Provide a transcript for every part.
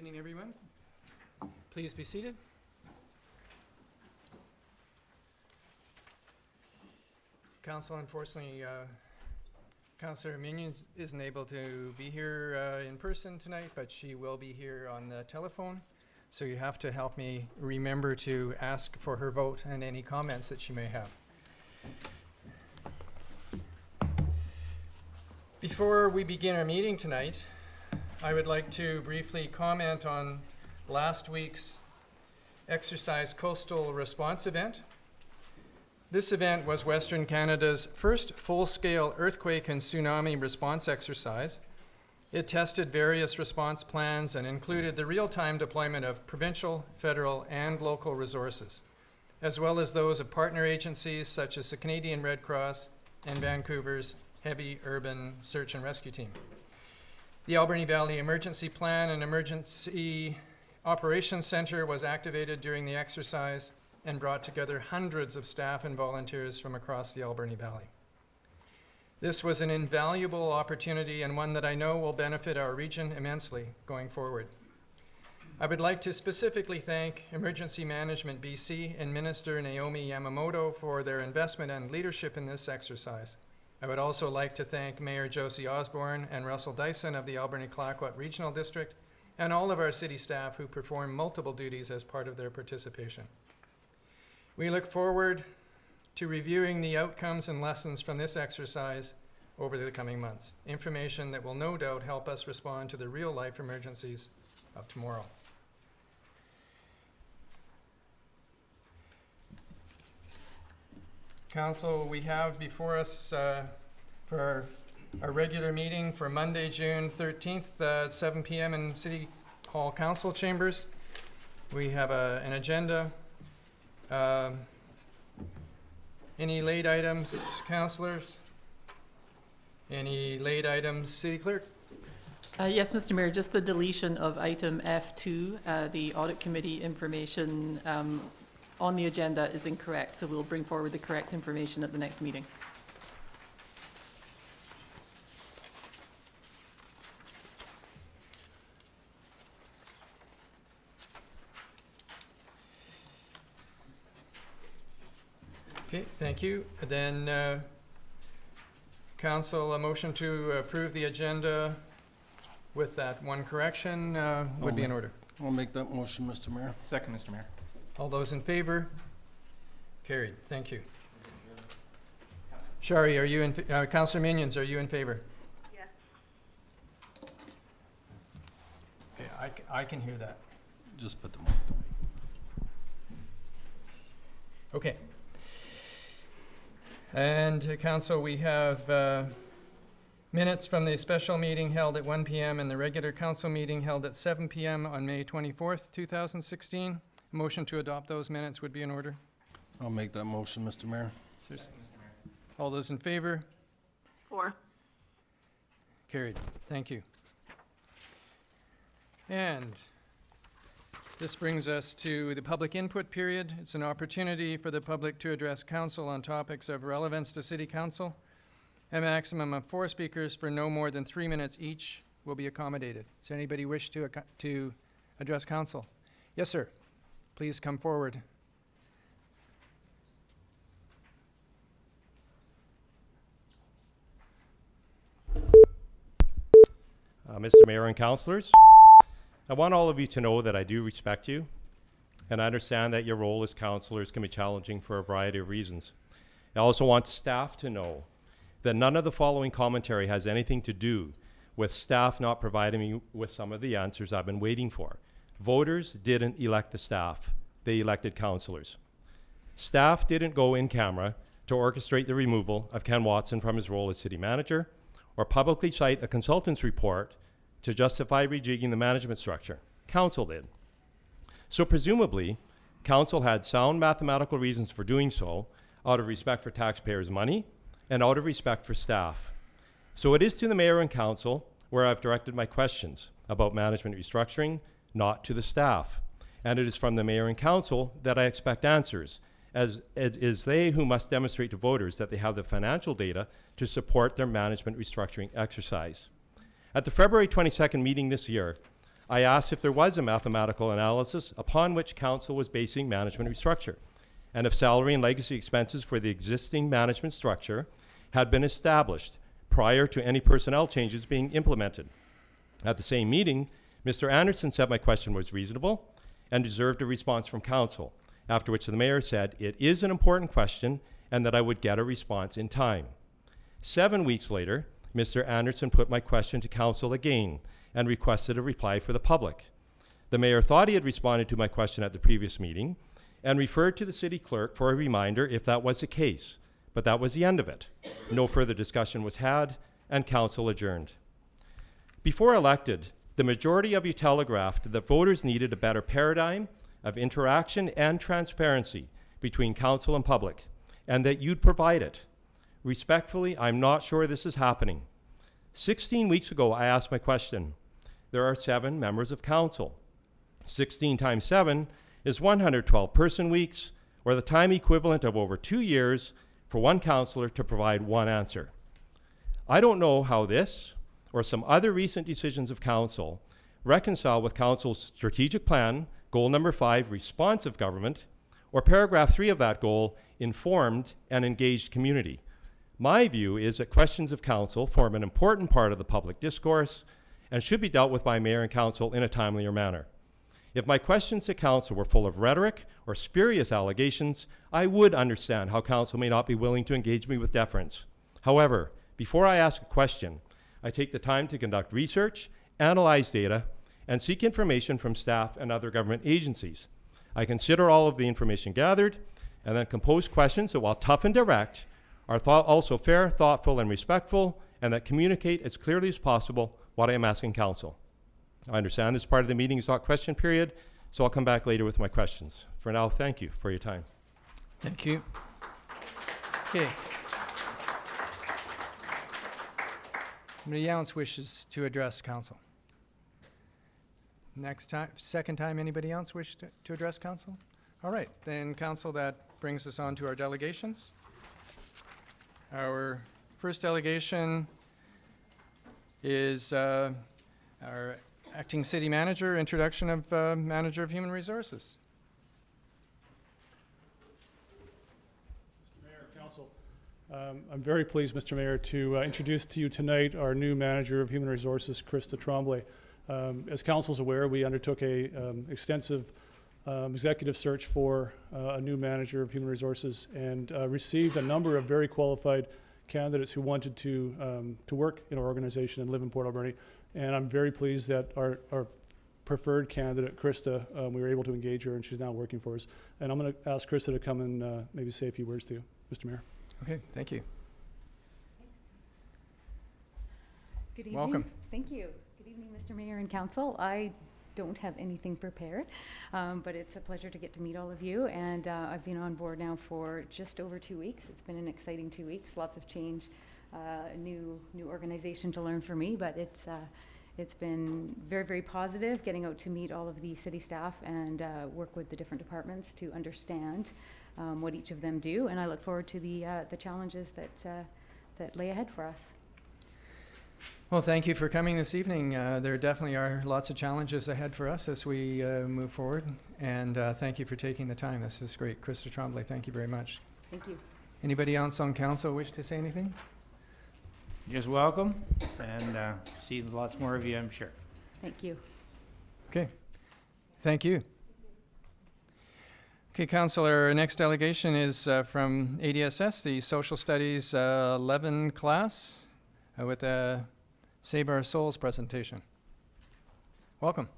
evening, everyone. Please be seated. Council, unfortunately, Councillor Minions isn't able to be here in person tonight, but she will be here on the telephone. So you have to help me remember to ask for her vote and any comments that she may have. Before we begin our meeting tonight, I would like to briefly comment on last week's Exercise Coastal Response event. This event was Western Canada's first full-scale earthquake and tsunami response exercise. It tested various response plans and included the real-time deployment of provincial, federal, and local resources, as well as those of partner agencies such as the Canadian Red Cross and Vancouver's Heavy Urban Search and Rescue Team. The Alberni Valley Emergency Plan and Emergency Operations Center was activated during the exercise and brought together hundreds of staff and volunteers from across the Alberni Valley. This was an invaluable opportunity and one that I know will benefit our region immensely going forward. I would like to specifically thank Emergency Management BC and Minister Naomi Yamamoto for their investment and leadership in this exercise. I would also like to thank Mayor Josie Osborne and Russell Dyson of the Alberni-Clayoquot Regional District and all of our city staff who perform multiple duties as part of their participation. We look forward to reviewing the outcomes and lessons from this exercise over the coming months, information that will no doubt help us respond to the real-life emergencies of tomorrow. Council, we have before us for our regular meeting for Monday, June 13th at 7 p.m. in City Hall Council Chambers. We have an agenda. Any late items, councillors? Any late items, City Clerk? Yes, Mr. Mayor, just the deletion of item F2, the Audit Committee information on the agenda is incorrect, so we'll bring forward the correct information at the next meeting. Okay, thank you. Then, Council, a motion to approve the agenda with that one correction would be in order. I'll make that motion, Mr. Mayor. Second, Mr. Mayor. All those in favor? Carried. Thank you. Shari, are you in? Councillor Minions, are you in favor? Yes. Okay, I can hear that. Just put them on. Okay. And Council, we have minutes from the special meeting held at 1 p.m. and the regular Council meeting held at 7 p.m. on May 24th, 2016. Motion to adopt those minutes would be in order. I'll make that motion, Mr. Mayor. All those in favor? 4. Carried. Thank you. And this brings us to the public input period. It's an opportunity for the public to address Council on topics of relevance to City Council. A maximum of 4 speakers for no more than 3 minutes each will be accommodated. Does anybody wish to address Council? Yes, sir. Please come forward. Mr. Mayor and Councillors, I want all of you to know that I do respect you, and I understand that your role as councillors can be challenging for a variety of reasons. I also want staff to know that none of the following commentary has anything to do with staff not providing me with some of the answers I've been waiting for. Voters didn't elect the staff, they elected councillors. Staff didn't go in camera to orchestrate the removal of Ken Watson from his role as city manager or publicly cite a consultant's report to justify rejigging the management structure. Council did. So presumably, Council had sound mathematical reasons for doing so out of respect for taxpayers' money and out of respect for staff. So it is to the Mayor and Council where I've directed my questions about management restructuring, not to the staff. And it is from the Mayor and Council that I expect answers, as it is they who must demonstrate to voters that they have the financial data to support their management restructuring exercise. At the February 22nd meeting this year, I asked if there was a mathematical analysis upon which council was basing management restructure, and if salary and legacy expenses for the existing management structure had been established prior to any personnel changes being implemented. At the same meeting, Mr. Anderson said my question was reasonable and deserved a response from council, after which the mayor said it is an important question and that I would get a response in time. 7 weeks later, Mr. Anderson put my question to council again and requested a reply for the public. The mayor thought he had responded to my question at the previous meeting and referred to the city clerk for a reminder if that was the case, but that was the end of it. No further discussion was had, and council adjourned. Before elected, the majority of you telegraphed that voters needed a better paradigm of interaction and transparency between council and public, and that you'd provide it. Respectfully, I'm not sure this is happening. 16 weeks ago, I asked my question. There are 7 members of council. 16 times 7 is 112 person weeks, or the time equivalent of over 2 years for one councillor to provide one answer. I don't know how this or some other recent decisions of council reconcile with council's strategic plan, goal number 5, responsive government, or paragraph 3 of that goal, informed and engaged community. My view is that questions of council form an important part of the public discourse and should be dealt with by mayor and council in a timelier manner. If my questions to council were full of rhetoric or spurious allegations, I would understand how council may not be willing to engage me with deference. However, before I ask a question, I take the time to conduct research, analyze data, and seek information from staff and other government agencies. I consider all of the information gathered and then compose questions that, while tough and direct, are also fair, thoughtful, and respectful, and that communicate as clearly as possible what I am asking council. I understand this part of the meeting is not question period, so I'll come back later with my questions. For now, thank you for your time. Thank you. Okay. Somebody else wishes to address council? Next time, second time, anybody else wish to address council? All right, then council, that brings us on to our delegations. Our first delegation is our acting city manager, introduction of manager of human resources. Mr. Mayor, Council, I'm very pleased, Mr. Mayor, to introduce to you tonight our new manager of human resources, Krista Tremblay. As Council's aware, we undertook a extensive executive search for a new manager of human resources and received a number of very qualified candidates who wanted to work in our organization and live in Port Alberni. And I'm very pleased that our preferred candidate, Krista, we were able to engage her, and she's now working for us. And I'm going to ask Krista to come and maybe say a few words to you, Mr. Mayor. Okay, thank you. Good evening. Welcome. Thank you. Good evening, Mr. Mayor and Council. I don't have anything prepared, but it's a pleasure to get to meet all of you. And I've been on board now for just over 2 weeks. It's been an exciting 2 weeks, lots of change, new organization to learn for me, but it's been very, very positive getting out to meet all of the city staff and work with the different departments to understand what each of them do. And I look forward to the challenges that lay ahead for us. Well, thank you for coming this evening. There definitely are lots of challenges ahead for us as we move forward. And thank you for taking the time. This is great. Krista Tremblay, thank you very much. Thank you. Anybody else on council wish to say anything? Just welcome, and see lots more of you, I'm sure. Thank you. Okay. Thank you. Okay, Council, our next delegation is from ADSS, the Social Studies 11 class, with a Save Our Souls presentation. Welcome.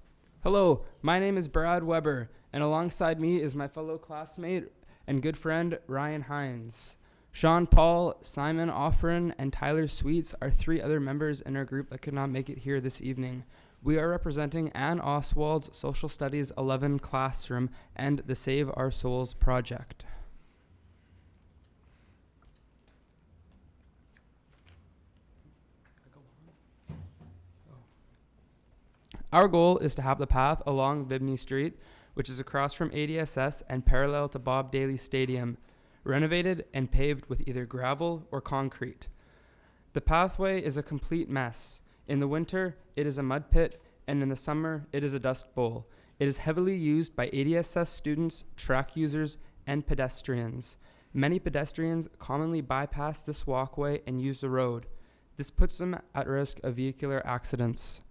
Hello, my name is Brad Weber, and alongside me is my fellow classmate and good friend, Ryan Hines. Sean Paul, Simon Offren, and Tyler Sweets are 3 other members in our group that could not make it here this evening. We are representing Ann Oswald's Social Studies 11 classroom and the Save Our Souls project. Our goal is to have the path along Bibney Street, which is across from ADSS and parallel to Bob Daly Stadium, renovated and paved with either gravel or concrete. The pathway is a complete mess. In the winter, it is a mud pit, and in the summer, it is a dust bowl. It is heavily used by ADSS students, track users, and pedestrians. Many pedestrians commonly bypass this walkway and use the road. This puts them at risk of vehicular accidents.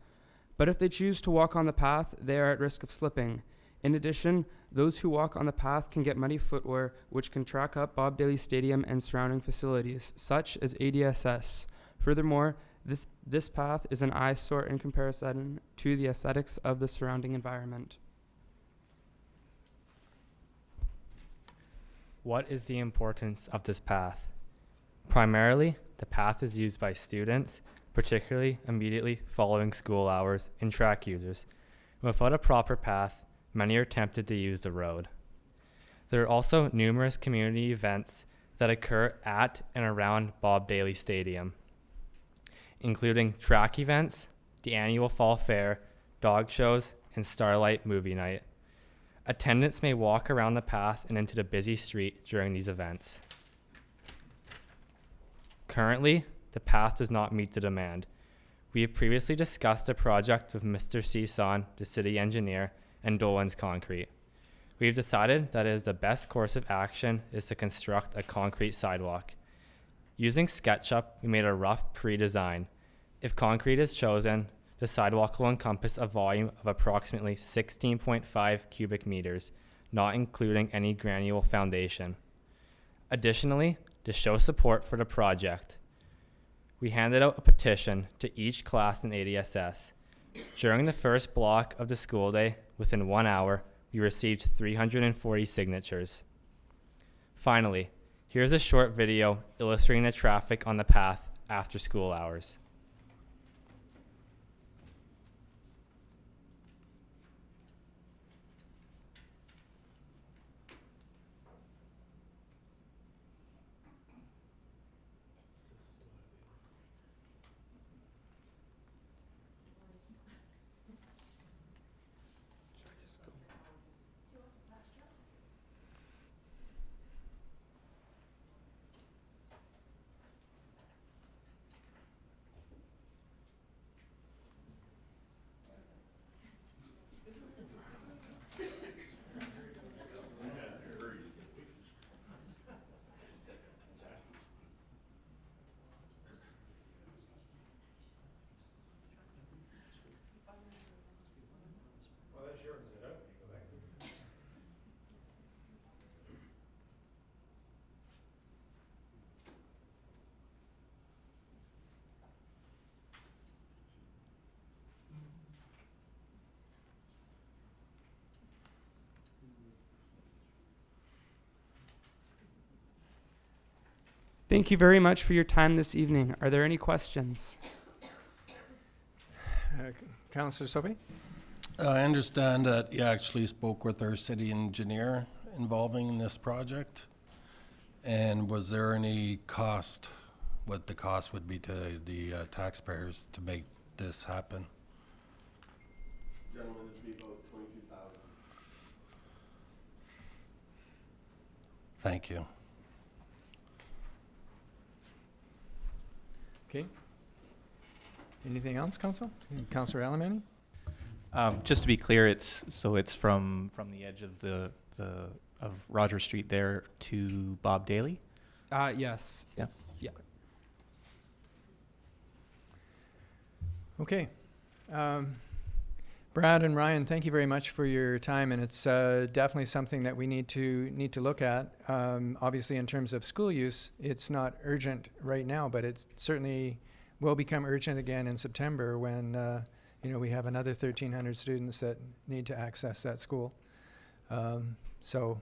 But if they choose to walk on the path, they are at risk of slipping. In addition, those who walk on the path can get muddy footwear, which can track up Bob Daly Stadium and surrounding facilities, such as ADSS. Furthermore, this path is an eyesore in comparison to the aesthetics of the surrounding environment. What is the importance of this path? Primarily, the path is used by students, particularly immediately following school hours, and track users. Without a proper path, many are tempted to use the road. There are also numerous community events that occur at and around Bob Daly Stadium, including track events, the annual fall fair, dog shows, and Starlight movie night. Attendants may walk around the path and into the busy street during these events. Currently, the path does not meet the demand. We have previously discussed the project with Mr. Cison, the city engineer, and Dolan's Concrete. We have decided that it is the best course of action is to construct a concrete sidewalk. Using SketchUp, we made a rough pre-design. If concrete is chosen, the sidewalk will encompass a volume of approximately 16.5 cubic meters, not including any granule foundation. Additionally, to show support for the project, we handed out a petition to each class in ADSS. During the first block of the school day, within 1 hour, we received 340 signatures. Finally, here's a short video illustrating the traffic on the path after school hours. Thank you very much for your time this evening. Are there any questions? Councillor Sophie? I understand that you actually spoke with our city engineer involving this project. And was there any cost, what the cost would be to the taxpayers to make this happen? Gentlemen, it'd be about $22,000. Thank you. Okay. Anything else, Council? Councillor Alberni? Just to be clear, it's from the edge of of Roger Street there to Bob Daly. Yes. Yeah. Yeah. Okay. Brad and Ryan, thank you very much for your time, and it's definitely something that we need to look at. Obviously, in terms of school use, it's not urgent right now, but it certainly will become urgent again in September when we have another 1,300 students that need to access that school. So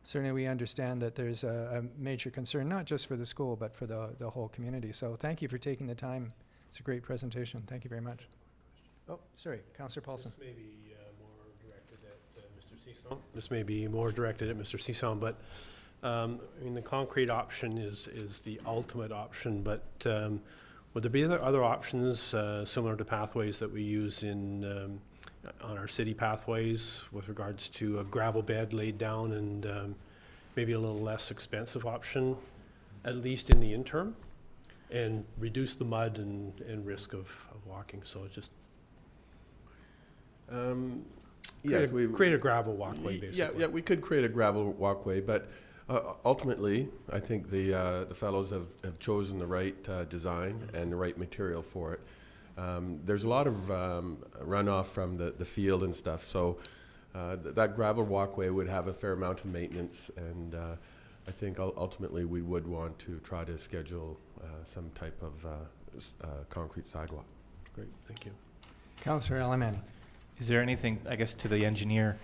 certainly we understand that there's a major concern, not just for the school, but for the whole community. So thank you for taking the time. It's a great presentation. Thank you very much. Oh, sorry, Councillor Paulson. This may be more directed at Mr. Cison. This may be more directed at Mr. Cison, but the concrete option is the ultimate option, but would there be other options similar to pathways that we use on our city pathways with regards to a gravel bed laid down and maybe a little less expensive option, at least in the interim, and reduce the mud and risk of walking? So just Yes, Create a gravel walkway, basically. Yeah, we could create a gravel walkway, but ultimately, I think the fellows have chosen the right design and the right material for it. There's a lot of runoff from the field and stuff, so that gravel walkway would have a fair amount of maintenance, and I think ultimately we would want to try to schedule some type of concrete sidewalk. Great, thank you. Councillor Alberni. Is there anything, I guess, to the engineer,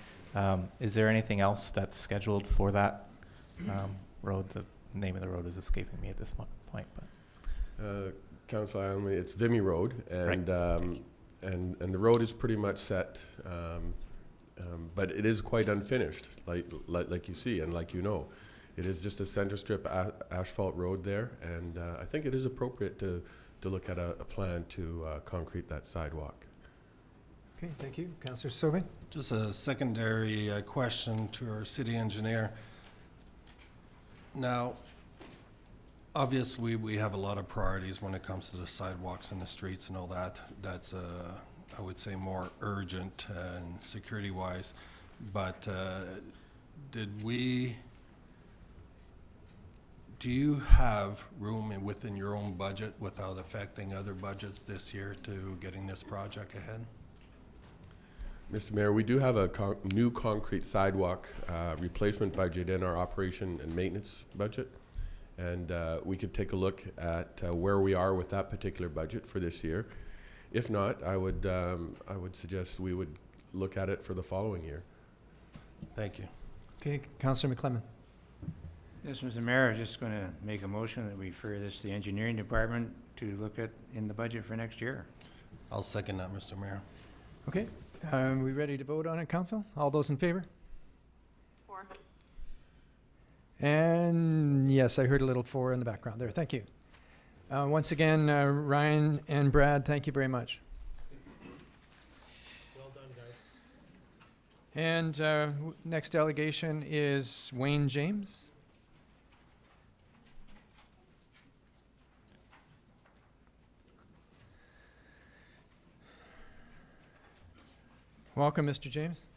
is there anything else that's scheduled for that road? The name of the road is escaping me at this point, but. Council Alberni, it's Vimy Road, and and the road is pretty much set, but it is quite unfinished, like you see and like you know. It is just a center strip asphalt road there, and I think it is appropriate to look at a plan to concrete that sidewalk. Okay, thank you. Councillor Sauvé. Just a secondary question to our city engineer. Now, obviously, we have a lot of priorities when it comes to the sidewalks and the streets and all that. That's, I would say, more urgent and security-wise. But do you have room within your own budget without affecting other budgets this year to getting this project ahead? Mr. Mayor, we do have a new concrete sidewalk replacement budget in our operation and maintenance budget. And we could take a look at where we are with that particular budget for this year. If not, I would suggest we would look at it for the following year. Thank you. Okay, Councillor McClellan. Yes, Mr. Mayor, I'm just going to make a motion that we refer this to the engineering department to look at in the budget for next year. I'll second that, Mr. Mayor. Okay, are we ready to vote on it, Council? All those in favor? For. And yes, I heard a little four in the background there. Thank you. Once again, Ryan and Brad, thank you very much. Well done, guys. And next delegation is Wayne James. Welcome, Mr. James.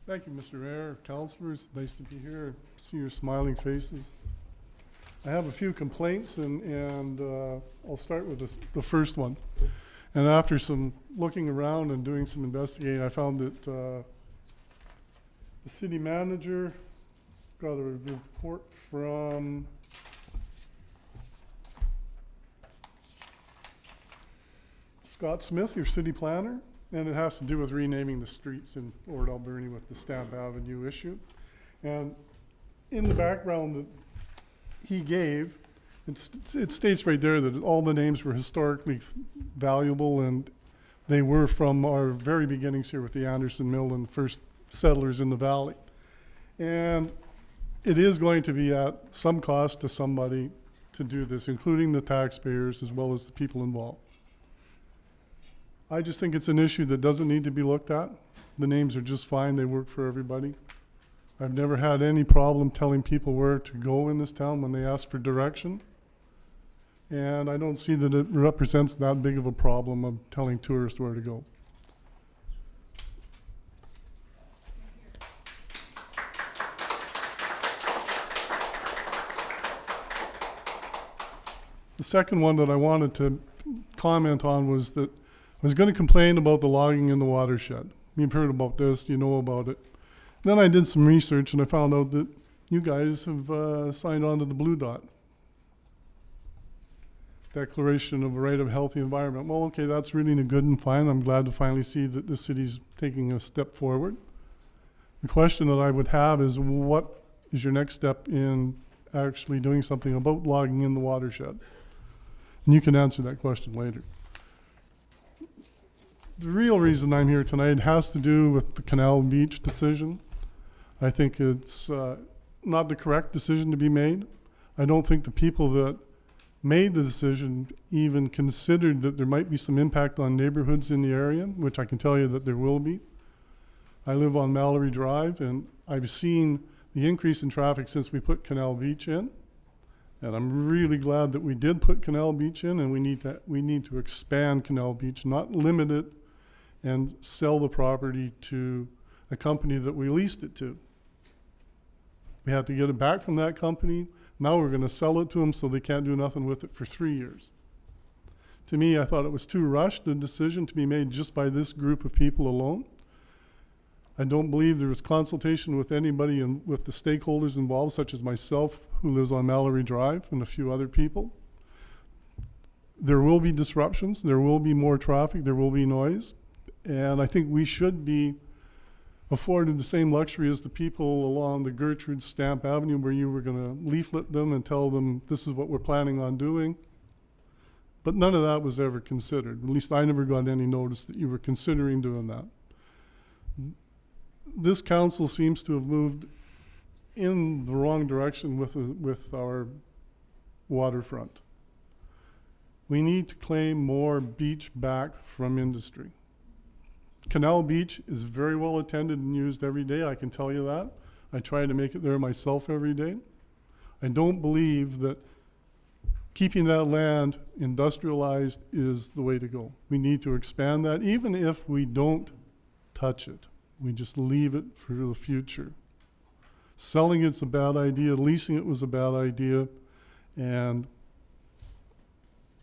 Thank you, Mr. Mayor, councilors. Nice to be here. See your smiling faces. I have a few complaints, and I'll start with the first one. And after some looking around and doing some investigating, I found that the city manager got a report from Scott Smith, your city planner. And it has to do with renaming the streets in Ord Alberni with the Stamp Avenue issue. And in the background that he gave, it states right there that all the names were historically valuable, and they were from our very beginnings here with the Anderson Mill and the first settlers in the valley. And it is going to be at some cost to somebody to do this, including the taxpayers as well as the people involved. I just think it's an issue that doesn't need to be looked at. The names are just fine. They work for everybody. I've never had any problem telling people where to go in this town when they ask for direction. And I don't see that it represents that big of a problem of telling tourists where to go. The second one that I wanted to comment on was that I was going to complain about the logging in the watershed. You've heard about this, you know about it. Then I did some research and I found out that you guys have signed on to the Blue Dot Declaration of a Right of Healthy Environment. Well, okay, that's really good and fine. I'm glad to finally see that the city's taking a step forward. The question that I would have is, what is your next step in actually doing something about logging in the watershed? And you can answer that question later. The real reason I'm here tonight has to do with the Canal Beach decision. I think it's not the correct decision to be made. I don't think the people that made the decision even considered that there might be some impact on neighborhoods in the area, which I can tell you that there will be. I live on Mallory Drive, and I've seen the increase in traffic since we put Canal Beach in. And I'm really glad that we did put Canal Beach in, and we need to expand Canal Beach, not limit it and sell the property to a company that we leased it to. We had to get it back from that company. Now we're going to sell it to them so they can't do nothing with it for 3 years. To me, I thought it was too rushed, a decision to be made just by this group of people alone. I don't believe there was consultation with anybody and with the stakeholders involved, such as myself, who lives on Mallory Drive, and a few other people. There will be disruptions, there will be more traffic, there will be noise, and I think we should be afforded the same luxury as the people along the Gertrude Stamp Avenue, where you were going to leaflet them and tell them this is what we're planning on doing. But none of that was ever considered. At least I never got any notice that you were considering doing that. This council seems to have moved in the wrong direction with our waterfront. We need to claim more beach back from industry. Canal Beach is very well attended and used every day, I can tell you that. I try to make it there myself every day. I don't believe that keeping that land industrialized is the way to go. We need to expand that, even if we don't touch it. We just leave it for the future. Selling it's a bad idea, leasing it was a bad idea, and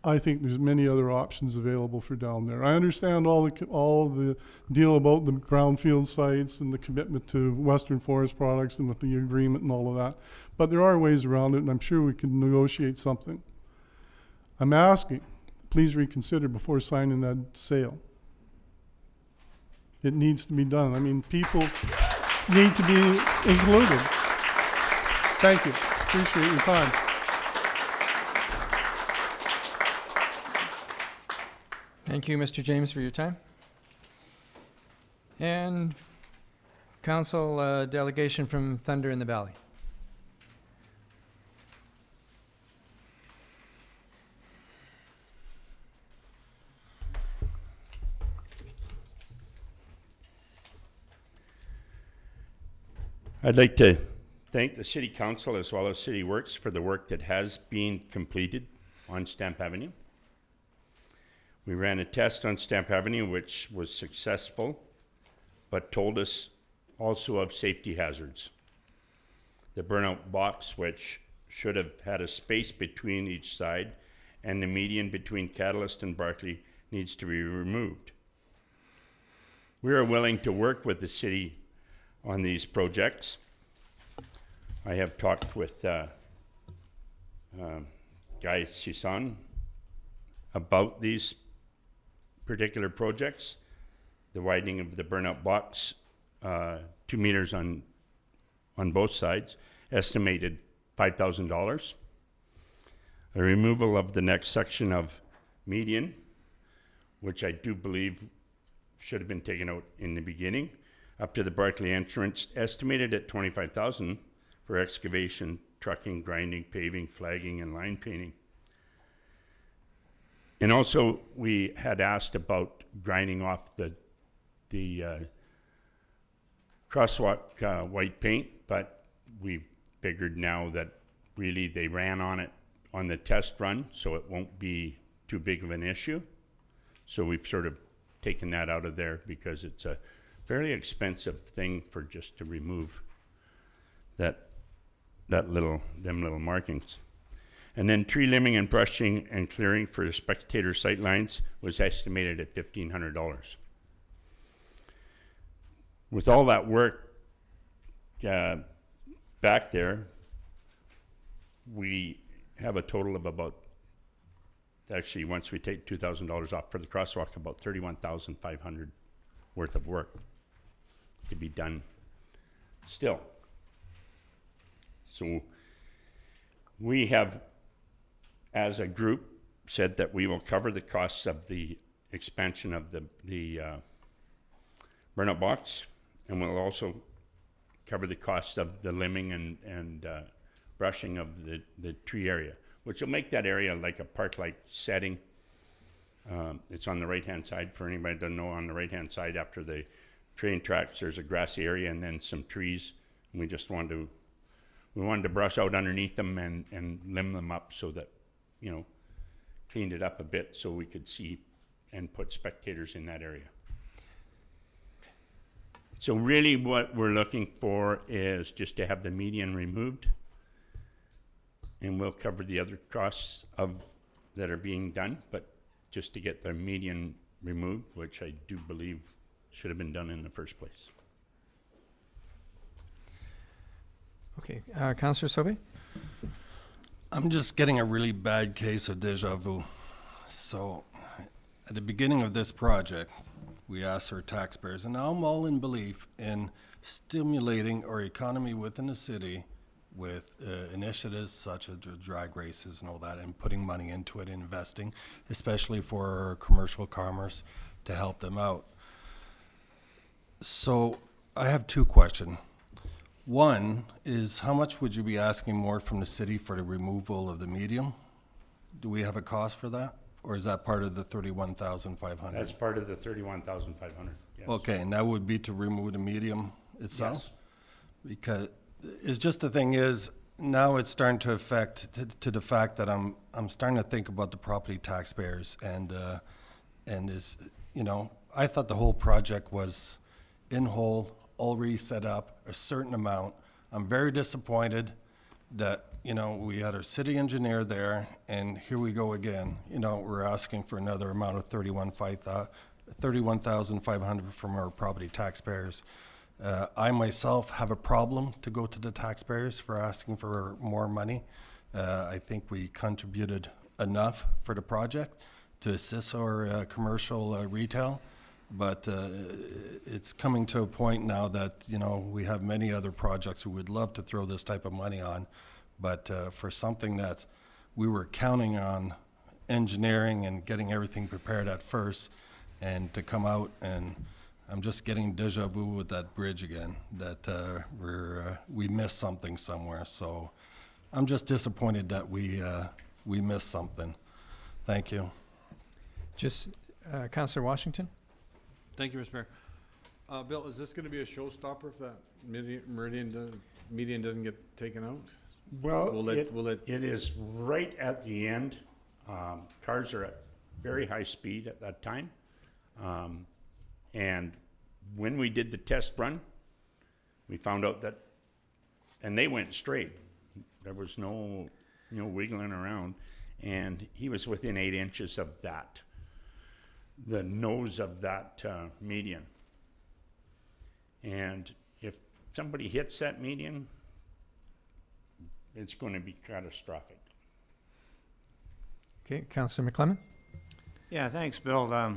I think there's many other options available for down there. I understand all the deal about the brownfield sites and the commitment to Western Forest Products and with the agreement and all of that, but there are ways around it, and I'm sure we can negotiate something. I'm asking, please reconsider before signing that sale. It needs to be done. I mean, people need to be included. Thank you. Appreciate your time. Thank you, Mr. James, for your time. And council delegation from Thunder in the Valley. I'd like to thank the City Council as well as City Works for the work that has been completed on Stamp Avenue. We ran a test on Stamp Avenue which was successful, but told us also of safety hazards. The burnout box, which should have had a space between each side, and the median between Catalyst and Barclay needs to be removed. We are willing to work with the city on these projects. I have talked with Guy Sisson about these particular projects. The widening of the burnout box, 2 meters on both sides, estimated $5,000. The removal of the next section of median, which I do believe should have been taken out in the beginning, up to the Barclay entrance, estimated at $25,000 for excavation, trucking, grinding, paving, flagging, and line painting. And also, we had asked about grinding off the crosswalk white paint, but we figured now that really they ran on it on the test run, so it won't be too big of an issue. So we've sort of taken that out of there because it's a fairly expensive thing for just to remove them little markings. And then tree limbing and brushing and clearing for the spectator sight lines was estimated at $1,500. With all that work back there, we have a total of about, actually once we take $2,000 off for the crosswalk, about $31,500 worth of work to be done still. So we have, as a group, said that we will cover the costs of the expansion of the burnout box, and we'll also cover the costs of the limbing and brushing of the tree area, which will make that area like a park-like setting. It's on the right-hand side. For anybody that doesn't know, on the right-hand side after the train tracks, there's a grassy area and then some trees. And we just wanted to brush out underneath them and limb them up so that, you know, cleaned it up a bit so we could see and put spectators in that area. So really what we're looking for is just to have the median removed, and we'll cover the other costs that are being done, but just to get the median removed, which I do believe should have been done in the first place. Okay, Councillor Sobey? I'm just getting a really bad case of deja vu. So, at the beginning of this project, we asked our taxpayers, and I'm all in belief in stimulating our economy within the city with initiatives such as the drag races and all that, and putting money into it, investing, especially for commercial commerce, to help them out. So, I have two questions. One is, how much would you be asking more from the city for the removal of the medium? Do we have a cost for that? Or is that part of the 31,500? That's part of the 31,500, yes. Okay, and that would be to remove the medium itself? Yes. Because it's just, the thing is, now it's starting to affect to the fact that I'm starting to think about the property taxpayers, and is, you know, I thought the whole project was in whole, already set up, a certain amount. I'm very disappointed that, you know, we had our city engineer there, and here we go again. You know, we're asking for another amount of 31,500 from our property taxpayers. I myself have a problem to go to the taxpayers for asking for more money. I think we contributed enough for the project to assist our commercial retail. But it's coming to a point now that, you know, we have many other projects we would love to throw this type of money on. But for something that we were counting on engineering and getting everything prepared at first, and to come out, and I'm just getting deja vu with that bridge again, that we missed something somewhere. So I'm just disappointed that we missed something. Thank you. Just Councillor Washington? Thank you, Mr. Mayor. Bill, is this going to be a showstopper if that median doesn't get taken out? Well, it is right at the end. Cars are at very high speed at that time. And when we did the test run, we found out that, and they went straight. There was no wiggling around. And he was within 8 inches of that, the nose of that median. And if somebody hits that median, it's going to be catastrophic. Okay, Councillor McClement? Yeah, thanks, Bill.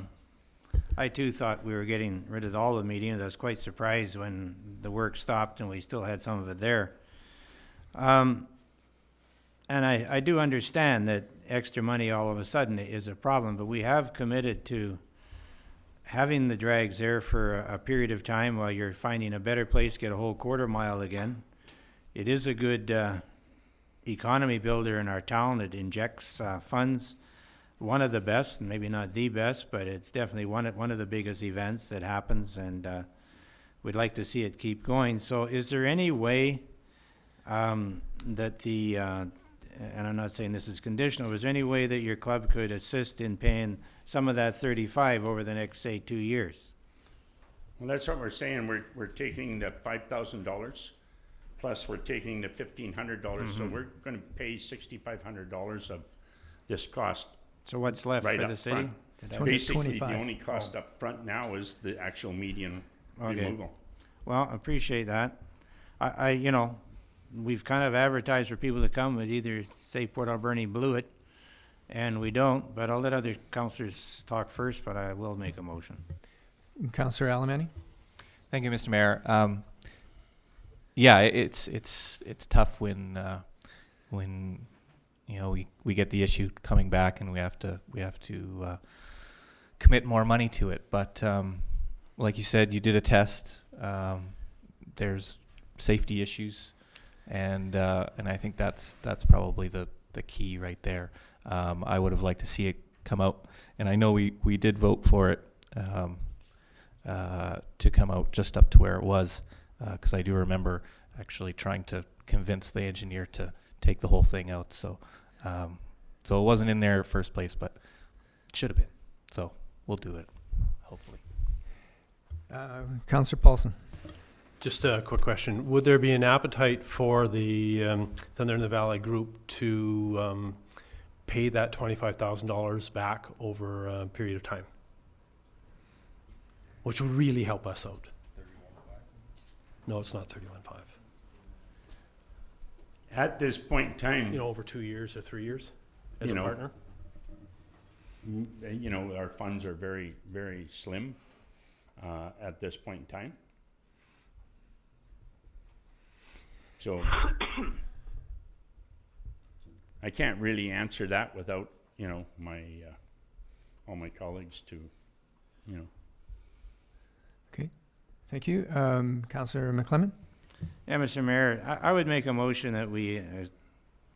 I too thought we were getting rid of all the medians. I was quite surprised when the work stopped and we still had some of it there. And I do understand that extra money all of a sudden is a problem, but we have committed to having the drags there for a period of time while you're finding a better place, get a whole quarter mile again. It is a good economy builder in our town. It injects funds. One of the best, and maybe not the best, but it's definitely one of the biggest events that happens, and we'd like to see it keep going. So is there any way that the, and I'm not saying this is conditional, is there any way that your club could assist in paying some of that 35 over the next, say, 2 years? Well, that's what we're saying. We're taking the $5,000 plus we're taking the $1,500, so we're going to pay $6,500 of this cost. So what's left right for the city? Basically, the only cost up front now is the actual median removal. Well, I appreciate that. I you know, we've kind of advertised for people to come with either say Port Alberni blew it, and we don't, but I'll let other councillors talk first, but I will make a motion. Councillor Alberni? Thank you, Mr. Mayor. Yeah, it's tough when you know we get the issue coming back and we have to commit more money to it. But like you said, you did a test. There's safety issues, and I think that's probably the key right there. I would have liked to see it come out, and I know we did vote for it to come out just up to where it was, because I do remember actually trying to convince the engineer to take the whole thing out. So it wasn't in there first place, but it should have been. So we'll do it, hopefully. Councillor Paulson? Just a quick question. Would there be an appetite for the Thunder in the Valley group to pay that $25,000 back over a period of time? Which would really help us out. 31.5? No, it's not 31.5. At this point in time, You know, over 2 years or 3 years as You a know, partner? you know, our funds are very, very slim at this point in time. So I can't really answer that without, you know, my all my colleagues to, you know. Okay, thank you. Councillor McClement? Yeah, Mr. Mayor, I would make a motion that we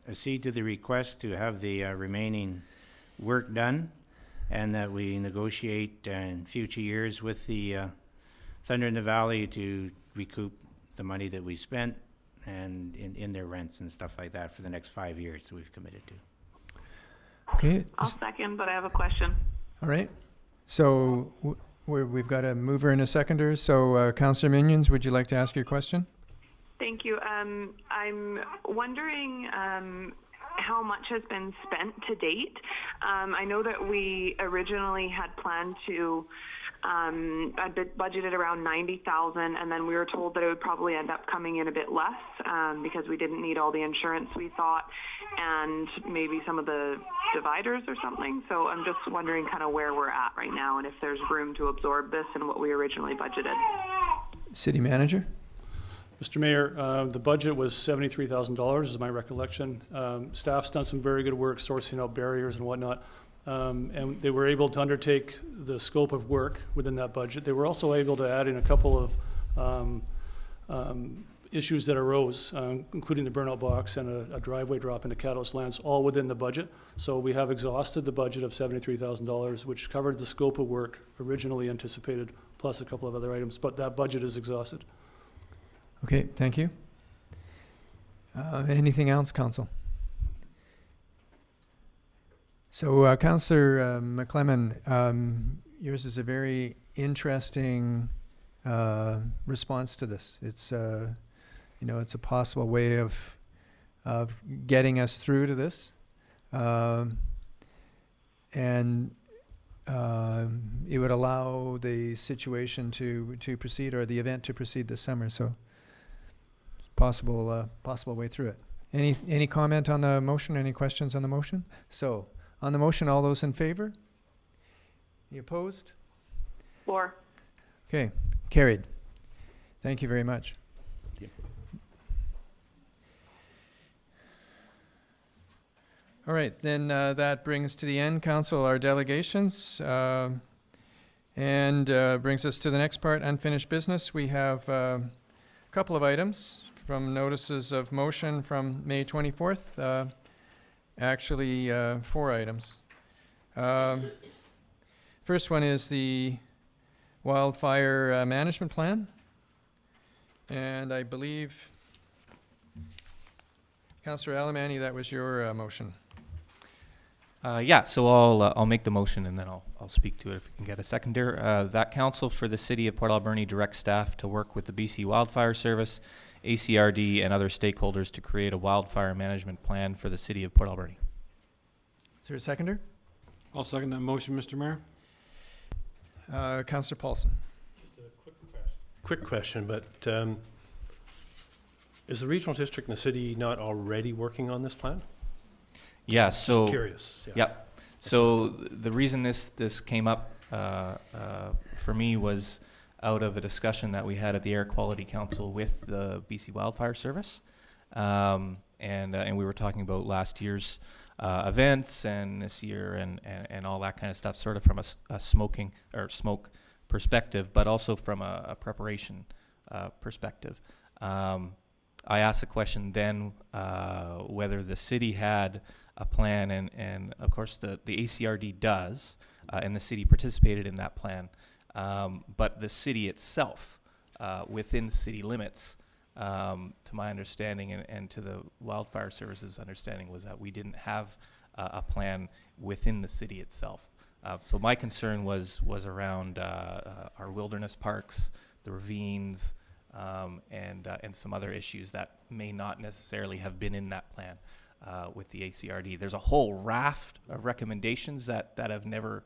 accede to the request to have the remaining work done, and that we negotiate in future years with the Thunder in the Valley to recoup the money that we spent and in their rents and stuff like that for the next 5 years that we've committed to. Okay, I'll second, but I have a question. all right. So we've got a mover and a seconder. So Councillor Minions, would you like to ask your question? Thank you. I'm wondering how much has been spent to date. I know that we originally had planned to budgeted around 90,000, and then we were told that it would probably end up coming in a bit less because we didn't need all the insurance we thought, and maybe some of the dividers or something. So I'm just wondering kind of where we're at right now, and if there's room to absorb this and what we originally budgeted. City Manager? Mr. Mayor, the budget was $73,000 is my recollection. Staff's done some very good work sourcing out barriers and whatnot. And they were able to undertake the scope of work within that budget. They were also able to add in a couple of issues that arose, including the burnout box and a driveway drop into Catalyst Lands, all within the budget. So we have exhausted the budget of $73,000, which covered the scope of work originally anticipated, plus a couple of other items, but that budget is exhausted. Okay, thank you. Anything else, Council? So, Councillor McClement, yours is a very interesting response to this. It's, you know, it's a possible way of getting us through to this, and it would allow the situation to proceed, or the event to proceed this summer. So, possible way through it. Any comment on the motion? Any questions on the motion? So, on the motion, all those in favor? Any opposed? For. Okay, carried. Thank you very much. Yep. All right, then that brings to the end, Council, our delegations, and brings us to the next part, unfinished business. We have a couple of items from notices of motion from May 24th. Actually, 4 items. First one is the wildfire management plan. And I believe, Councillor Alberni, that was your motion. Yeah, so I'll make the motion and then I'll speak to it if we can get a seconder. That council for the city of Port Alberni directs staff to work with the BC Wildfire Service, ACRD, and other stakeholders to create a wildfire management plan for the city of Port Alberni. Is there a seconder? I'll second that motion, Mr. Mayor. Councillor Paulson. Just a quick question, but is the regional district and the city not already working on this plan? Yeah, Just so curious. Yep. So the reason this came up for me was out of a discussion that we had at the Air Quality Council with the BC Wildfire Service, and we were talking about last year's events and this year and all that kind of stuff, sort of from a smoke perspective, but also from a preparation perspective. I asked the question then whether the city had a plan, and of course the ACRD does, and the city participated in that plan. But the city itself, within city limits, to my understanding and to the Wildfire Service's understanding, was that we didn't have a plan within the city itself. So my concern was around our wilderness parks, the ravines, and some other issues that may not necessarily have been in that plan with the ACRD. There's a whole raft of recommendations that have never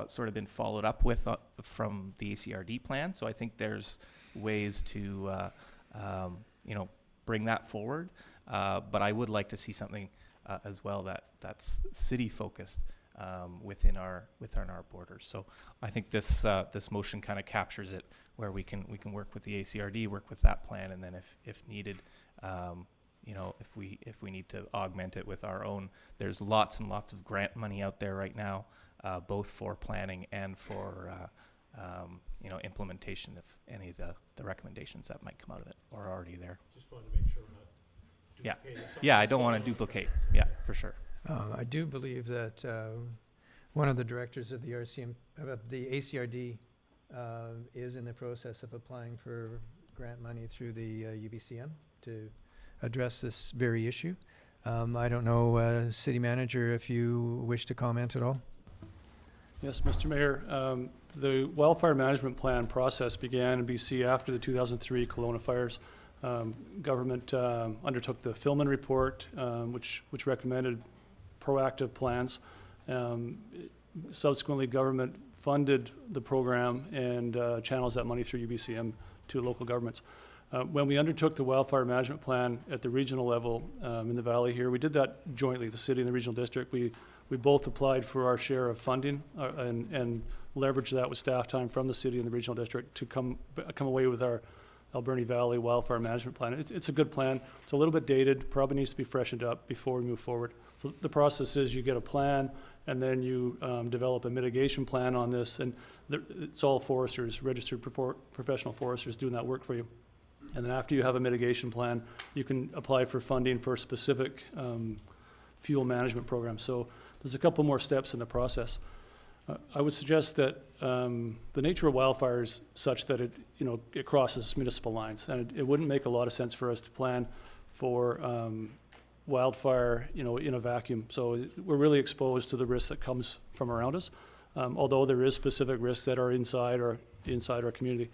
sort of been followed up with from the ACRD plan. So I think there's ways to bring that forward. But I would like to see something as well that's city focused within our borders. So I think this motion kind of captures it, where we can work with the ACRD, work with that plan, and then if needed, if we need to augment it with our own. There's lots and lots of grant money out there right now, both for planning and for implementation of any of the recommendations that might come out of it or are already there. Just wanted to make sure we're not duplicating something. Yeah, I don't want to duplicate. Yeah, for sure. I do believe that one of the directors of the ACRD is in the process of applying for grant money through the UBCM to address this very issue. I don't know, City Manager, if you wish to comment at all? Yes, Mr. Mayor. The wildfire management plan process began in BC after the 2003 Kelowna fires. Government undertook the Philman report, which recommended proactive plans. Subsequently, government funded the program and channels that money through UBCM to local governments. When we undertook the wildfire management plan at the regional level in the valley here, we did that jointly, the city and the regional district. We both applied for our share of funding and leveraged that with staff time from the city and the regional district to come away with our Alberni Valley Wildfire Management Plan. It's a good plan. It's a little bit dated, probably needs to be freshened up before we move forward. So the process is you get a plan and then you develop a mitigation plan on this, and it's all foresters, registered professional foresters doing that work for you. And then after you have a mitigation plan, you can apply for funding for a specific fuel management program. So there's a couple more steps in the process. I would suggest that the nature of wildfire is such that it crosses municipal lines, and it wouldn't make a lot of sense for us to plan for wildfire, in a vacuum. So we're really exposed to the risk that comes from around us, although there is specific risks that are inside our community.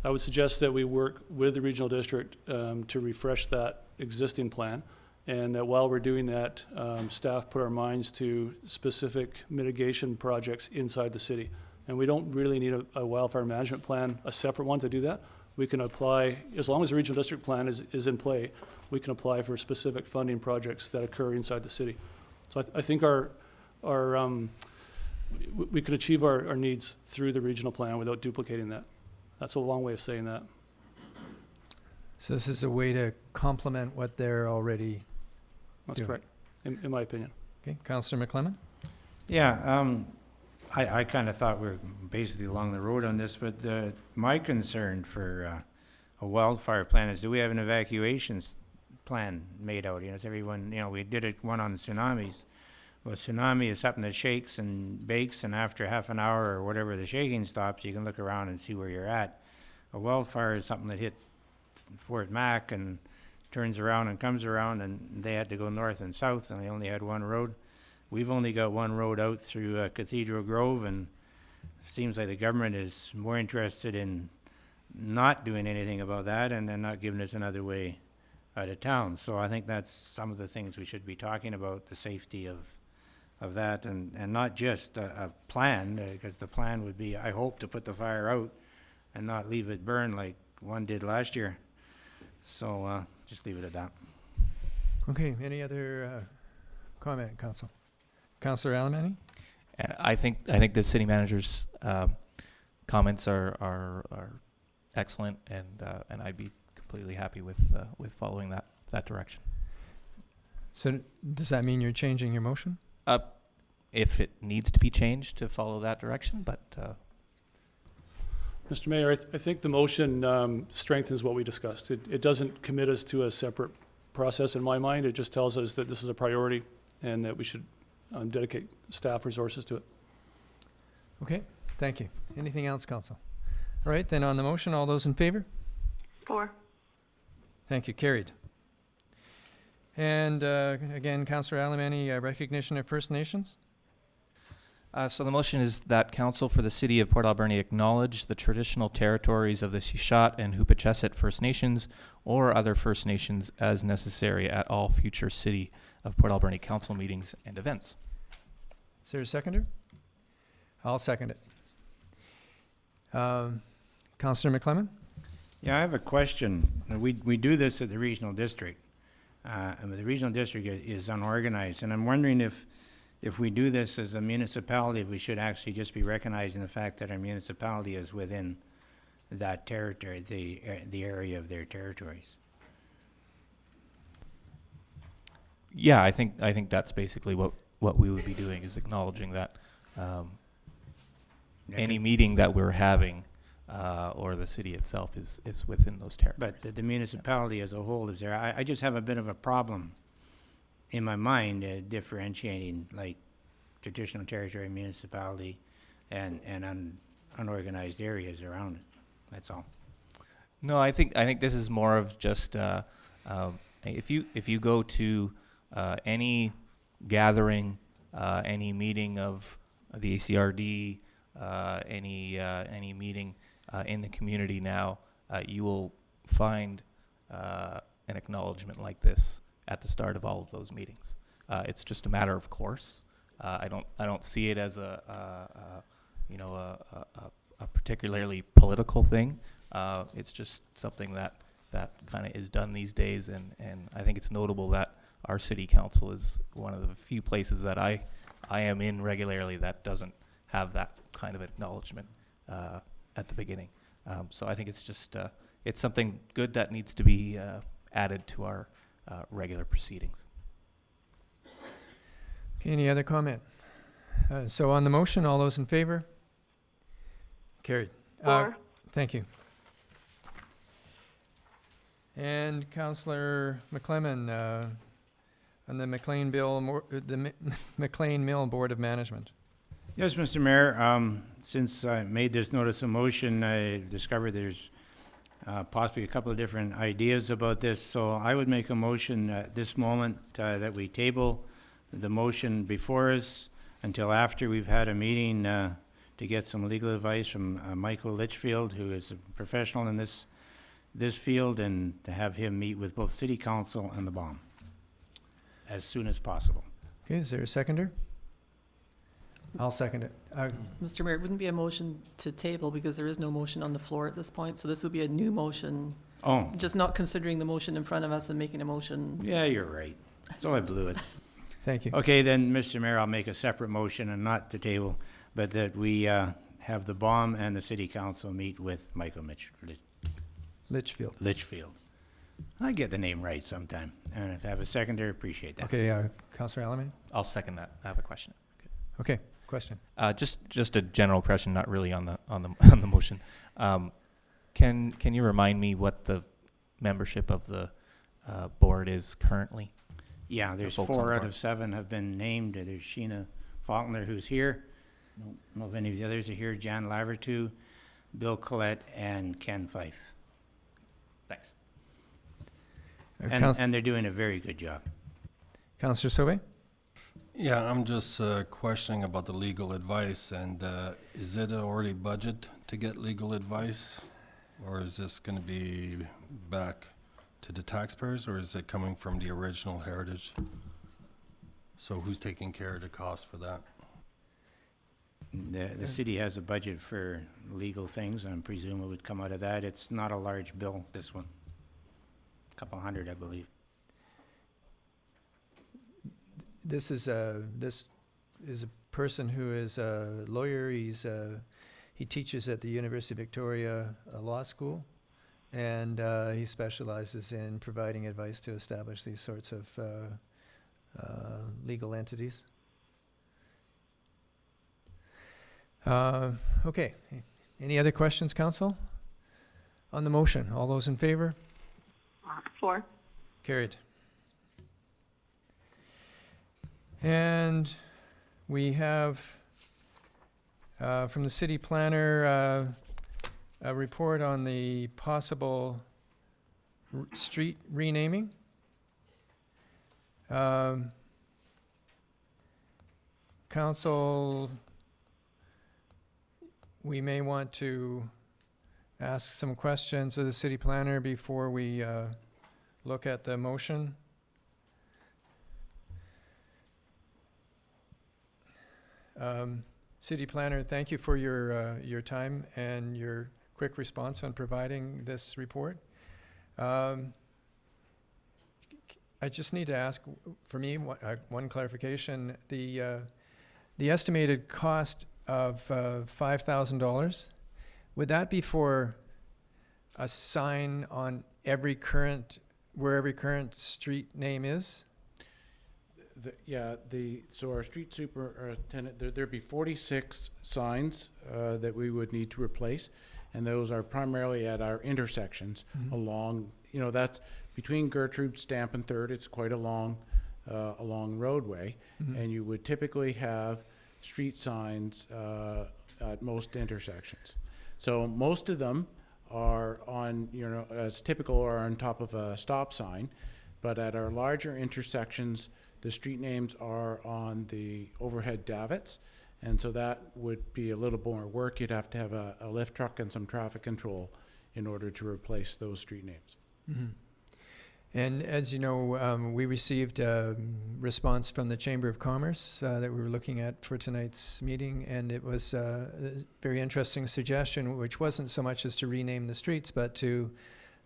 I would suggest that we work with the regional district to refresh that existing plan, and that while we're doing that, staff put our minds to specific mitigation projects inside the city. And we don't really need a wildfire management plan, a separate one, to do that. We can apply, as long as the regional district plan is in play, we can apply for specific funding projects that occur inside the city. So I think we could achieve our needs through the regional plan without duplicating that. That's a long way of saying that. So this is a way to complement what they're already That's doing. correct, in my opinion. Okay, Councillor McClellan? Yeah, I kind of thought we were basically along the road on this, but my concern for a wildfire plan is, do we have an evacuations plan made out? Is everyone, we did one on tsunamis. Well, tsunami is something that shakes and bakes, and after half an hour or whatever the shaking stops, you can look around and see where you're at. A wildfire is something that hit Fort Mac and turns around and comes around, and they had to go north and south, and they only had one road. We've only got one road out through Cathedral Grove, and it seems like the government is more interested in not doing anything about that and then not giving us another way out of town. So I think that's some of the things we should be talking about, the safety of that, and not just a plan, because the plan would be, I hope, to put the fire out and not leave it burn like one did last year. So just leave it at that. Okay, any other comment, Council? Councillor Alberni? I think the city manager's comments are excellent, and I'd be completely happy with following that direction. So does that mean you're changing your motion? If it needs to be changed to follow that direction, but Mr. Mayor, I think the motion strengthens what we discussed. It doesn't commit us to a separate process in my mind. It just tells us that this is a priority and that we should dedicate staff resources to it. Okay, thank you. Anything else, Council? All right, then on the motion, all those in favor? 4. Thank you, carried. And again, Councillor Alberni, recognition of First Nations? So the motion is that Council for the City of Port Alberni acknowledge the traditional territories of the Shushat and Hupacheset First Nations or other First Nations as necessary at all future City of Port Alberni Council meetings and events. Is there a seconder? I'll second it. Councillor McClellan? Yeah, I have a question. We do this at the regional district, and the regional district is unorganized, and I'm wondering if we do this as a municipality, if we should actually just be recognizing the fact that our municipality is within that territory, the area of their territories. Yeah, I think that's basically what we would be doing, is acknowledging that any meeting that we're having or the city itself is within those territories. But the municipality as a whole is there. I just have a bit of a problem in my mind differentiating like traditional territory, municipality, and unorganized areas around it. That's all. No, I think this is more of just if you go to any gathering, any meeting of the ACRD, any meeting in the community now, you will find an acknowledgement like this at the start of all of those meetings. It's just a matter of course. I don't see it as a particularly political thing. It's just something that kind of is done these days, and I think it's notable that our city council is one of the few places that I am in regularly that doesn't have that kind of acknowledgement at the beginning. So I think it's just it's something good that needs to be added to our regular proceedings. Okay, any other comment? So on the motion, all those in favor? Carried. For. Thank you. And Councillor McClellan, on the McLean Mill Board of Management. Yes, Mr. Mayor. Since I made this notice of motion, I discovered there's possibly a couple of different ideas about this. So I would make a motion at this moment that we table the motion before us until after we've had a meeting to get some legal advice from Michael Litchfield, who is a professional in this field, and to have him meet with both City Council and the BOM as soon as possible. Okay, is there a seconder? I'll second it. Mr. Mayor, it wouldn't be a motion to table because there is no motion on the floor at this point, so this would be a new motion. Oh. Just not considering the motion in front of us and making a motion. Yeah, you're right. So I blew it. Thank you. Okay, then, Mr. Mayor, I'll make a separate motion, and not to table, but that we have the BOM and the City Council meet with Michael Litchfield. Litchfield. I get the name right sometime. And if I have a seconder, appreciate that. Okay, Councillor Alberni? I'll second that. I have a question. Okay, question. Just a general question, not really on the motion. Can you remind me what the membership of the board is currently? Yeah, there's 4 out of 7 have been named. There's Sheena Faulkner, who's here. Don't know if any of the others are here. Jan Lavertu, Bill Collette, and Ken Fife. Thanks. And they're doing a very good job. Councillor Sauvé? Yeah, I'm just questioning about the legal advice, and is it already budgeted to get legal advice, or is this going to be back to the taxpayers, or is it coming from the original heritage? So who's taking care of the cost for that? The city has a budget for legal things, and I presume it would come out of that. It's not a large bill, this one. A couple hundred, I believe. This is a person who is a lawyer. He teaches at the University of Victoria Law School, and he specializes in providing advice to establish these sorts of legal entities. Okay. Any other questions, Council? On the motion, all those in favor? For. Carried. And we have from the city planner a report on the possible street renaming. Council we may want to ask some questions of the city planner before we look at the motion. City planner, thank you for your time and your quick response on providing this report. I just need to ask, for me, one clarification. The estimated cost of $5,000, would that be for a sign on where every current street name is? So our street superintendent, there'd be 46 signs that we would need to replace, and those are primarily at our intersections along, that's between Gertrude, Stamp, and Third. It's quite a long roadway, and you would typically have street signs at most intersections. So most of them are on, as typical, are on top of a stop sign, but at our larger intersections, the street names are on the overhead davits, and so that would be a little more work. You'd have to have a lift truck and some traffic control in order to replace those street names. And as you know, we received a response from the Chamber of Commerce that we were looking at for tonight's meeting, and it was a very interesting suggestion, which wasn't so much as to rename the streets, but to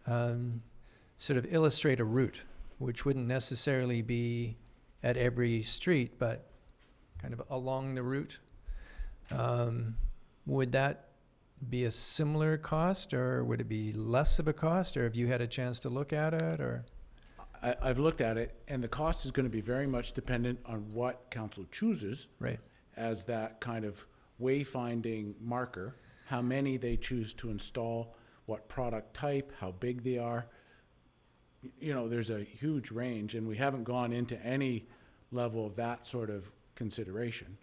sort of illustrate a route, which wouldn't necessarily be at every street, but kind of along the route. Would that be a similar cost, or would it be less of a cost, or have you had a chance to look at it, or? I've looked at it, and the cost is going to be very much dependent on what council chooses as that kind of wayfinding marker, how many they choose to install, what product type, how big they are. There's a huge range, and we haven't gone into any level of that sort of consideration.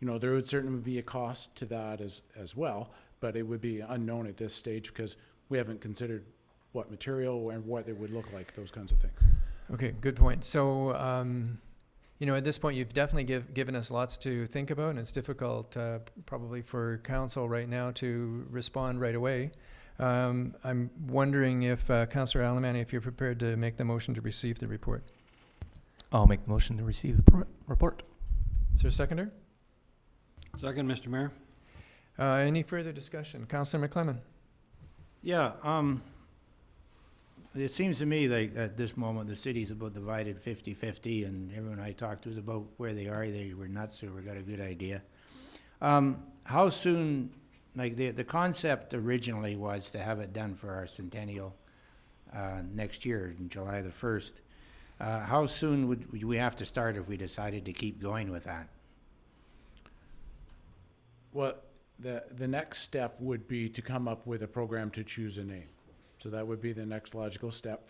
There would certainly be a cost to that as well, but it would be unknown at this stage because we haven't considered what material and what it would look like, those kinds of things. Okay, good point. So, at this point, you've definitely given us lots to think about, and it's difficult probably for council right now to respond right away. I'm wondering if, Councillor Alemany, if you're prepared to make the motion to receive the report. I'll make the motion to receive the report. Is there a seconder? Second, Mr. Mayor. Any further discussion? Councillor McClellan. Yeah, it seems to me like at this moment the city's about divided 50-50, and everyone I talked to is about where they are. They were nuts, so we got a good idea. How soon, like the concept originally was to have it done for our centennial next year, in July the 1st. How soon would we have to start if we decided to keep going with that? Well, the next step would be to come up with a program to choose a name. So that would be the next logical step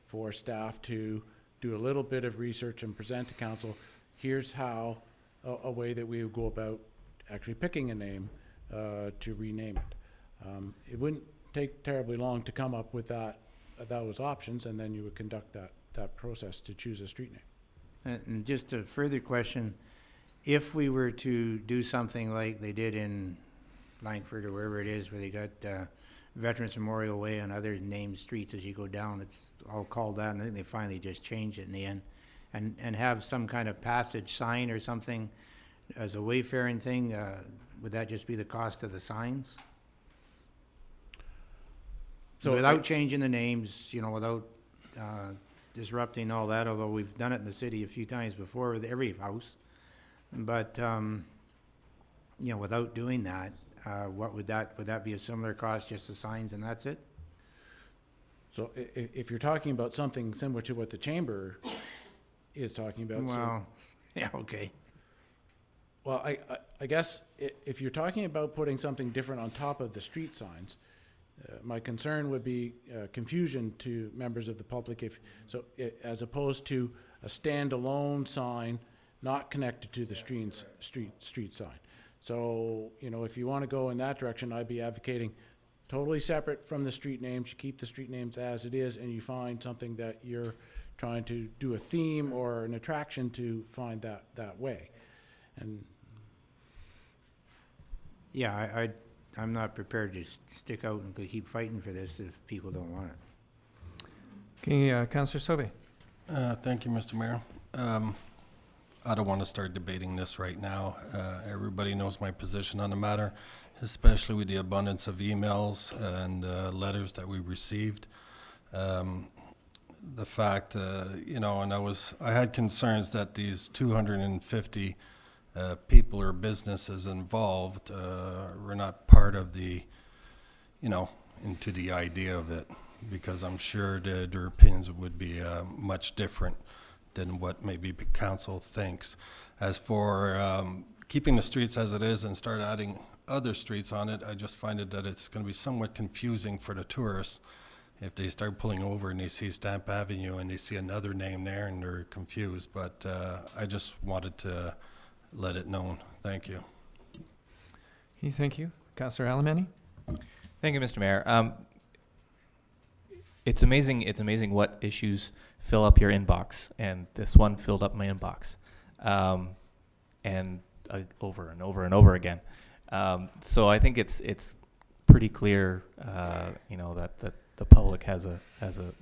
for staff to do a little bit of research and present to council. Here's how a way that we would go about actually picking a name to rename it. It wouldn't take terribly long to come up with those options, and then you would conduct that process to choose a street name. And just a further question, if we were to do something like they did in Langford or wherever it is, where they got Veterans Memorial Way and other named streets as you go down, it's all called that, and I think they finally just changed it in the end, and have some kind of passage sign or something as a wayfaring thing, would that just be the cost of the signs? So without changing the names, without disrupting all that, although we've done it in the city a few times before with every house, but without doing that, what would that be a similar cost, just the signs and that's it? So if you're talking about something similar to what the chamber is talking about. Well, yeah, okay. Well, I guess if you're talking about putting something different on top of the street signs, my concern would be confusion to members of the public as opposed to a standalone sign not connected to the street sign. So, if you want to go in that direction, I'd be advocating totally separate from the street names. You keep the street names as it is, and you find something that you're trying to do a theme or an attraction to find that way. And yeah, I'm not prepared to stick out and keep fighting for this if people don't want it. Okay, Councillor Sauvé. Thank you, Mr. Mayor. I don't want to start debating this right now. Everybody knows my position on the matter, especially with the abundance of emails and letters that we received. The fact, and I had concerns that these 250 people or businesses involved were not part of the, into the idea of it, because I'm sure that their opinions would be much different than what maybe council thinks. As for keeping the streets as it is and start adding other streets on it, I just find it that it's going to be somewhat confusing for the tourists if they start pulling over and they see Stamp Avenue and they see another name there and they're confused. But I just wanted to let it known. Thank you. Okay, thank you. Councillor Alberni. Thank you, Mr. Mayor. It's amazing what issues fill up your inbox, and this one filled up my inbox, and over and over and over again. So I think it's pretty clear, that the public has a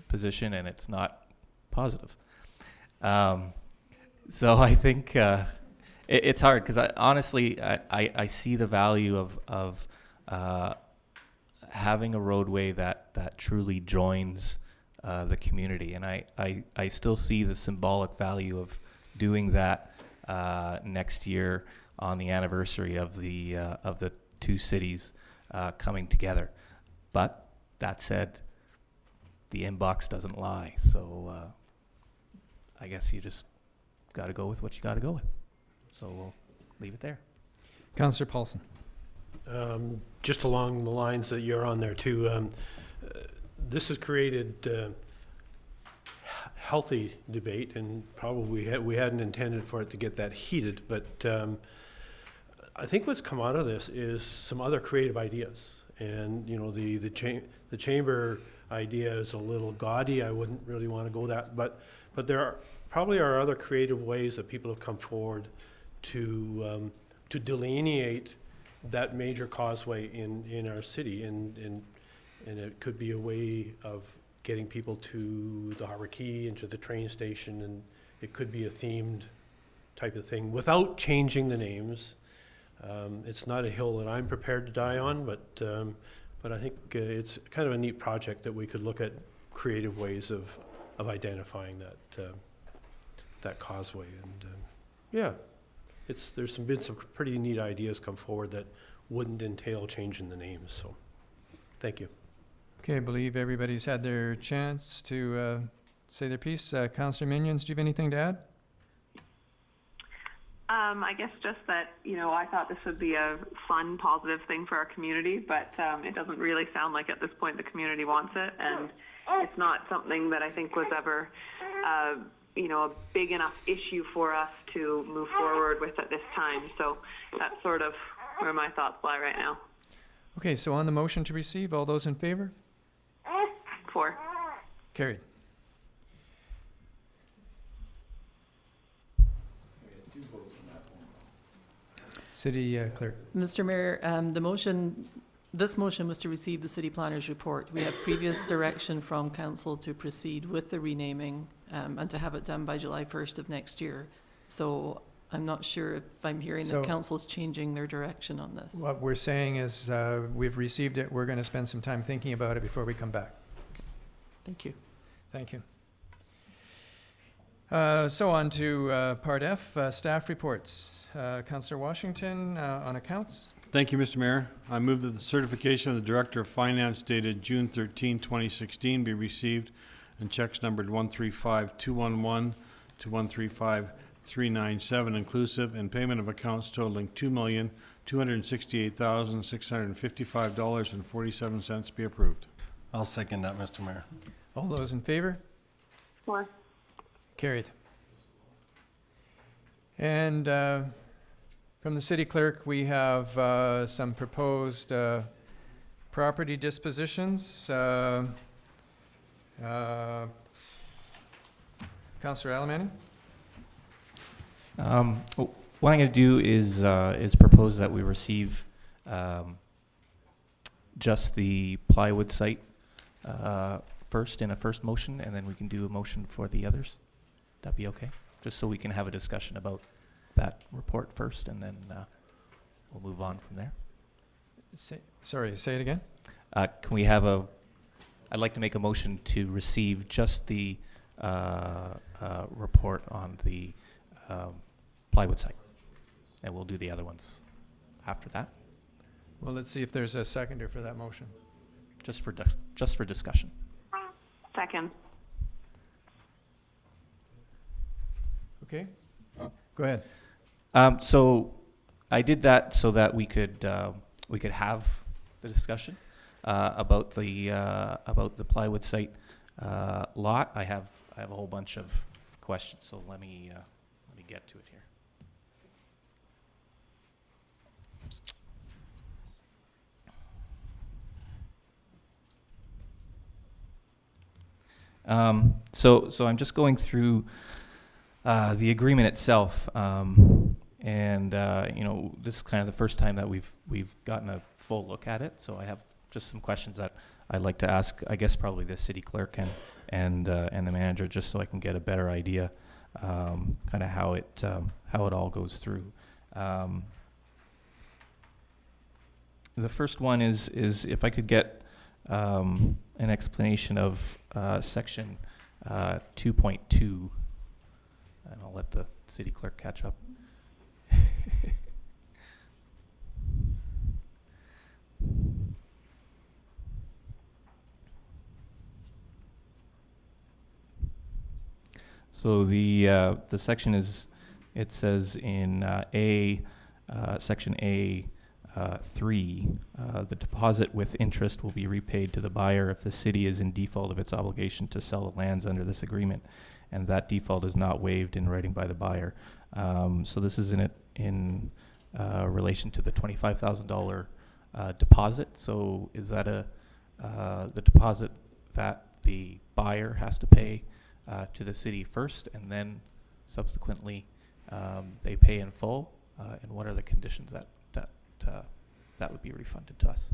position, and it's not positive. So I think it's hard because I see the value of having a roadway that truly joins the community, and I still see the symbolic value of doing that next year on the anniversary of the two cities coming together. But that said, the inbox doesn't lie, so I guess you just got to go with what you got to go with. So we'll leave it there. Councillor Paulson. Just along the lines that you're on there too, this has created healthy debate, and probably we hadn't intended for it to get that heated, but I think what's come out of this is some other creative ideas. And the chamber idea is a little gaudy. I wouldn't really want to go that, but there probably are other creative ways that people have come forward to delineate that major causeway in our city, and it could be a way of getting people to the Harbor Quay and to the train station, and it could be a themed type of thing without changing the names. It's not a hill that I'm prepared to die on, but I think it's kind of a neat project that we could look at creative ways of identifying that causeway. And there's been some pretty neat ideas come forward that wouldn't entail changing the names. So, thank you. Okay, I believe everybody's had their chance to say their piece. Councillor Minions, do you have anything to add? I guess just that, I thought this would be a fun, positive thing for our community, but it doesn't really sound like at this point the community wants it, and it's not something that I think was ever, a big enough issue for us to move forward with at this time. So that's sort of where my thoughts lie right now. Okay, so on the motion to receive, all those in favor? 4. Carried. City Clerk. Mr. Mayor, this motion was to receive the city planner's report. We have previous direction from council to proceed with the renaming and to have it done by July 1st of next year. So I'm not sure if I'm hearing that council's changing their direction on this. What we're saying is we've received it. We're going to spend some time thinking about it before we come back. Thank you. Thank you. So on to Part F, staff reports. Councillor Washington on accounts. Thank you, Mr. Mayor. I move that the certification of the Director of Finance dated June 13, 2016 be received and checks numbered 135211 to 135397 inclusive, and payment of accounts totaling $2,268,655.47 be approved. I'll second that, Mr. Mayor. All those in favor? 4. Carried. And from the city clerk, we have some proposed property dispositions. Councillor Alberni? What I'm going to do is propose that we receive just the plywood site first in a first motion, and then we can do a motion for the others. That'd be okay? Just so we can have a discussion about that report first, and then we'll move on from there. Sorry, say it again? Can we have I'd like to make a motion to receive just the report on the plywood site, and we'll do the other ones after that. Well, let's see if there's a seconder for that motion. Just for discussion. Second. Okay, go ahead. So I did that so that we could have the discussion about the plywood site lot. I have a whole bunch of questions, so let me get to it here. So I'm just going through the agreement itself, and this is kind of the first time that we've gotten a full look at it. So I have just some questions that I'd like to ask, I guess probably the city clerk and the manager, just so I can get a better idea, kind of how it all goes through. The first one is if I could get an explanation of section 2.2, and I'll let the city clerk catch up. So the section is, it says in section A 3, the deposit with interest will be repaid to the buyer if the city is in default of its obligation to sell the lands under this agreement, and that default is not waived in writing by the buyer. So this is in relation to the $25,000 deposit. So is that the deposit that the buyer has to pay to the city first, and then subsequently they pay in full? And what are the conditions that would be refunded to us?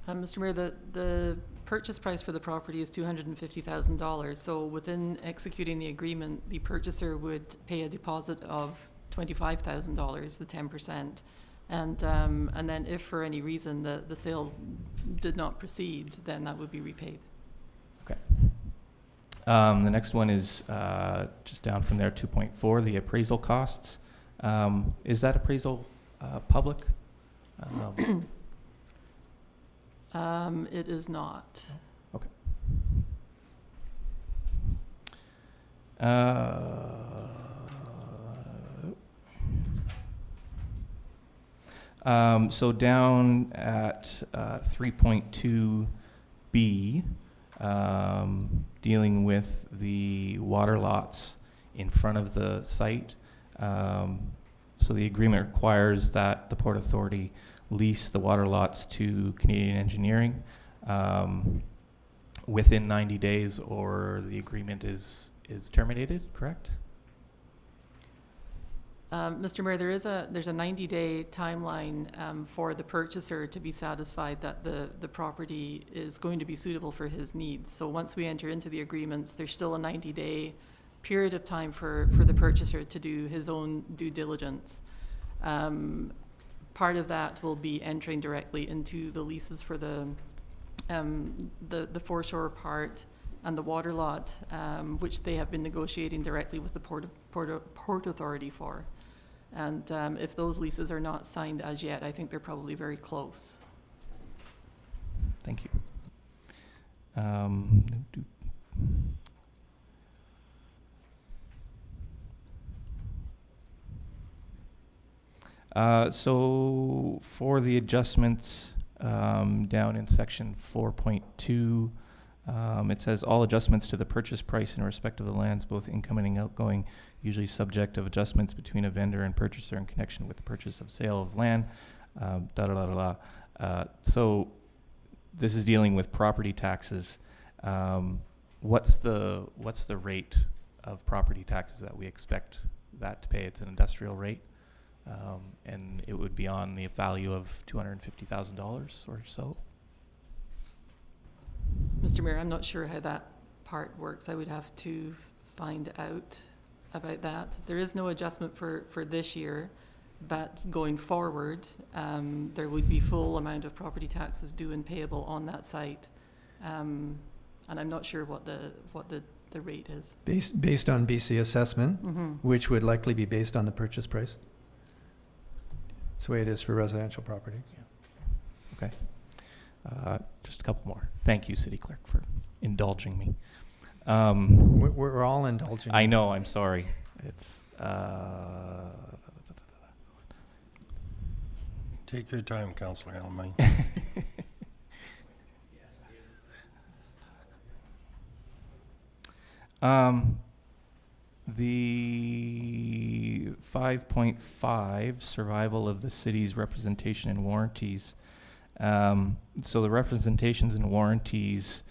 Mr. Mayor, the purchase price for the property is $250,000. So within executing the agreement, the purchaser would pay a deposit of $25,000, the 10%. And then if for any reason the sale did not proceed, then that would be repaid. Okay. The next one is just down from there, 2.4, the appraisal costs. Is that appraisal public? It is not. Okay. So down at 3.2B, dealing with the water lots in front of the site. So the agreement requires that the Port Authority lease the water lots to Canadian Engineering within 90 days, or the agreement is terminated, correct? Mr. Mayor, there's a 90-day timeline for the purchaser to be satisfied that the property is going to be suitable for his needs. So once we enter into the agreements, there's still a 90-day period of time for the purchaser to do his own due diligence. Part of that will be entering directly into the leases for the foreshore part and the water lot, which they have been negotiating directly with the Port Authority for. And if those leases are not signed as yet, I think they're probably very close. Thank you. So for the adjustments down in section 4.2, it says all adjustments to the purchase price in respect of the lands, both incoming and outgoing, usually subject of adjustments between a vendor and purchaser in connection with the purchase of sale of land. So this is dealing with property taxes. What's the rate of property taxes that we expect that to pay? It's an industrial rate. and it would be on the value of $250,000 or so. Mr. Mayor, I'm not sure how that part works. I would have to find out about that. There is no adjustment for this year, but going forward, there would be full amount of property taxes due and payable on that site. And I'm not sure what the rate is. Based on BC assessment, which would likely be based on the purchase price. That's the way it is for residential properties. Okay. Just a couple more. Thank you, City Clerk, for indulging me. We're all indulging. I know, I'm sorry. It's, Take your time, Councillor Alberni. The 5.5, survival of the city's representation and warranties. So the representations and warranties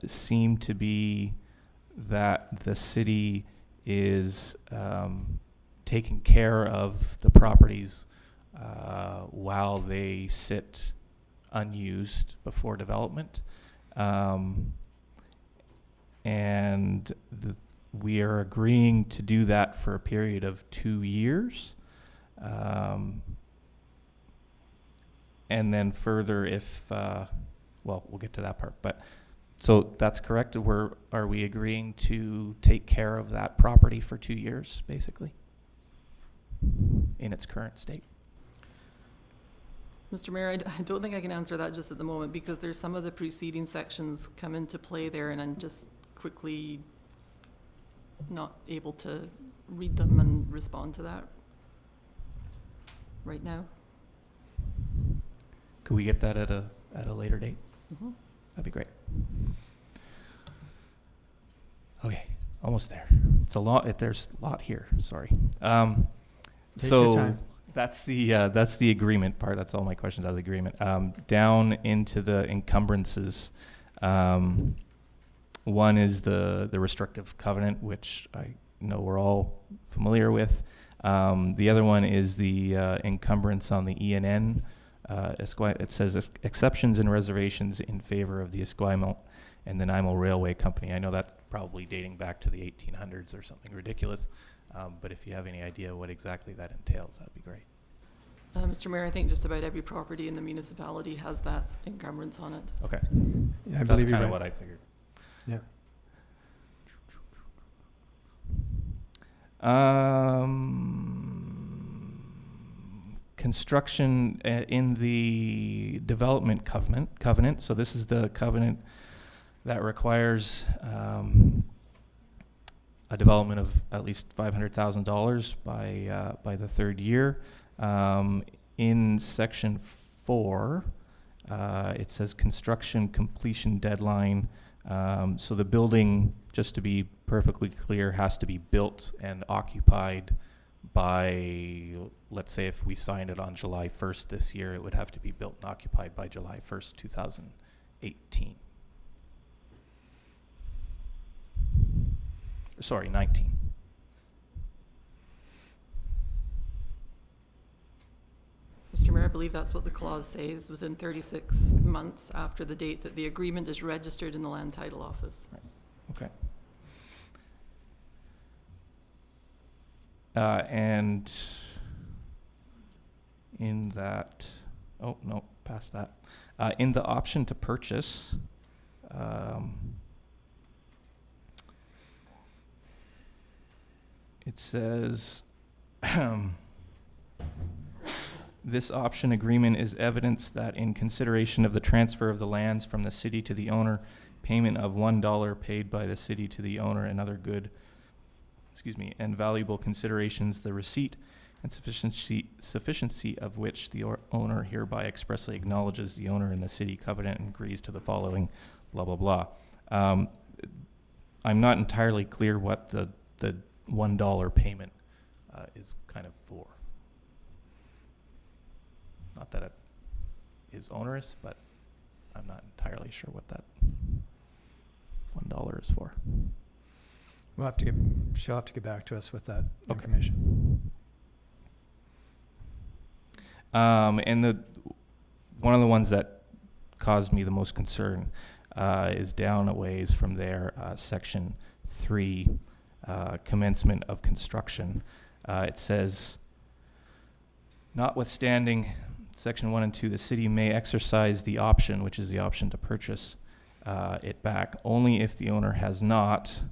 seem to be that the city is taking care of the properties while they sit unused before development. And we are agreeing to do that for a period of 2 years. And then further if, well, we'll get to that part, but, so that's correct, are we agreeing to take care of that property for 2 years, basically, in its current state? Mr. Mayor, I don't think I can answer that just at the moment because there's some of the preceding sections come into play there and I'm just quickly not able to read them and respond to that right now. Could we get that at a later date? That'd be great. Okay, almost there. It's a lot. There's a lot here. Sorry. Take your time. That's the agreement part. That's all my questions out of the agreement. Down into the encumbrances. One is the restrictive covenant, which I know we're all familiar with. The other one is the encumbrance on the ENN. It says exceptions and reservations in favor of the Esquimalt and the Nanaimo Railway Company. I know that's probably dating back to the 1800s or something ridiculous, but if you have any idea what exactly that entails, that'd be great. Mr. Mayor, I think just about every property in the municipality has that encumbrance on it. Okay. Yeah, I That's believe you're kind of right. what I figured. Yeah. Construction in the development covenant. So this is the covenant that requires a development of at least $500,000 by the third year. In section 4, it says construction completion deadline. So the building, just to be perfectly clear, has to be built and occupied by, let's say if we signed it on July 1st this year, it would have to be built and occupied by July 1st, 2018. Sorry, 19. Mr. Mayor, I believe that's what the clause says, within 36 months after the date that the agreement is registered in the Land Title Office. Right. Okay. And in that, oh no, past that. In the option to purchase, it says, this option agreement is evidence that in consideration of the transfer of the lands from the city to the owner, payment of $1 paid by the city to the owner and other good, and valuable considerations, the receipt and sufficiency of which the owner hereby expressly acknowledges the owner in the city covenant and agrees to the following, blah, blah, blah. I'm not entirely clear what the $1 payment is kind of for. Not that it is onerous, but I'm not entirely sure what that $1 is for. She'll have to get back to us with that information. And one of the ones that caused me the most concern is down a ways from there, section 3, commencement of construction. It says, notwithstanding section 1 and 2, the city may exercise the option, which is the option to purchase it back, only if the owner has not,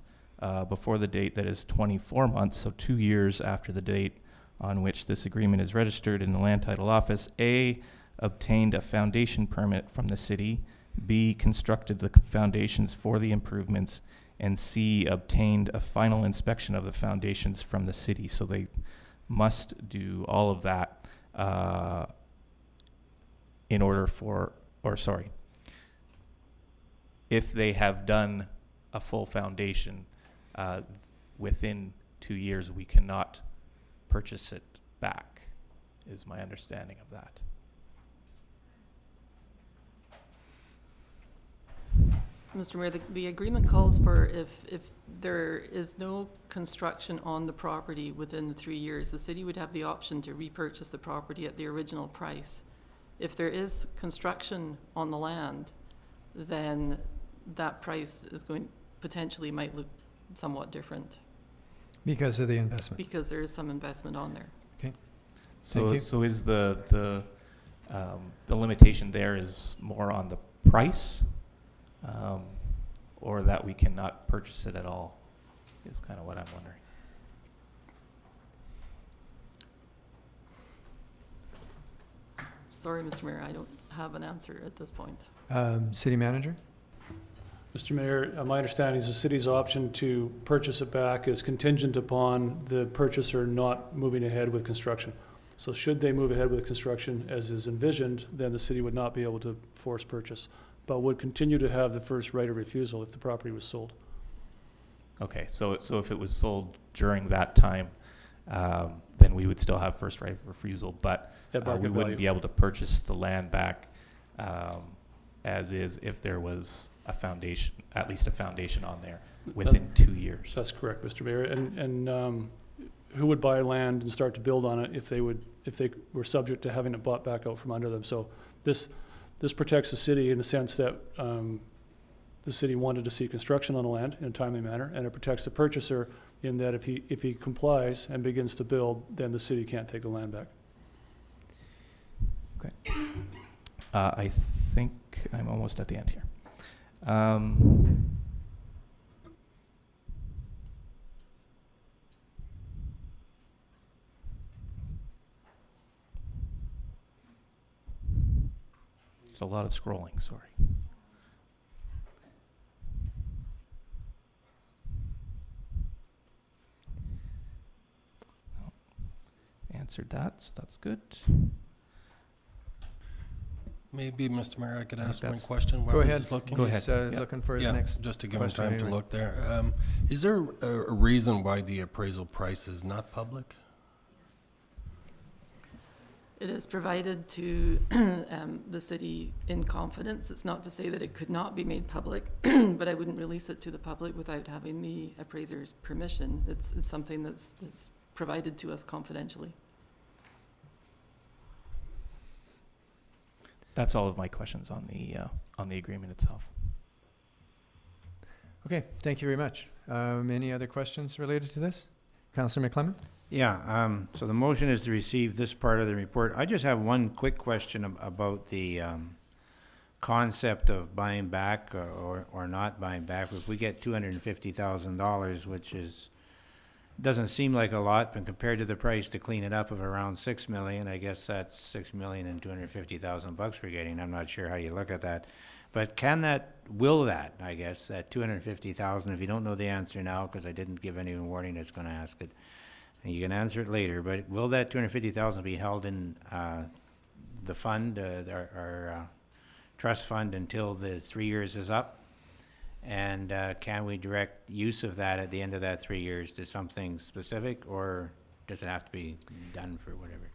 before the date that is 24 months, so 2 years after the date on which this agreement is registered in the Land Title Office, A, obtained a foundation permit from the city, B, constructed the foundations for the improvements, and C, obtained a final inspection of the foundations from the city. So they must do all of that in order for, or sorry, if they have done a full foundation within 2 years, we cannot purchase it back, is my understanding of that. Mr. Mayor, the agreement calls for if there is no construction on the property within the 3 years, the city would have the option to repurchase the property at the original price. If there is construction on the land, then that price is potentially might look somewhat different. Because of the investment. Because there is some investment on there. Okay. So is the limitation there is more on the price, or that we cannot purchase it at all, is kind of what I'm wondering. Sorry, Mr. Mayor, I don't have an answer at this point. City manager? Mr. Mayor, my understanding is the city's option to purchase it back is contingent upon the purchaser not moving ahead with construction. So should they move ahead with construction as is envisioned, then the city would not be able to force purchase, but would continue to have the first right of refusal if the property was sold. Okay, so if it was sold during that time, then we would still have first right of refusal, but we wouldn't be able to purchase the land back as is if there was a foundation, at least a foundation on there within 2 years. That's correct, Mr. Mayor. And who would buy land and start to build on it if they were subject to having it bought back out from under them? So this protects the city in the sense that the city wanted to see construction on the land in a timely manner, and it protects the purchaser in that if he complies and begins to build, then the city can't take the land back. Okay. I think I'm almost at the end here. It's a lot of scrolling, sorry. Answered that, so that's good. Maybe, Mr. Mayor, I could ask one that's- question while Go he's ahead. looking. He's Yeah. looking for his Yeah, next just to give him question time to anyway. look there. Is there a reason why the appraisal price is not public? It is provided to the city in confidence. It's not to say that it could not be made public, but I wouldn't release it to the public without having the appraiser's permission. It's something that's provided to us confidentially. That's all of my questions on the agreement itself. Okay, thank you very much. Any other questions related to this? Councillor McClement? Yeah, so the motion is to receive this part of the report. I just have one quick question about the concept of buying back or not buying back. If we get $250,000, which doesn't seem like a lot, but compared to the price to clean it up of around $6 million, I guess that's $6,250,000 we're getting. I'm not sure how you look at that. But will that, I guess, that $250,000, if you don't know the answer now, because I didn't give any warning that's going to ask it, and you can answer it later, but will that $250,000 be held in the fund, our trust fund, until the 3 years is up? And can we direct use of that at the end of that 3 years to something specific, or does it have to be done for whatever?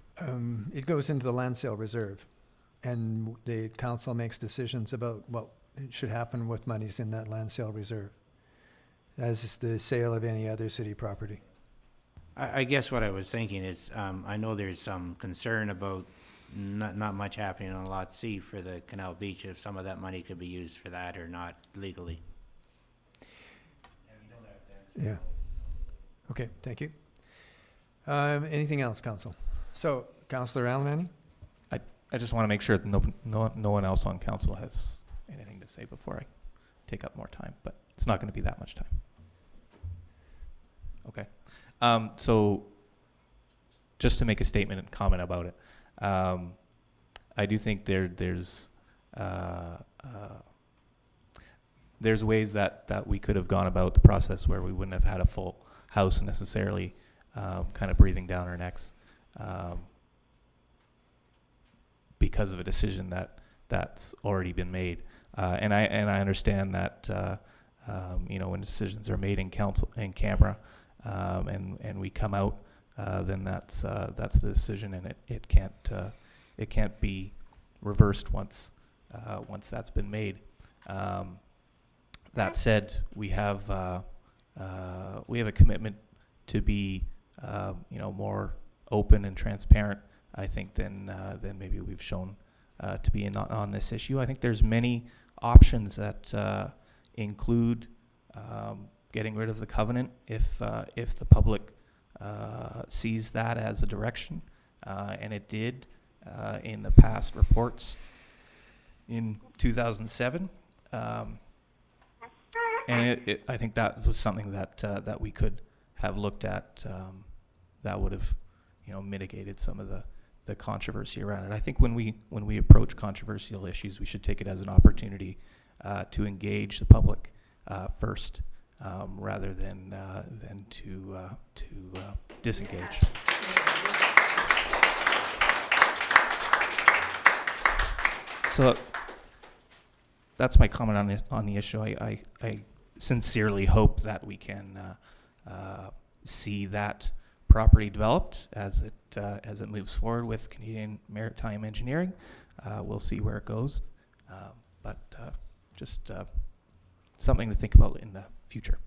It goes into the land sale reserve, and the council makes decisions about what should happen with monies in that land sale reserve, as is the sale of any other city property. I guess what I was thinking is, I know there's some concern about not much happening on Lot C for the Canal Beach, if some of that money could be used for that or not legally. Yeah. Okay, thank you. Anything else, Council? So, Councillor Alberni? I just want to make sure that no one else on council has anything to say before I take up more time, but it's not going to be that much time. Okay. So just to make a statement and comment about it, I do think there's ways that we could have gone about the process where we wouldn't have had a full house necessarily kind of breathing down our necks because of a decision that's already been made. And I understand that when decisions are made in council in camera and we come out, then that's the decision, and it can't be reversed once that's been made. That said, we have a commitment to be more open and transparent, I think, than maybe we've shown to be on this issue. I think there's many options that include getting rid of the covenant if the public sees that as a direction, and it did in the past reports in 2007. And I think that was something that we could have looked at that would have mitigated some of the controversy around it. I think when we approach controversial issues, we should take it as an opportunity to engage the public first, rather than to disengage. So that's my comment on the issue. I sincerely hope that we can see that property developed as it moves forward with Canadian Maritime Engineering. We'll see where it goes, but just something to think about in the future.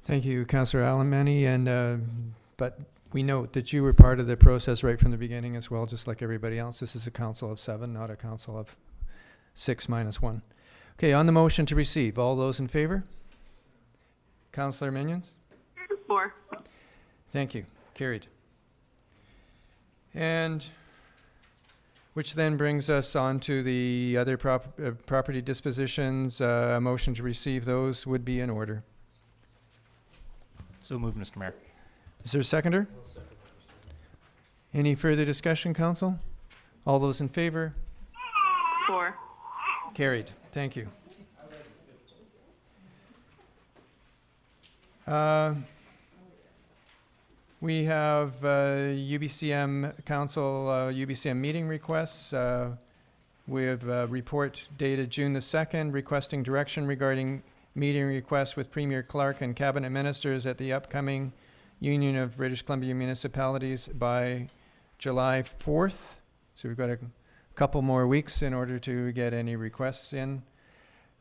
Thank you, Councillor Alberni, and but we note that you were part of the process right from the beginning as well, just like everybody else. This is a council of 7, not a council of 6 minus 1. Okay, on the motion to receive, all those in favor? Councillor Minions? 4. Thank you. Carried. And which then brings us on to the other property dispositions. A motion to receive those would be in order. So moved, Mr. Mayor. Is there a seconder? Any further discussion, Council? All those in favor? 4. Carried. Thank you. We have UBCM Council, UBCM meeting requests. We have a report dated June the 2nd requesting direction regarding meeting requests with Premier Clark and Cabinet Ministers at the upcoming Union of British Columbia Municipalities by July 4th. So we've got a couple more weeks in order to get any requests in.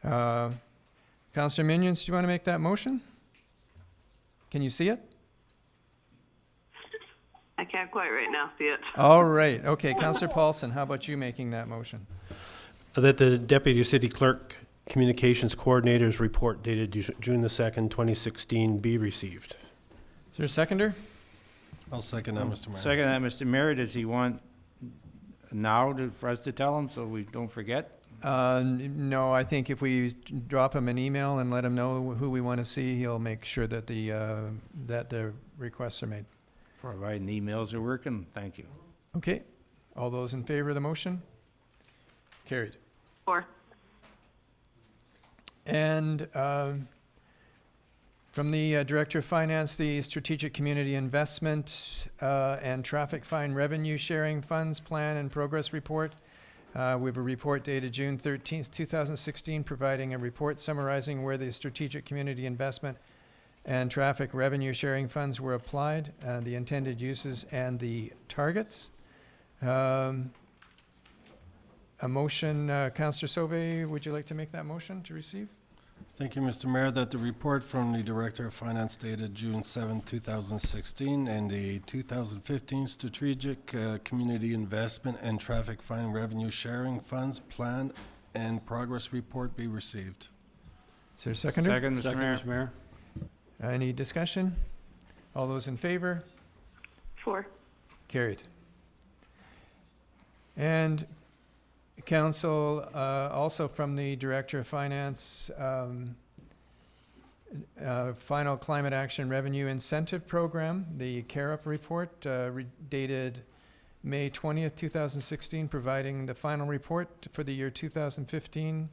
Councillor Minions, do you want to make that motion? Can you see it? I can't quite right now see it. All right. Okay, Councillor Paulson, how about you making that motion? That the Deputy City Clerk Communications Coordinator's report dated June the 2nd, 2016 be received. Is there a seconder? I'll second that, Mr. Mayor. Second that, Mr. Mayor. Does he want now for us to tell him so we don't forget? No, I think if we drop him an email and let him know who we want to see, he'll make sure that the requests are made. Providing the emails are working, thank you. Okay. All those in favor of the motion? Carried. 4. And from the Director of Finance, the Strategic Community Investment and Traffic Fine Revenue Sharing Funds Plan and Progress Report. We have a report dated June 13th, 2016, providing a report summarizing where the Strategic Community Investment and Traffic Revenue Sharing Funds were applied, the intended uses and the targets. A motion, Councillor Sauvé, would you like to make that motion to receive? Thank you, Mr. Mayor, that the report from the Director of Finance dated June 7, 2016, and the 2015 Strategic Community Investment and Traffic Fine Revenue Sharing Funds Plan and Progress Report be received. Is there a seconder? Second, Mr. Mayor. Any discussion? All those in favor? 4. Carried. And council, also from the Director of Finance, final Climate Action Revenue Incentive Program, the CAREP report, dated May 20th, 2016, providing the final report for the year 2015.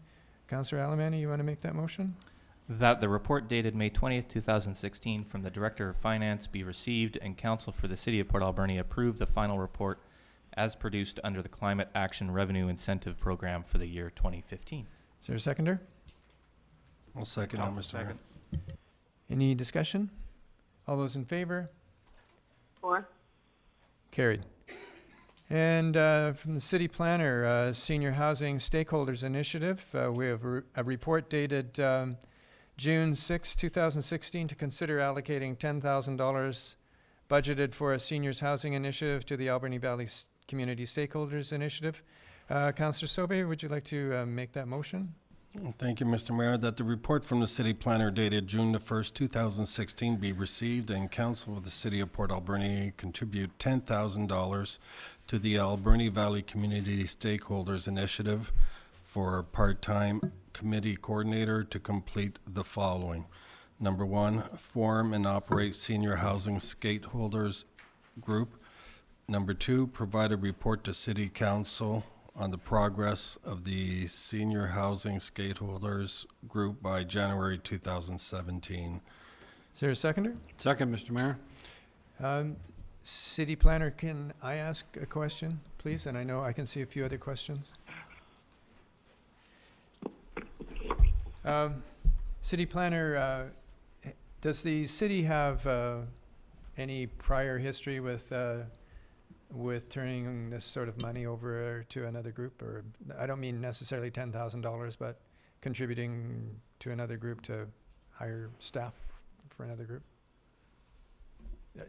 Councillor Alberni, you want to make that motion? That the report dated May 20th, 2016 from the Director of Finance be received and Council for the City of Port Alberni approve the final report as produced under the Climate Action Revenue Incentive Program for the year 2015. Is there a seconder? I'll second that, Mr. Mayor. Any discussion? All those in favor? 4. Carried. And from the city planner, Senior Housing Stakeholders Initiative, we have a report dated June 6, 2016 to consider allocating $10,000 budgeted for a seniors housing initiative to the Alberni Valley Community Stakeholders Initiative. Councillor Sobe, would you like to make that motion? Thank you, Mr. Mayor, that the report from the city planner dated June the 1st, 2016 be received and Council of the City of Port Alberni contribute $10,000 to the Alberni Valley Community Stakeholders Initiative for part-time committee coordinator to complete the following. Number 1, form and operate senior housing stakeholders group. Number 2, provide a report to City Council on the progress of the senior housing stakeholders group by January 2017. Is there a seconder? Second, Mr. Mayor. City planner, can I ask a question, please? And I know I can see a few other questions. City planner, does the city have any prior history with turning this sort of money over to another group? Or I don't mean necessarily $10,000, but contributing to another group to hire staff for another group?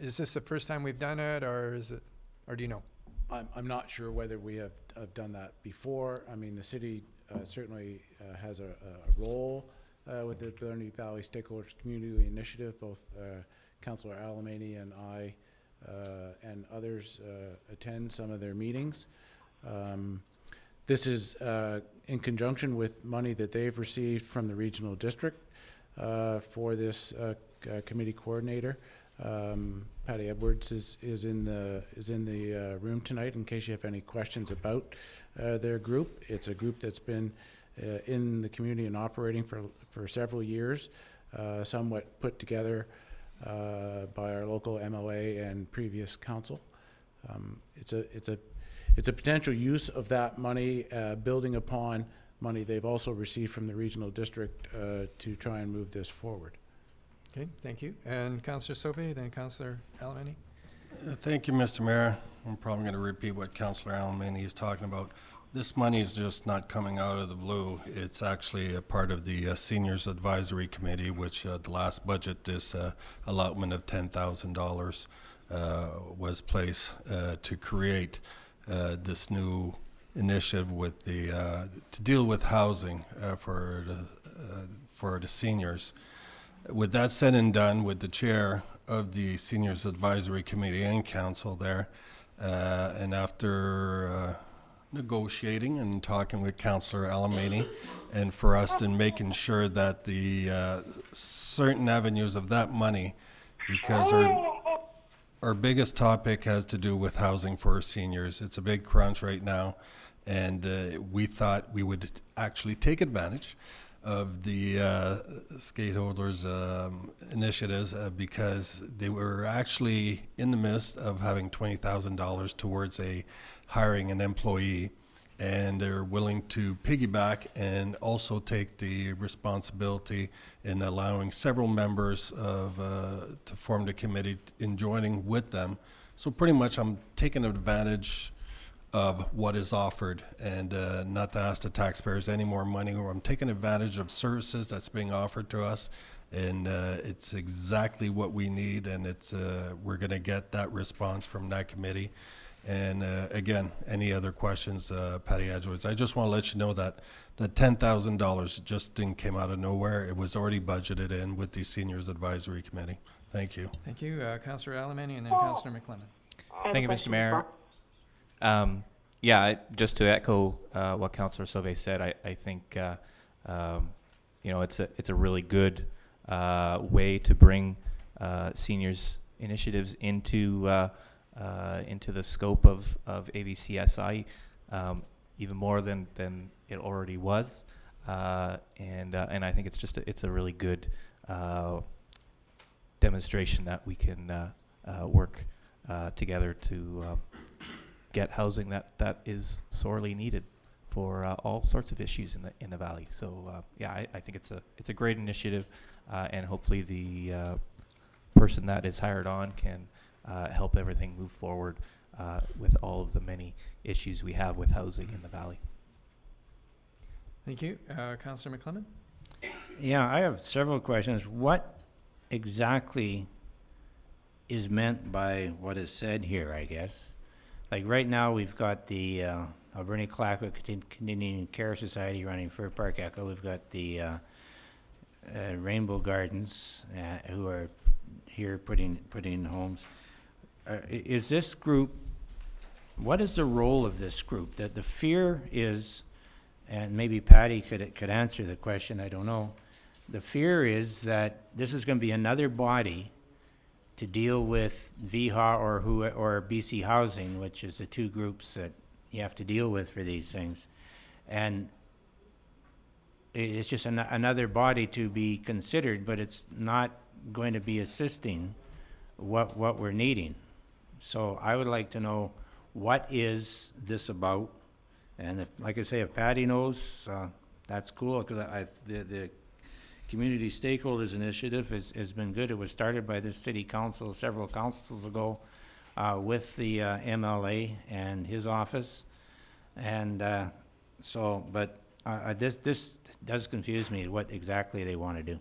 Is this the first time we've done it, or is it, or do you know? I'm not sure whether we have done that before. I mean, the city certainly has a role with the Alberni Valley Stakeholders Community Initiative. Both Councillor Alberni and I and others attend some of their meetings. This is in conjunction with money that they've received from the regional district for this committee coordinator. Patty Edwards is in the room tonight in case you have any questions about their group. It's a group that's been in the community and operating for several years, somewhat put together by our local MLA and previous council. It's a potential use of that money, building upon money they've also received from the regional district to try and move this forward. Okay, thank you. And Councillor Sobe, then Councillor Alberni. Thank you, Mr. Mayor. I'm probably going to repeat what Councillor Alberni is talking about. This money is just not coming out of the blue. It's actually a part of the Seniors Advisory Committee, which the last budget, this allotment of $10,000 was placed to create this new initiative with the to deal with housing for the seniors. With that said and done, with the chair of the Seniors Advisory Committee and council there, and after negotiating and talking with Councillor Alberni, and for us in making sure that the certain avenues of that money, because our biggest topic has to do with housing for our seniors. It's a big crunch right now, and we thought we would actually take advantage of the Stakeholders initiatives because they were actually in the midst of having $20,000 towards hiring an employee, and they're willing to piggyback and also take the responsibility in allowing several members to form the committee in joining with them. So pretty much I'm taking advantage of what is offered, and not to ask the taxpayers any more money. I'm taking advantage of services that's being offered to us, and it's exactly what we need, and it's we're going to get that response from that committee. And again, any other questions, Patty Edwards? I just want to let you know that the $10,000 just didn't came out of nowhere. It was already budgeted in with the Seniors Advisory Committee. Thank you. Thank you, Councillor Alberni, and then Councillor McClellan. Thank you, Mr. Mayor. Just to echo what Councillor Sauvé said, I think it's a really good way to bring seniors initiatives into the scope of AVCSI, even more than it already was, and I think it's a really good demonstration that we can work together to get housing that is sorely needed for all sorts of issues in the valley. So I think it's a great initiative, and hopefully the person that is hired on can help everything move forward with all of the many issues we have with housing in the valley. Thank you. Councillor McClellan? Yeah, I have several questions. What exactly is meant by what is said here, I guess? Like right now, we've got the Alberni Clackwood Continuing Care Society running Fir Park Echo. We've got the Rainbow Gardens who are here putting homes. Is this group, what is the role of this group? That the fear is, and maybe Patty could answer the question, I don't know. The fear is that this is going to be another body to deal with VHA or BC Housing, which is the two groups that you have to deal with for these things. And it's just another body to be considered, but it's not going to be assisting what we're needing. So I would like to know, what is this about? And if, like I say, if Patty knows, that's cool, because the Community Stakeholders Initiative has been good. It was started by this city council several councils ago with the MLA and his office. And this does confuse me, what exactly they want to do.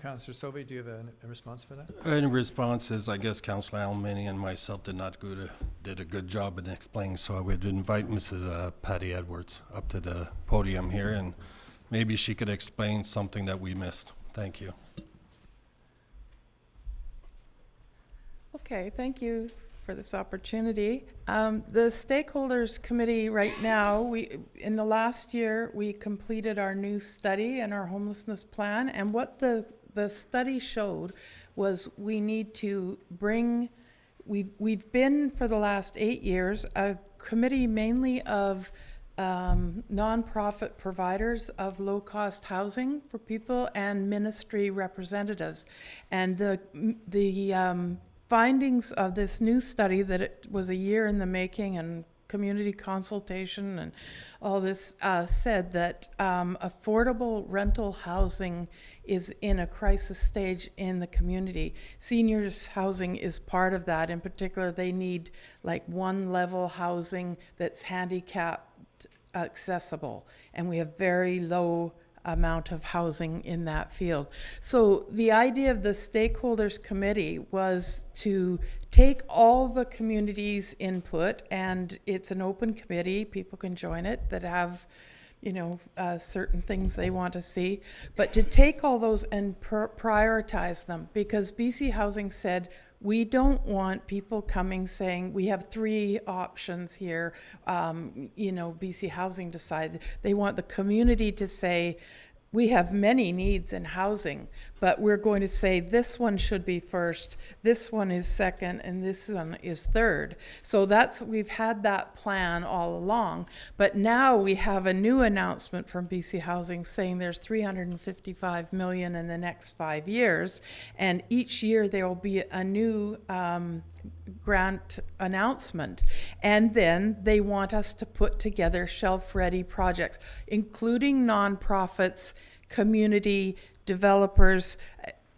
Councillor Sauvé, do you have a response for that? In response is, I guess Councillor Alberni and myself did a good job in explaining, so I would invite Mrs. Patty Edwards up to the podium here, and maybe she could explain something that we missed. Thank you. Okay, thank you for this opportunity. The Stakeholders Committee right now, in the last year, we completed our new study and our homelessness plan, and what the study showed was we need to bring, we've been for the last 8 years, a committee mainly of nonprofit providers of low-cost housing for people and ministry representatives. And the findings of this new study, that it was a year in the making and community consultation and all this, said that affordable rental housing is in a crisis stage in the community. Seniors housing is part of that. In particular, they need like one-level housing that's handicapped accessible, and we have very low amount of housing in that field. So the idea of the Stakeholders Committee was to take all the community's input, and it's an open committee, people can join it that have, you know, certain things they want to see, but to take all those and prioritize them, because BC Housing said, we don't want people coming saying, we have 3 options here, you know, BC Housing decided. They want the community to say, we have many needs in housing, but we're going to say this one should be first, this one is second, and this one is third. So we've had that plan all along, but now we have a new announcement from BC Housing saying there's $355 million in the next 5 years, and each year there will be a new grant announcement, and then they want us to put together shelf-ready projects, including nonprofits, community developers.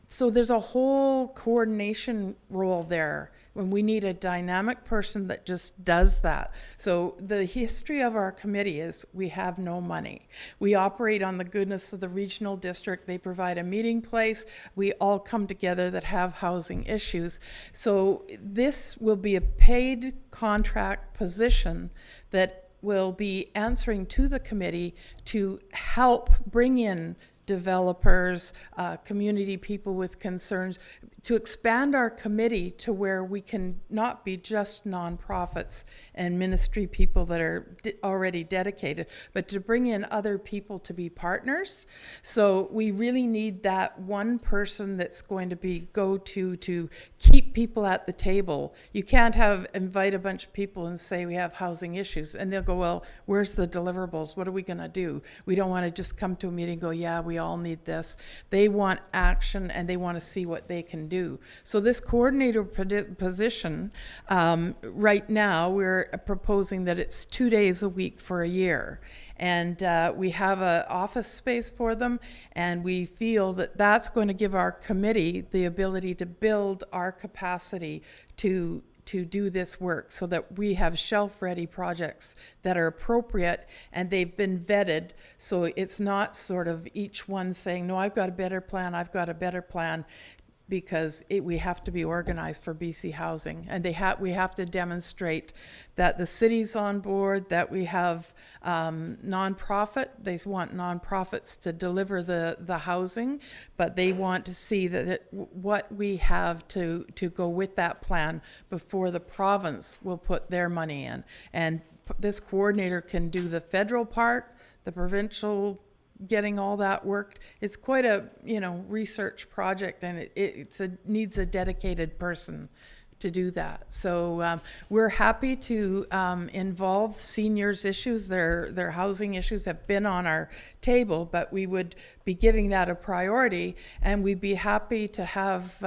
So there's a whole coordination role there. And we need a dynamic person that just does that. So the history of our committee is we have no money. We operate on the goodness of the regional district. They provide a meeting place. We all come together that have housing issues. So this will be a paid contract position that will be answering to the committee to help bring in developers, community people with concerns, to expand our committee to where we can not be just nonprofits and ministry people that are already dedicated, but to bring in other people to be partners. So we really need that one person that's going to be go-to to keep people at the table. You can't invite a bunch of people and say we have housing issues, and they'll go, well, where's the deliverables? What are we going to do? We don't want to just come to a meeting and go, yeah, we all need this. They want action, and they want to see what they can do. So this coordinator position, right now, we're proposing that it's 2 days a week for a year. And we have an office space for them, and we feel that that's going to give our committee the ability to build our capacity to do this work so that we have shelf-ready projects that are appropriate and they've been vetted. So it's not sort of each one saying, no, I've got a better plan, I've got a better plan, because we have to be organized for BC Housing. And we have to demonstrate that the city's on board, that we have nonprofit. They want nonprofits to deliver the housing, but they want to see that what we have to go with that plan before the province will put their money in. And this coordinator can do the federal part, the provincial, getting all that worked. It's quite a research project, and it needs a dedicated person to do that. So we're happy to involve seniors' issues. Their housing issues have been on our table, but we would be giving that a priority, and we'd be happy to have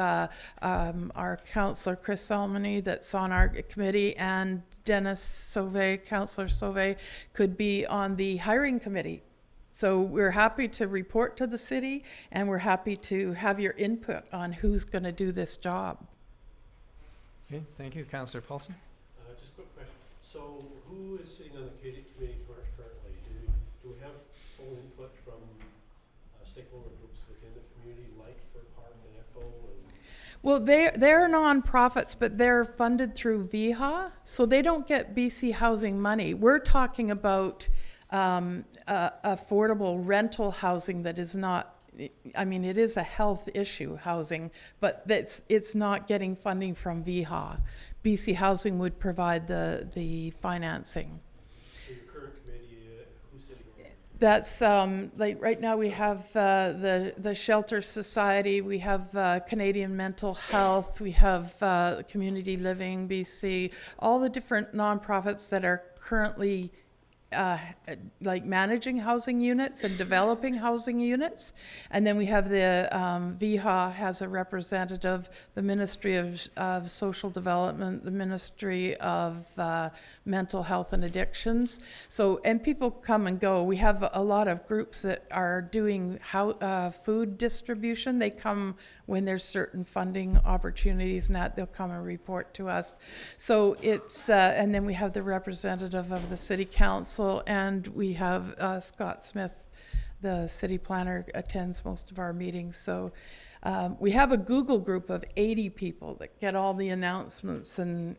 our councillor Chris Alberni that's on our committee, and Dennis Sauvé, Councillor Sauvé, could be on the hiring committee. So we're happy to report to the city, and we're happy to have your input on who's going to do this job. Okay, thank you. Councillor Paulson? Just a quick question. So who is sitting on the committee currently? Do we have full input from stakeholder groups within the community, like for Park and Echo? Well, they're nonprofits, but they're funded through VHA, so they don't get BC Housing money. We're talking about affordable rental housing that is not, I mean, it is a health issue, housing, but it's not getting funding from VHA. BC Housing would provide the financing. So your current committee, who's sitting on it? That's like right now we have the Shelter Society, we have Canadian Mental Health, we have Community Living BC, all the different nonprofits that are currently like managing housing units and developing housing units. And then we have the VHA has a representative, the Ministry of Social Development, the Ministry of Mental Health and Addictions. So, and people come and go. We have a lot of groups that are doing food distribution. They come when there's certain funding opportunities, and that they'll come and report to us. So it's, and then we have the representative of the City Council, and we have Scott Smith, the city planner, attends most of our meetings. So we have a Google group of 80 people that get all the announcements and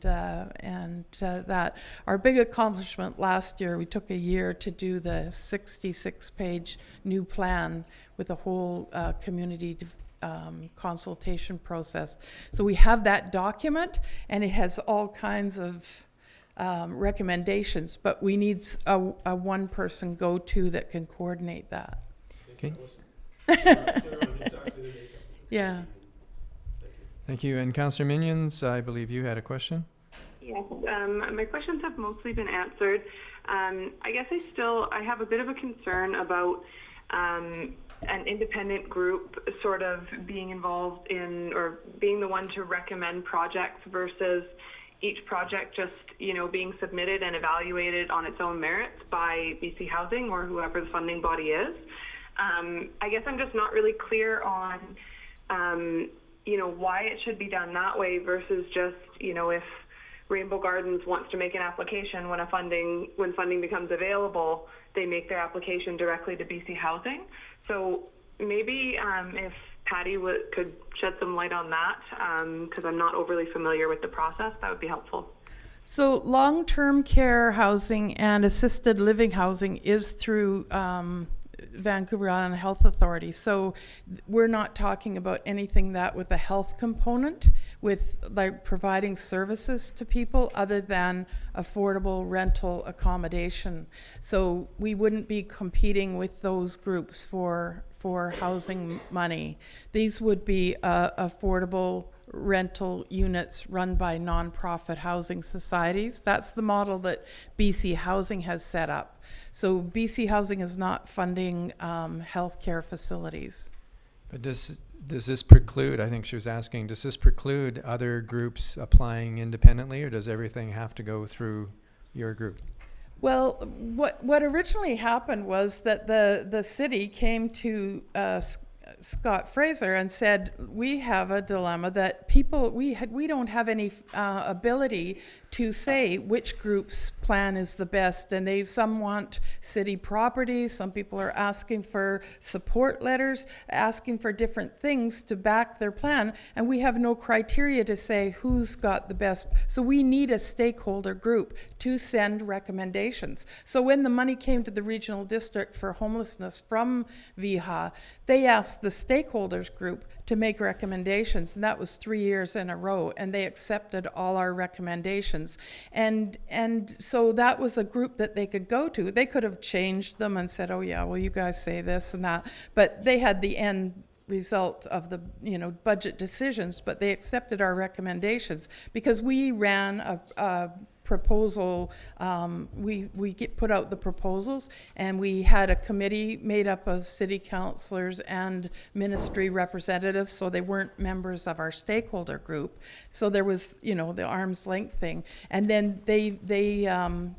that. Our big accomplishment last year, we took a year to do the 66-page new plan with a whole community consultation process. So we have that document, and it has all kinds of recommendations, but we need a one-person go-to that can coordinate that. Okay. Yeah. Thank you. And Councillor Minions, I believe you had a question? Yes, my questions have mostly been answered. I guess I have a bit of a concern about an independent group sort of being involved in, or being the one to recommend projects versus each project just, being submitted and evaluated on its own merits by BC Housing or whoever the funding body is. I guess I'm just not really clear on why it should be done that way versus just, if Rainbow Gardens wants to make an application when funding becomes available, they make their application directly to BC Housing. So maybe if Patty could shed some light on that, because I'm not overly familiar with the process, that would be helpful. So long-term care housing and assisted living housing is through Vancouver Island Health Authority. So we're not talking about anything that with a health component, with like providing services to people other than affordable rental accommodation. So we wouldn't be competing with those groups for housing money. These would be affordable rental units run by nonprofit housing societies. That's the model that BC Housing has set up. So BC Housing is not funding healthcare facilities. But does this preclude, I think she was asking, does this preclude other groups applying independently, or does everything have to go through your group? Well, what originally happened was that the city came to Scott Fraser and said, we have a dilemma that we don't have any ability to say which group's plan is the best, and some want city property, some people are asking for support letters, asking for different things to back their plan, and we have no criteria to say who's got the best. So we need a stakeholder group to send recommendations. So when the money came to the regional district for homelessness from VHA, they asked the stakeholders group to make recommendations, and that was 3 years in a row, and they accepted all our recommendations. And so that was a group that they could go to. They could have changed them and said, oh yeah, well you guys say this and that, but they had the end result of the budget decisions, but they accepted our recommendations because we ran a proposal. We put out the proposals, and we had a committee made up of city councillors and ministry representatives, so they weren't members of our stakeholder group. So there was, the arm's length thing, and then they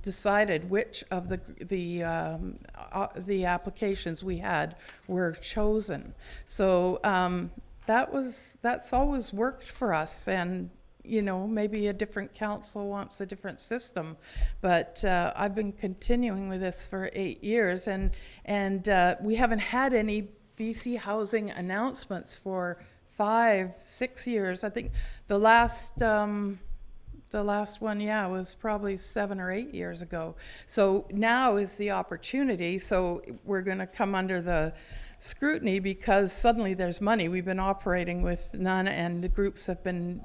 decided which of the applications we had were chosen. So that's always worked for us, and maybe a different council wants a different system, but I've been continuing with this for 8 years, and we haven't had any BC Housing announcements for 5-6 years. I think the last one, was probably 7 or 8 years ago. So now is the opportunity. So we're going to come under the scrutiny because suddenly there's money. We've been operating with none, and the groups have been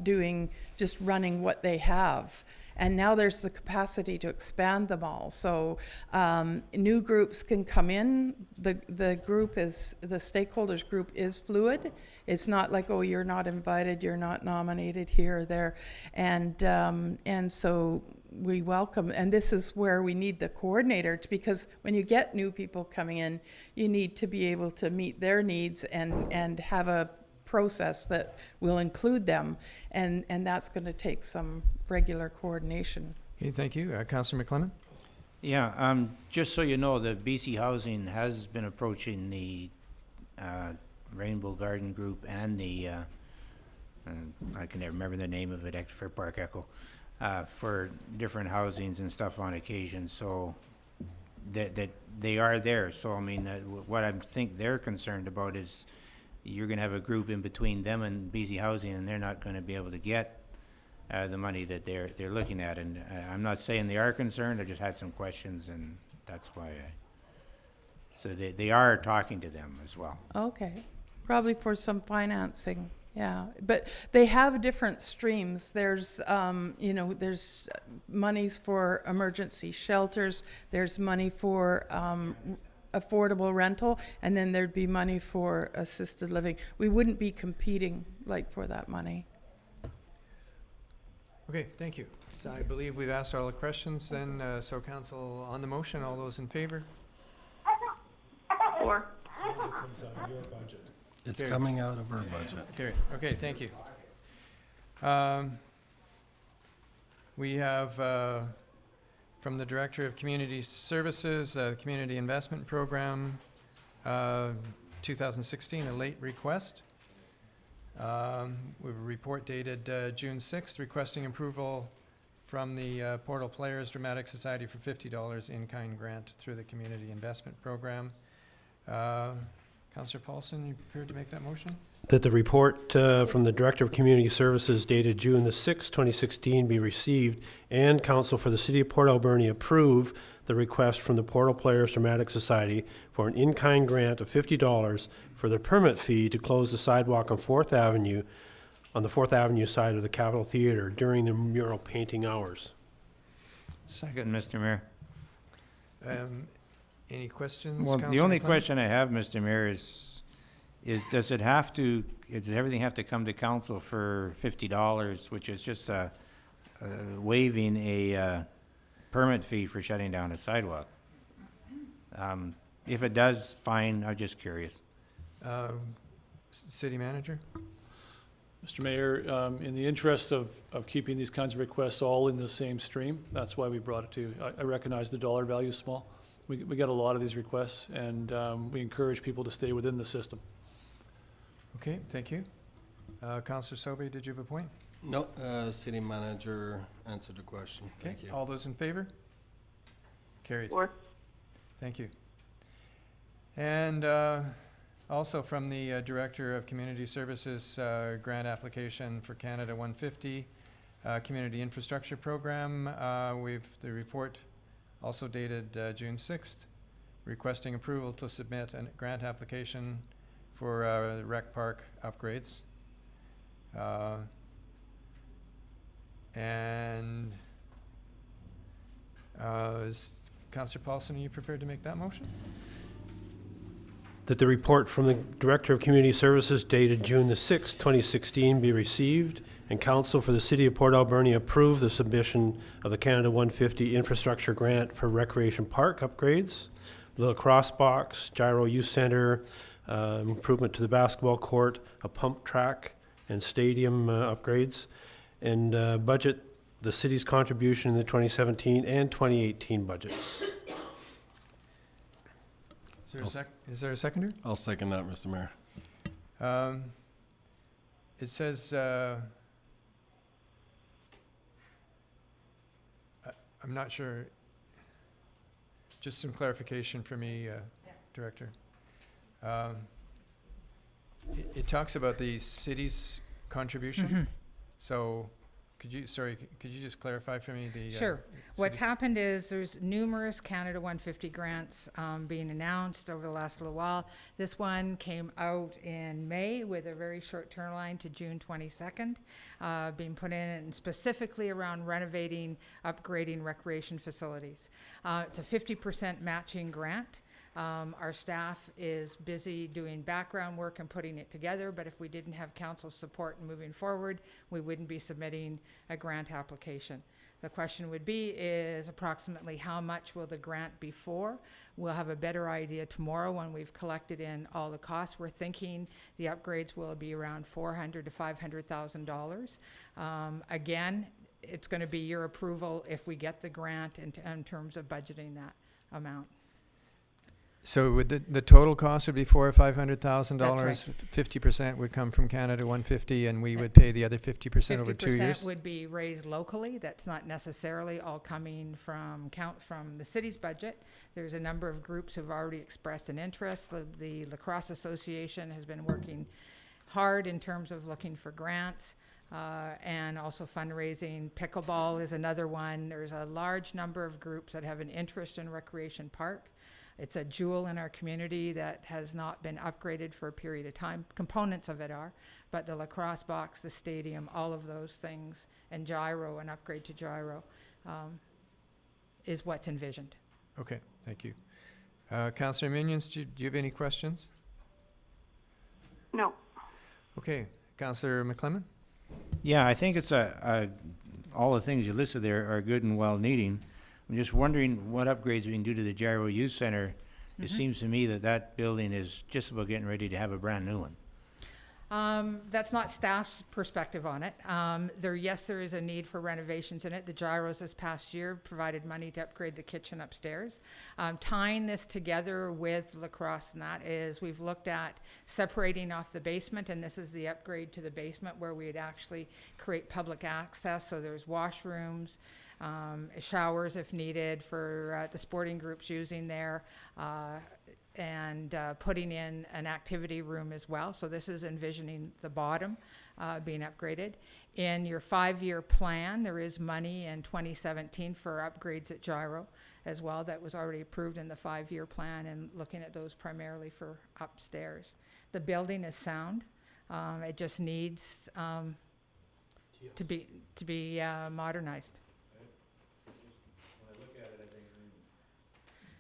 just running what they have. And now there's the capacity to expand them all. So new groups can come in. The stakeholders group is fluid. It's not like, oh, you're not invited, you're not nominated here or there. And so we welcome, and this is where we need the coordinator, because when you get new people coming in, you need to be able to meet their needs and have a process that will include them, and that's going to take some regular coordination. Okay, thank you. Councillor McClellan? Yeah, just so you know, the BC Housing has been approaching the Rainbow Garden Group and the, I can never remember the name of it, for Park Echo, for different housings and stuff on occasion, so that they are there. So I mean, what I think they're concerned about is you're going to have a group in between them and BC Housing, and they're not going to be able to get the money that they're looking at. And I'm not saying they are concerned. I just had some questions, and that's why. So they are talking to them as well. Okay, probably for some financing. Yeah, but they have different streams. There's, there's monies for emergency shelters. There's money for affordable rental, and then there'd be money for assisted living. We wouldn't be competing for that money. Okay, thank you. So I believe we've asked all the questions then. So council, on the motion, all those in favor? Or It's Carried. coming out of our budget. Carried. Okay, thank you. We have from the Director of Community Services, Community Investment Program, 2016, a late request. We have a report dated June 6th requesting approval from the Portal Players Dramatic Society for $50 in-kind grant through the Community Investment Program. Councillor Paulson, you prepared to make that motion? That the report from the Director of Community Services dated June the 6th, 2016 be received, and Council for the City of Port Alberni approve the request from the Portal Players Dramatic Society for an in-kind grant of $50 for the permit fee to close the sidewalk on 4th Avenue, on the 4th Avenue side of the Capitol Theatre during the mural painting hours. Second, Mr. Mayor. Any questions? Well, the Councillor only McLean? question I have, Mr. Mayor, is does everything have to come to council for $50, which is just waiving a permit fee for shutting down a sidewalk? If it does, fine, I'm just curious. City Manager? Mr. Mayor, in the interest of keeping these kinds of requests all in the same stream, that's why we brought it to you. I recognize the dollar value is small. We get a lot of these requests, and we encourage people to stay within the system. Okay, thank you. Councillor Sobey, did you have a point? No, city manager answered the question. Okay, Thank you. all those in favor? Carried. Or Thank you. And also from the Director of Community Services grant application for Canada 150 Community Infrastructure Program. We've the report also dated June 6th, requesting approval to submit a grant application for the rec park upgrades. And is Councillor Paulson, are you prepared to make that motion? That the report from the Director of Community Services dated June the 6th, 2016 be received, and Council for the City of Port Alberni approve the submission of the Canada 150 Infrastructure Grant for Recreation Park upgrades, the lacrosse box, Gyro Youth Center, improvement to the basketball court, a pump track, and stadium upgrades, and budget the city's contribution in the 2017 and 2018 budgets. Is there a seconder? I'll second that, Mr. Mayor. It says, I'm not sure, just some clarification for me, Director. It talks about the city's contribution. So could you just clarify for me the Sure. What's city's- happened is there's numerous Canada 150 grants being announced over the last little while. This one came out in May with a very short turnaround to June 22nd, being put in and specifically around renovating, upgrading recreation facilities. It's a 50% matching grant. Our staff is busy doing background work and putting it together, but if we didn't have council's support in moving forward, we wouldn't be submitting a grant application. The question would be is approximately how much will the grant be for? We'll have a better idea tomorrow when we've collected in all the costs. We're thinking the upgrades will be around $400,000 to $500,000. Again, it's going to be your approval if we get the grant in terms of budgeting that amount. So would the total cost would be $400,000 or $500,000? That's 50% would come from Canada 150, and we would pay the other 50% over 2 years? 50% would be raised locally. That's not necessarily all coming from the city's budget. There's a number of groups who've already expressed an interest. The Lacrosse Association has been working hard in terms of looking for grants. And also fundraising. Pickleball is another one. There's a large number of groups that have an interest in Recreation Park. It's a jewel in our community that has not been upgraded for a period of time. Components of it are, but the lacrosse box, the stadium, all of those things, and Gyro, an upgrade to Gyro, is what's envisioned. Okay, thank you. Councillor Minions, do you have any questions? no. Okay, Councillor McClellan? Yeah, I think it's all the things you listed there are good and well needing. I'm just wondering what upgrades we can do to the Gyro Youth Center. It seems to me that building is just about getting ready to have a brand new one. That's not staff's perspective on it. Yes, there is a need for renovations in it. The gyros this past year provided money to upgrade the kitchen upstairs. Tying this together with lacrosse and that is we've looked at separating off the basement, and this is the upgrade to the basement where we'd actually create public access. So there's washrooms, showers if needed for the sporting groups using there, and putting in an activity room as well. So this is envisioning the bottom being upgraded. In your 5-year plan, there is money in 2017 for upgrades at Gyro as well that was already approved in the 5-year plan, and looking at those primarily for upstairs. The building is sound. It just needs to be modernized.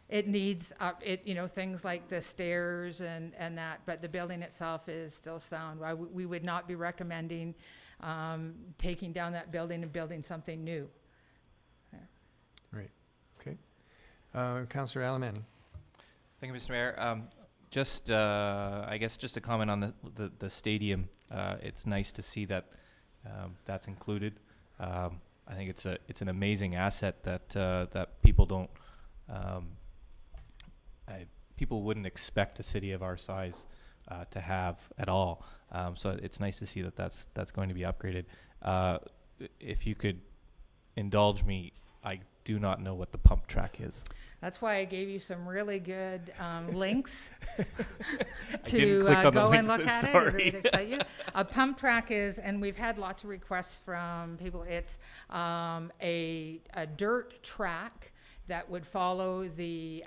It needs things like the stairs and that, but the building itself is still sound. We would not be recommending taking down that building and building something new. Right. Okay. Councillor Alberni. Thank you, Mr. Mayor. I guess just a comment on the stadium. It's nice to see that that's included. I think it's an amazing asset that people don't. People wouldn't expect a city of our size to have at all. So it's nice to see that that's going to be upgraded. If you could indulge me, I do not know what the pump track is. That's why I gave you some really good links to go and look at it. It would excite you. A pump track is, and we've had lots of requests from people, it's a dirt track that would follow the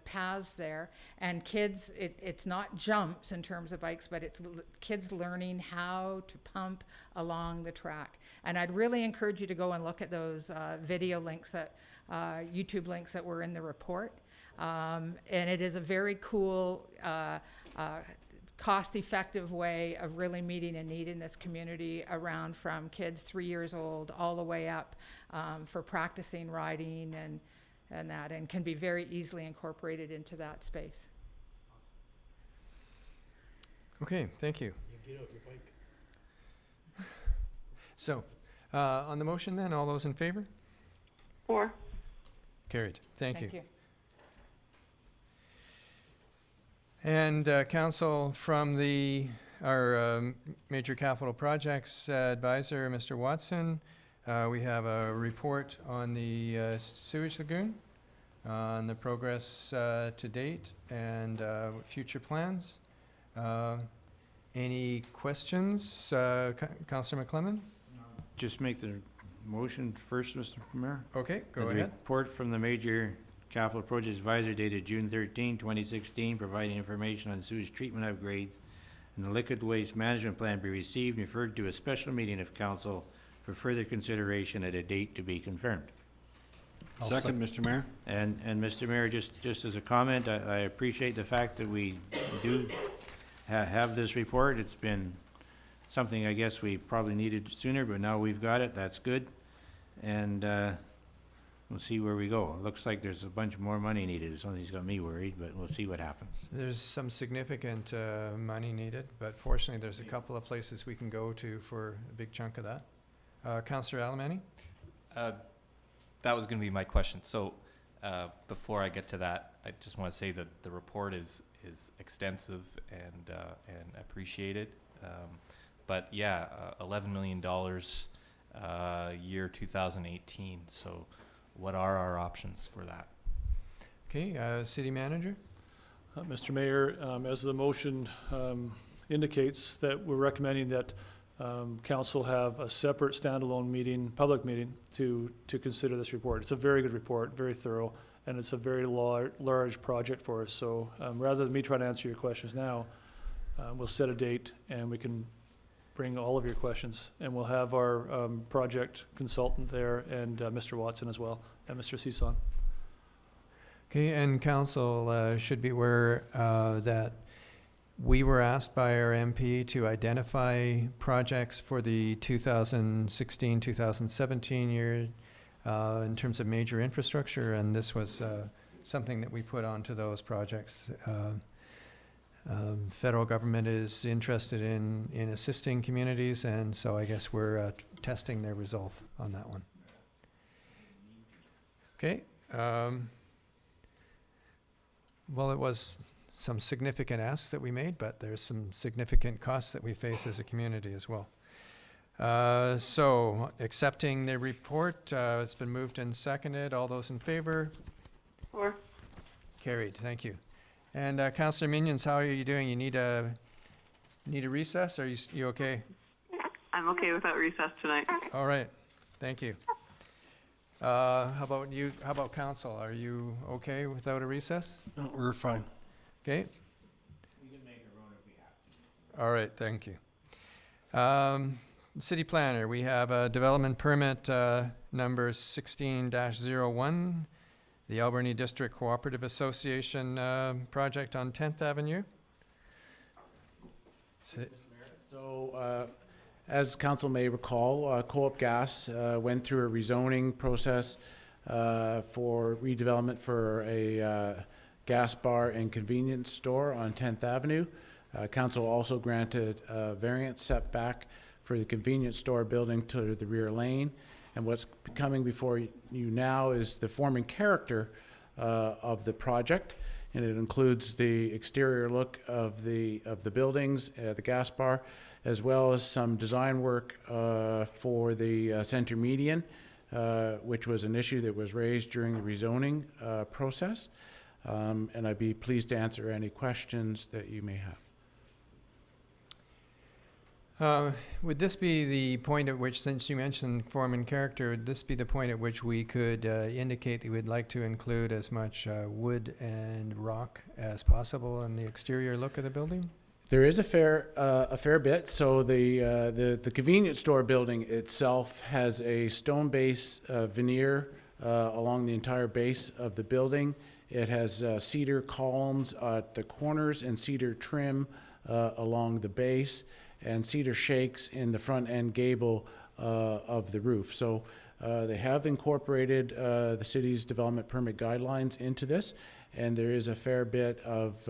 paths there, and kids, it's not jumps in terms of bikes, but it's kids learning how to pump along the track. And I'd really encourage you to go and look at those video links, YouTube links that were in the report. And it is a very cool, cost-effective way of really meeting a need in this community around from kids 3 years old all the way up for practicing riding and can be very easily incorporated into that space. Okay, thank you. Get out your bike. So, on the motion then, all those in favor? 4. Carried. Thank you. Thank you. And council, from our major capital projects advisor, Mr. Watson, we have a report on the sewage lagoon, on the progress to date and future plans. Any questions? Councillor McClellan? Just make the motion first, Mr. Mayor. Okay, go The ahead. report from the Major Capital Projects Advisor dated June 13, 2016, providing information on sewage treatment upgrades and the liquid waste management plan be received and referred to a special meeting of council for further consideration at a date to be confirmed. Second, Mr. Mayor. And Mr. Mayor, just as a comment, I appreciate the fact that we do have this report. It's been something I guess we probably needed sooner, but now we've got it. That's good. And we'll see where we go. It looks like there's a bunch more money needed. Something's got me worried, but we'll see what happens. There's some significant money needed, but fortunately there's a couple of places we can go to for a big chunk of that. Councillor Alberni? That was going to be my question. So before I get to that, I just want to say that the report is extensive and appreciated. But yeah, $11 million year 2018. So what are our options for that? Okay, city manager? Mr. Mayor, as the motion indicates, that we're recommending that council have a separate standalone meeting, public meeting, to consider this report. It's a very good report, very thorough, and it's a very large project for us. So rather than me trying to answer your questions now, we'll set a date and we can bring all of your questions, and we'll have our project consultant there and Mr. Watson as well, and Mr. Sison. Okay, and council should be aware that we were asked by our MP to identify projects for the 2016-2017 year in terms of major infrastructure, and this was something that we put onto those projects. Federal government is interested in assisting communities, and so I guess we're testing their resolve on that one. Okay. Well, it was some significant asks that we made, but there's some significant costs that we face as a community as well. So, accepting the report, it's been moved and seconded. All those in favor? Or Carried. Thank you. And Councillor Minions, how are you doing? You need a recess? Or you okay? I'm okay without recess tonight. All right. Thank you. How about you? How about council? Are you okay without a recess? No, we're fine. Okay. We can make our own if we have to. All right. Thank you. City planner, we have a development permit number 16-01, the Alberni District Cooperative Association project on 10th Avenue. So, as council may recall, Co-op Gas went through a rezoning process for redevelopment for a gas bar and convenience store on 10th Avenue. Council also granted a variance setback for the convenience store building to the rear lane. And what's coming before you now is the form and character of the project. And it includes the exterior look of the buildings, the gas bar, as well as some design work for the center median, which was an issue that was raised during the rezoning process. And I'd be pleased to answer any questions that you may have. Would this be the point at which, since you mentioned form and character, would this be the point at which we could indicate that we'd like to include as much wood and rock as possible in the exterior look of the building? There is a fair bit. So the convenience store building itself has a stone base veneer along the entire base of the building. It has cedar columns at the corners and cedar trim along the base, and cedar shakes in the front end gable of the roof. So they have incorporated the city's development permit guidelines into this, and there is a fair bit of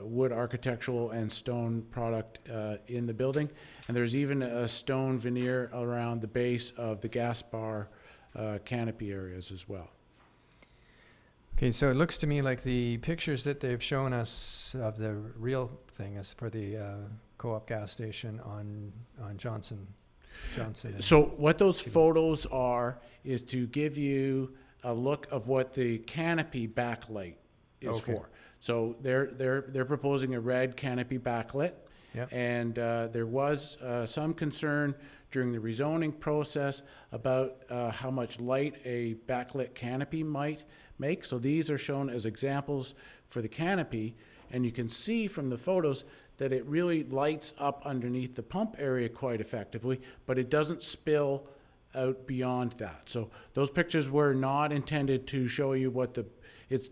wood architectural and stone product in the building. And there's even a stone veneer around the base of the gas bar canopy areas as well. Okay, so it looks to me like the pictures that they've shown us of the real thing is for the Co-op gas station on Johnson. So what those photos are is to give you a look of what the canopy backlight is for. So they're proposing a red canopy backlit. Yep. And there was some concern during the rezoning process about how much light a backlit canopy might make. So these are shown as examples for the canopy, and you can see from the photos that it really lights up underneath the pump area quite effectively, but it doesn't spill out beyond that. So those pictures were not intended to show you what the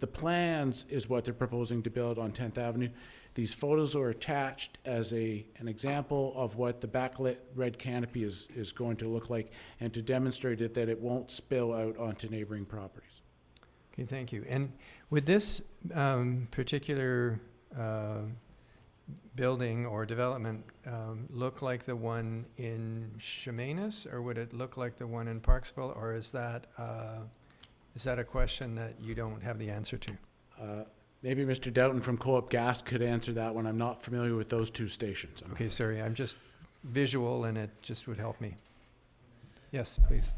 plans is what they're proposing to build on 10th Avenue. These photos are attached as an example of what the backlit red canopy is going to look like, and to demonstrate it that it won't spill out onto neighboring properties. Okay, thank you. And would this particular building or development look like the one in Chemainus, or would it look like the one in Parksville, or is that a question that you don't have the answer to? Maybe Mr. Doughton from Co-op Gas could answer that one. I'm not familiar with those two stations. Okay, sorry, I'm just visual and it just would help me. Yes, please.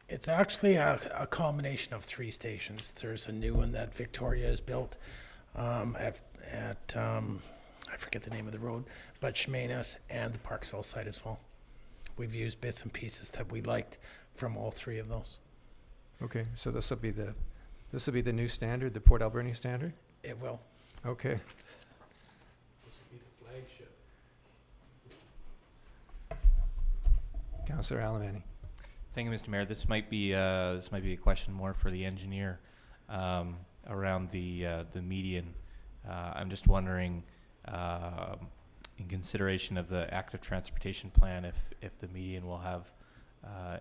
It's actually a combination of three stations. There's a new one that Victoria has built at I forget the name of the road, but Chemainus and the Parksville site as well. We've used bits and pieces that we liked from all three of those. Okay, so this will be the new standard, the Port Alberni standard? It will. Okay. This will be the flagship. Councillor Alberni. Thank you, Mr. Mayor. This might be a question more for the engineer around the median. I'm just wondering, in consideration of the active transportation plan, if the median will have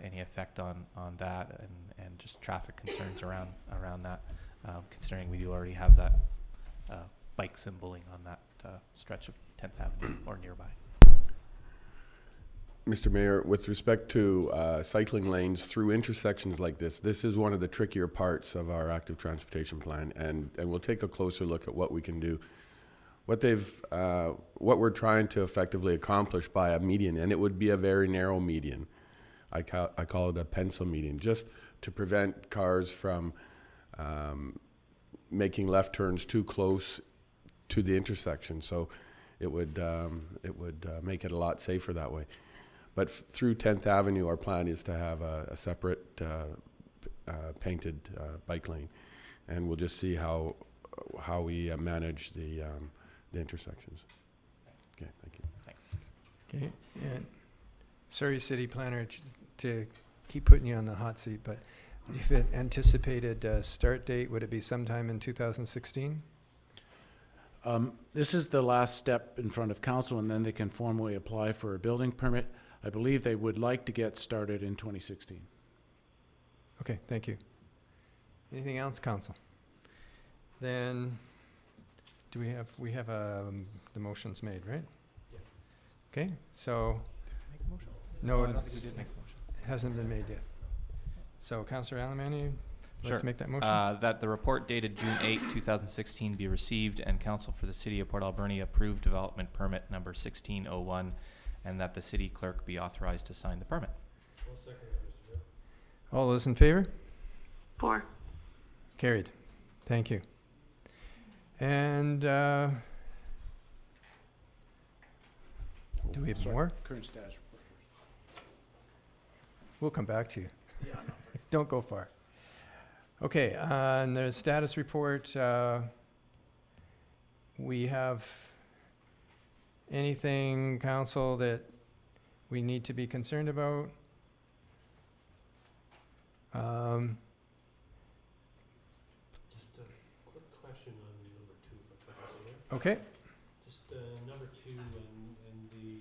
any effect on that and just traffic concerns around that. considering we do already have that bike symboling on that stretch of 10th Avenue or nearby. Mr. Mayor, with respect to cycling lanes through intersections like this is one of the trickier parts of our active transportation plan, and we'll take a closer look at what we can do. What we're trying to effectively accomplish by a median, and it would be a very narrow median. I call it a pencil median, just to prevent cars from making left turns too close to the intersection. So it would make it a lot safer that way. But through 10th Avenue, our plan is to have a separate painted bike lane, and we'll just see how we manage the intersections. Okay, thank you. Thanks. Okay, and sorry, city planner, to keep putting you on the hot seat, but if it anticipated start date, would it be sometime in 2016? This is the last step in front of council, and then they can formally apply for a building permit. I believe they would like to get started in 2016. Okay, thank you. Anything else, council? Then, do we have the motions made, right? Yeah. Okay, so. Make a motion? No, I don't think we did make a motion. it hasn't been made yet. So, Councillor Alberni, Sure. like to make that motion? That the report dated June 8, 2016 be received, and Council for the City of Port Alberni approve development permit number 1601, and that the city clerk be authorized to sign the permit. I'll second it, Mr. Mayor. All those in favor? 4. Carried. Thank you. And do we have more? Current status report. We'll come back to you. Don't go far. Okay, on the status report, we have anything, council, that we need to be concerned about? Just a quick question on number 2, if I could, Mr. Mayor. Okay. Just number 2 and the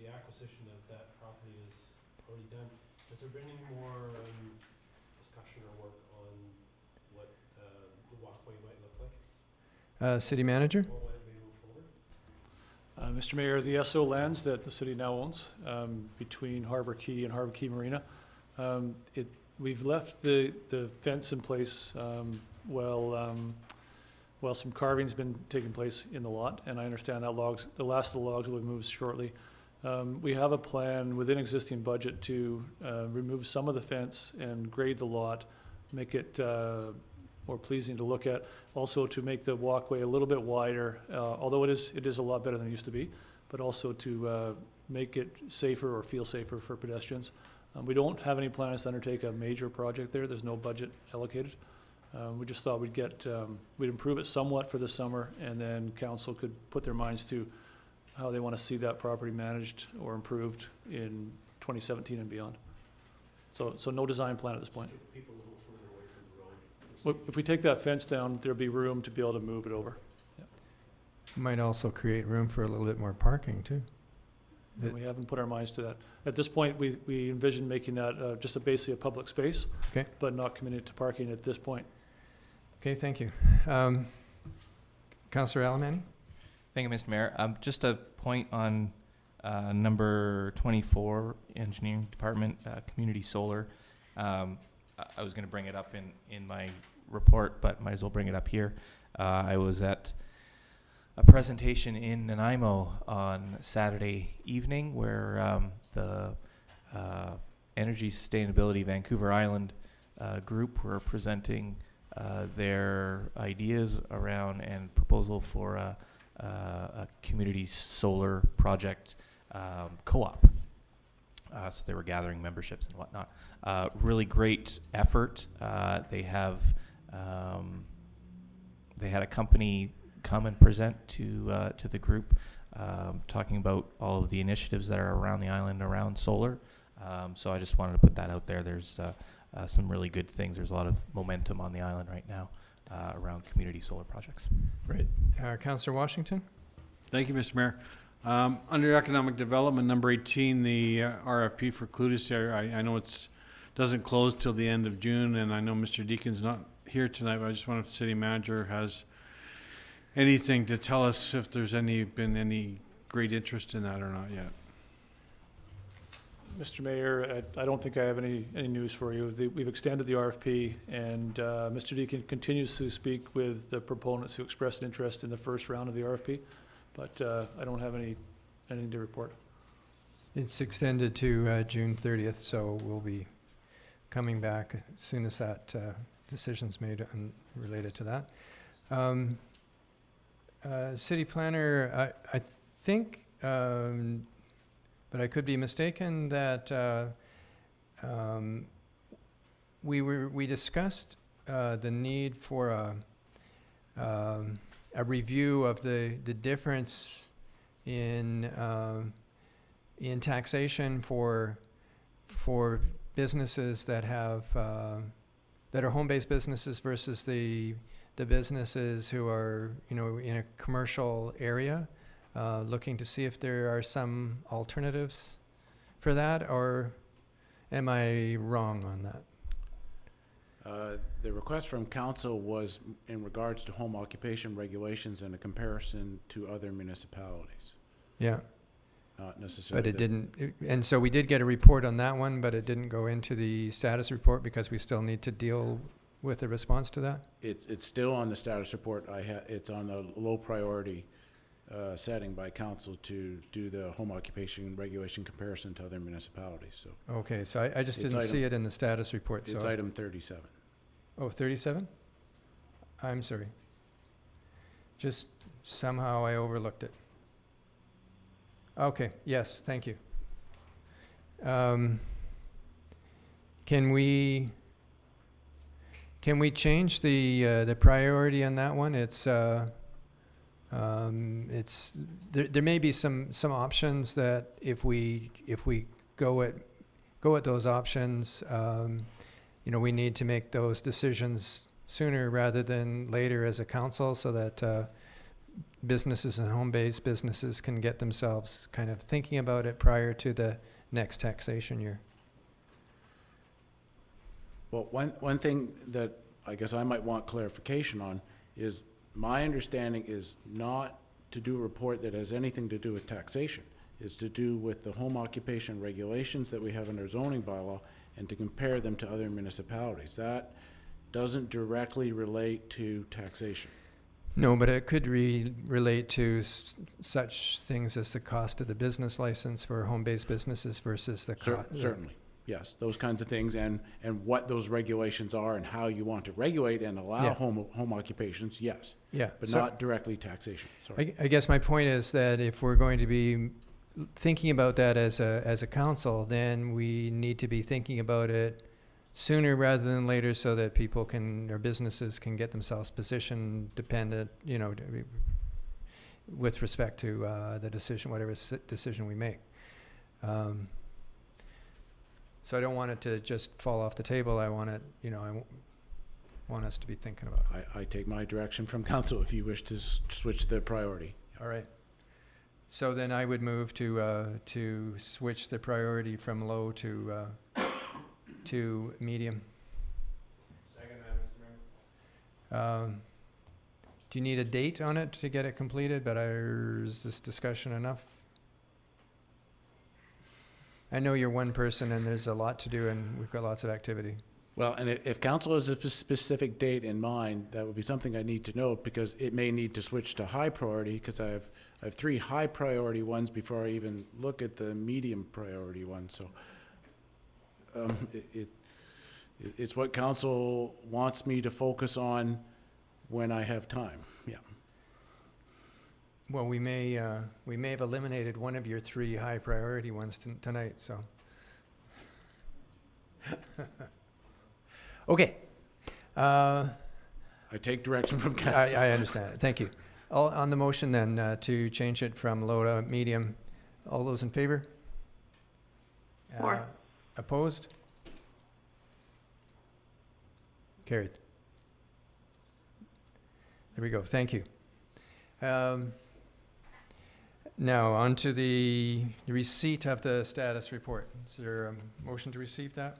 acquisition of that property is already done. Has there been any more discussion or work on what the walkway might look like? City manager? What way it may move forward? Mr. Mayor, the SO lands that the city now owns between Harbor Quay and Harbor Quay Marina, we've left the fence in place while some carving's been taking place in the lot, and I understand that the last of the logs will be moved shortly. We have a plan within existing budget to remove some of the fence and grade the lot, make it more pleasing to look at. Also to make the walkway a little bit wider, although it is a lot better than it used to be, but also to make it safer or feel safer for pedestrians. We don't have any plans to undertake a major project there. There's no budget allocated. We just thought we'd improve it somewhat for the summer, and then council could put their minds to how they want to see that property managed or improved in 2017 and beyond. So no design plan at this point. Take people a little further away from the road. If we take that fence down, there'll be room to be able to move it over. Might also create room for a little bit more parking, too. And we haven't put our minds to that. At this point, we envision making that just basically a public space, Okay. but not committed to parking at this point. Okay, thank you. Councillor Alberni? Thank you, Mr. Mayor. Just a point on number 24, Engineering Department, Community Solar. I was going to bring it up in my report, but might as well bring it up here. I was at a presentation in Nanaimo on Saturday evening where the Energy Sustainability Vancouver Island group were presenting their ideas around and proposal for a community solar project co-op. So they were gathering memberships and whatnot. Really great effort. They had a company come and present to the group, talking about all of the initiatives that are around the island around solar. So I just wanted to put that out there. There's some really good things. There's a lot of momentum on the island right now around community solar projects. Great. Councillor Washington? Thank you, Mr. Mayor. Under economic development, number 18, the RFP for Clutis area, I know doesn't close till the end of June, and I know Mr. Deacon's not here tonight, but I just wonder if the city manager has anything to tell us if there's been any great interest in that or not yet. Mr. Mayor, I don't think I have any news for you. We've extended the RFP, and Mr. Deacon continues to speak with the proponents who expressed an interest in the first round of the RFP, but I don't have anything to report. It's extended to June 30th, so we'll be coming back as soon as that decision's made and related to that. City planner, I think, but I could be mistaken, that we discussed the need for a review of the difference in taxation for businesses that have that are home-based businesses versus the businesses who are, you know, in a commercial area. Looking to see if there are some alternatives for that, or am I wrong on that? The request from council was in regards to home occupation regulations and a comparison to other municipalities. Yeah. Not necessarily. But it didn't, and so we did get a report on that one, but it didn't go into the status report because we still need to deal with the response to that? It's still on the status report. It's on a low priority setting by council to do the home occupation regulation comparison to other municipalities, so. Okay, so I just didn't see it in the status report, so. It's item 37. Oh, 37? I'm sorry. Just somehow I overlooked it. Okay, yes, thank you. Can we change the priority on that one? It's there may be some options that if we go at those options, you know, we need to make those decisions sooner rather than later as a council, so that businesses and home-based businesses can get themselves kind of thinking about it prior to the next taxation year. Well, one thing that I guess I might want clarification on is my understanding is not to do a report that has anything to do with taxation. It's to do with the home occupation regulations that we have in our zoning bylaw and to compare them to other municipalities. That doesn't directly relate to taxation. No, but it could relate to such things as the cost of the business license for home-based businesses versus the cost. Certainly, yes, those kinds of things, and what those regulations are and how you want to regulate and allow home occupations, yes. Yeah. But not directly taxation, sorry. I guess my point is that if we're going to be thinking about that as a council, then we need to be thinking about it sooner rather than later, so that people can, or businesses can get themselves positioned dependent, you know, with respect to the decision, whatever decision we make. So I don't want it to just fall off the table. I want it, you know, I want us to be thinking about it. I take my direction from council if you wish to switch the priority. All right. So then I would move to switch the priority from low to medium. Second that, Mr. Mayor. Do you need a date on it to get it completed? But is this discussion enough? I know you're one person and there's a lot to do and we've got lots of activity. Well, and if council has a specific date in mind, that would be something I need to know, because it may need to switch to high priority, because I have 3 high priority ones before I even look at the medium priority one. So it's what council wants me to focus on when I have time. Yeah. Well, we may have eliminated one of your 3 high priority ones tonight, so. Okay. I take direction from council. I understand. Thank you. On the motion then, to change it from low to medium, all those in favor? For. Opposed? Carried. There we go. Thank you. Now, on to the receipt of the status report. Is there a motion to receive that?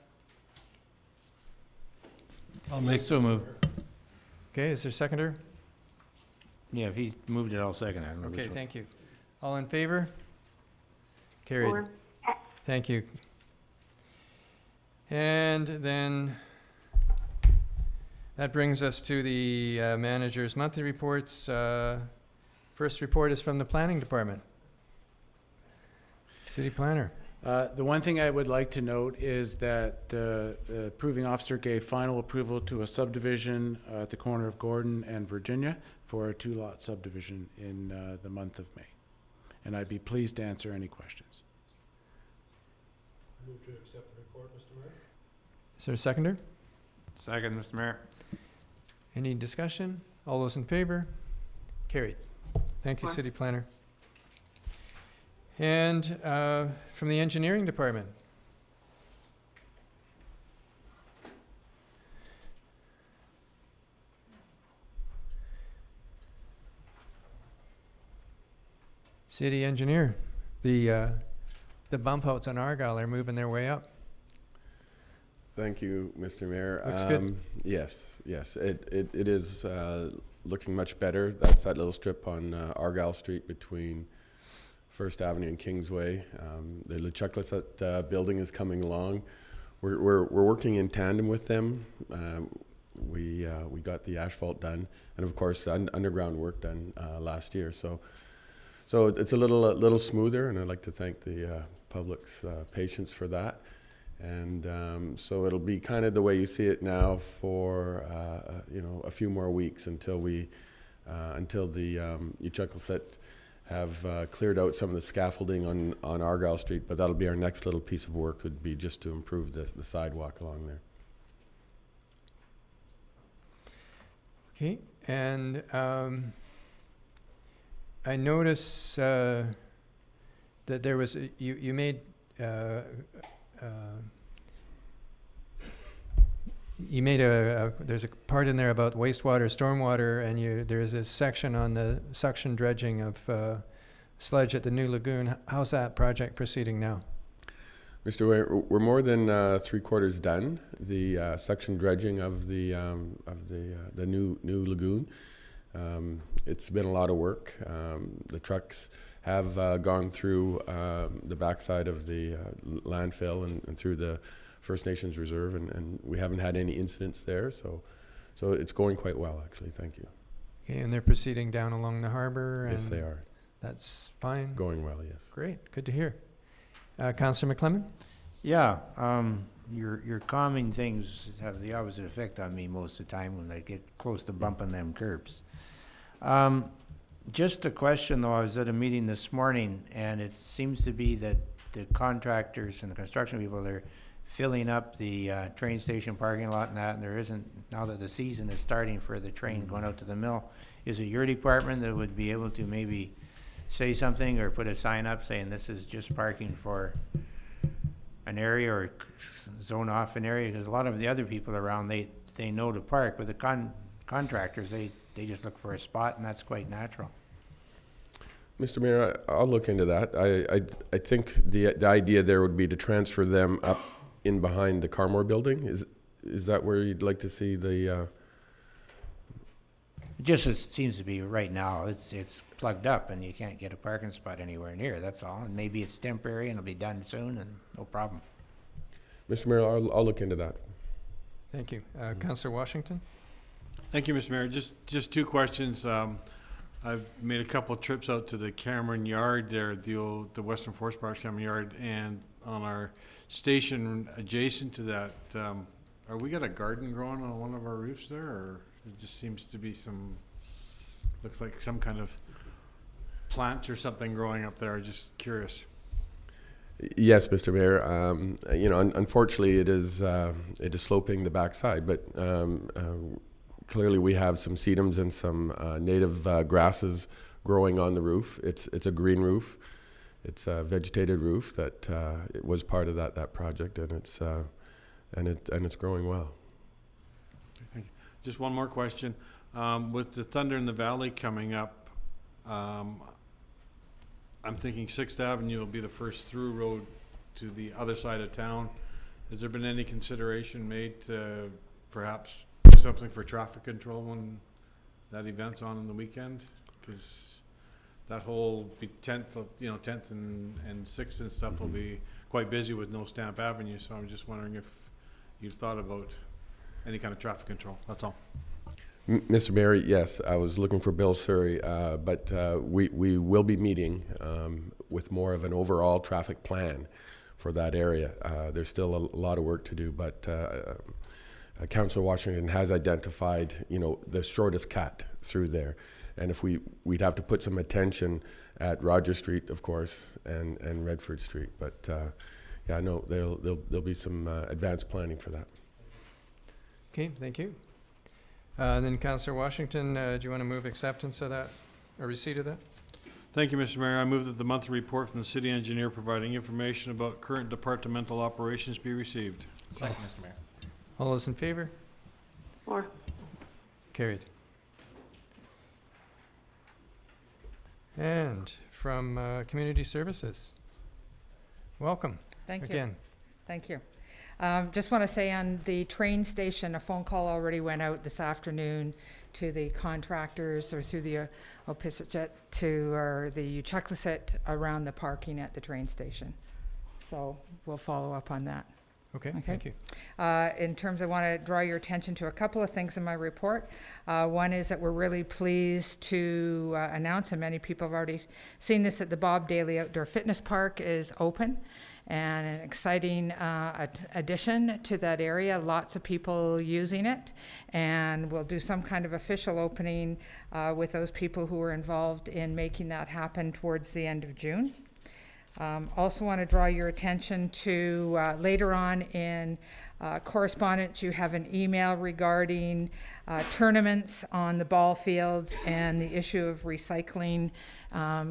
I'll make so move. Okay, is there a seconder? Yeah, if he's moved it, I'll second it. I don't know Okay, which one. thank you. All in favor? Carried. Or- Thank you. And then that brings us to the manager's monthly reports. First report is from the planning department. City planner. The one thing I would like to note is that the approving officer gave final approval to a subdivision at the corner of Gordon and Virginia for a 2-lot subdivision in the month of May. And I'd be pleased to answer any questions. Move to accept the report, Mr. Mayor. Is there a seconder? Second, Mr. Mayor. Any discussion? All those in favor? Carried. Thank you, city planner. And from the engineering department. City engineer, the bump outs on Argyle are moving their way up. Thank you, Mr. Mayor. Looks good. Yes, it is looking much better. That's that little strip on Argyle Street between First Avenue and Kingsway. The LeChucklet building is coming along. We're working in tandem with them. We got the asphalt done, and of course underground work done last year. So it's a little smoother, and I'd like to thank the public's patience for that. And so it'll be kind of the way you see it now for a few more weeks until the LeChucklet have cleared out some of the scaffolding on Argyle Street. But that'll be our next little piece of work, would be just to improve the sidewalk along there. Okay, and I notice that there was you made there's a part in there about wastewater, stormwater, and there's a section on the suction dredging of sludge at the new lagoon. How's that project proceeding now? Mr. Way, we're more than 3/4 done. The suction dredging of the new lagoon. It's been a lot of work. The trucks have gone through the backside of the landfill and through the First Nations Reserve, and we haven't had any incidents there. So it's going quite well, actually. Thank you. Okay, and they're proceeding down along the harbor. Yes, and they are. That's fine. Going well, yes. Great, good to hear. Councillor McClellan? Yeah, your calming things have the opposite effect on me most of the time when I get close to bumping them curbs. Just a question though, I was at a meeting this morning and it seems to be that the contractors and the construction people, they're filling up the train station parking lot and that, and there isn't, now that the season is starting for the train going out to the mill, is it your department that would be able to maybe say something or put a sign up saying this is just parking for an area or zone off an area? Because a lot of the other people around, they know to park, but the contractors, they just look for a spot, and that's quite natural. Mr. Mayor, I'll look into that. I think the idea there would be to transfer them up in behind the Carmore building. Is that where you'd like to see the? It just seems to be right now. It's plugged up, and you can't get a parking spot anywhere near. That's all. And maybe it's temporary, and it'll be done soon, and no problem. Mr. Mayor, I'll look into that. Thank you. Councillor Washington? Thank you, Mr. Mayor. Just two questions. I've made a couple of trips out to the Cameron Yard there, the Western Forest Parks Cameron Yard, and on our station adjacent to that, are we got a garden growing on one of our roofs there, or it just seems to be looks like some kind of plants or something growing up there? Just curious. Yes, Mr. Mayor. Unfortunately, it is sloping the backside, but clearly we have some sedums and some native grasses growing on the roof. It's a green roof. It's a vegetated roof that it was part of that project, and it's growing well. Thank you. Just one more question. With the Thunder in the Valley coming up, I'm thinking 6th Avenue will be the first through road to the other side of town. Has there been any consideration made to perhaps do something for traffic control that event's on the weekend, because that whole 10th, 10th and 6th and stuff will be quite busy with no Stamp Avenue, so I'm just wondering if you've thought about any kind of traffic control, that's all. Mr. Mayor, yes, I was looking for Bill Surrey, but we will be meeting with more of an overall traffic plan for that area. There's still a lot of work to do, but Councillor Washington has identified, the shortest cut through there. And if we'd have to put some attention at Roger Street, of course, and Redford Street. But yeah, no, there'll be some advanced planning for that. Okay, thank you. Then Councillor Washington, do you want to move acceptance of that, or receipt of that? Thank you, Mr. Mayor. I move that the monthly report from the city engineer providing information about current departmental operations be received. Second, Mr. Mayor. All those in favor? Or Carried. And from Community Services, welcome. Thank you. Again. Thank you. Just want to say on the train station, a phone call already went out this afternoon to the contractors or through the Opisset or the Uchuclisset around the parking at the train station. So we'll follow up on that. Okay, thank you. In terms, I want to draw your attention to a couple of things in my report. One is that we're really pleased to announce, and many people have already seen this, that the Bob Daly Outdoor Fitness Park is open, and an exciting addition to that area. Lots of people using it, and we'll do some kind of official opening with those people who were involved in making that happen towards the end of June. Also want to draw your attention to later on in correspondence, you have an email regarding tournaments on the ball fields and the issue of recycling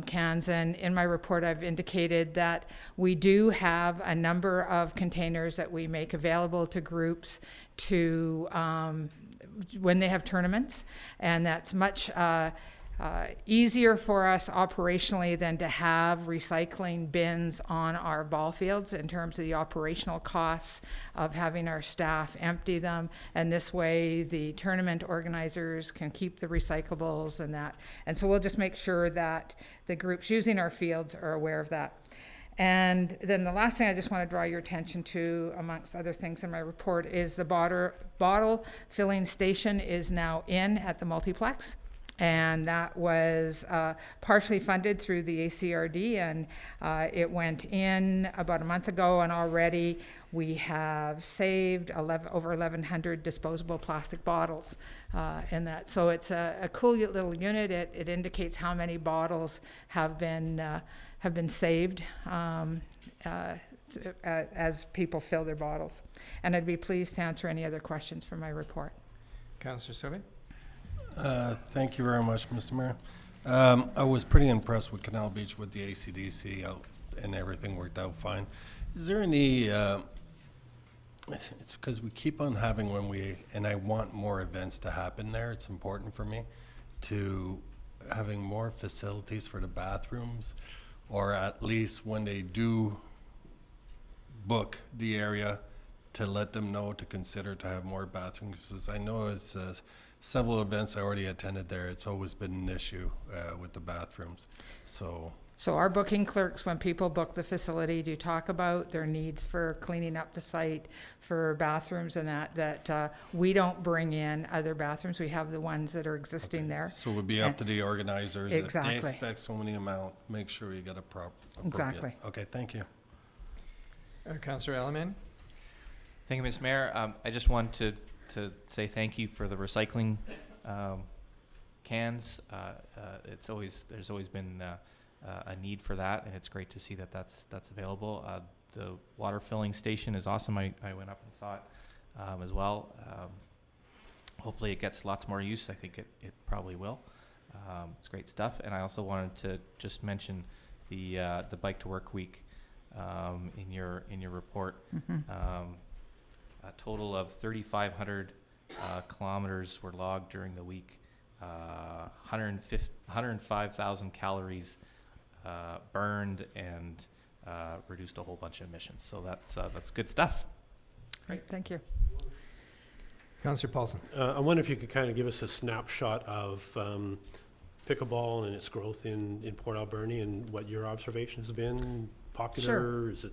cans. And in my report, I've indicated that we do have a number of containers that we make available to groups to when they have tournaments, and that's much easier for us operationally than to have recycling bins on our ball fields in terms of the operational costs of having our staff empty them. And this way the tournament organizers can keep the recyclables and that. And so we'll just make sure that the groups using our fields are aware of that. And then the last thing I just want to draw your attention to, amongst other things in my report, is the bottle filling station is now in at the multiplex. And that was partially funded through the ACRD, and it went in about a month ago, and already we have saved over 1,100 disposable plastic bottles in that. So it's a cool little unit. It indicates how many bottles have been saved as people fill their bottles. And I'd be pleased to answer any other questions from my report. Councillor Survey? Thank you very much, Mr. Mayor. I was pretty impressed with Canal Beach with the ACDC out and everything worked out fine. Is there any, it's because we keep on having and I want more events to happen there. It's important for me to having more facilities for the bathrooms, or at least when they do book the area, to let them know to consider to have more bathrooms. Because I know it's several events I already attended there, it's always been an issue with the bathrooms. So our booking clerks, when people book the facility, do talk about their needs for cleaning up the site, for bathrooms and that we don't bring in other bathrooms. We have the ones that are existing there. So it would be up to the organizers. Exactly. If they expect so many amount, make sure you get a appropriate. Exactly. Okay, thank you. Councillor Alberni? Thank you, Mr. Mayor. I just want to say thank you for the recycling cans. There's always been a need for that, and it's great to see that that's available. The water filling station is awesome. I went up and saw it as well. Hopefully it gets lots more use. I think it probably will. It's great stuff. And I also wanted to just mention the Bike to Work Week in your report. Mm-hmm. A total of 3,500 kilometers were logged during the week. 105,000 calories burned, and reduced a whole bunch of emissions. So that's good stuff. Great, thank you. Councillor Paulson. I wonder if you could kind of give us a snapshot of pickleball and its growth in Port Alberni and what your observation has been. Popular? Sure. Is it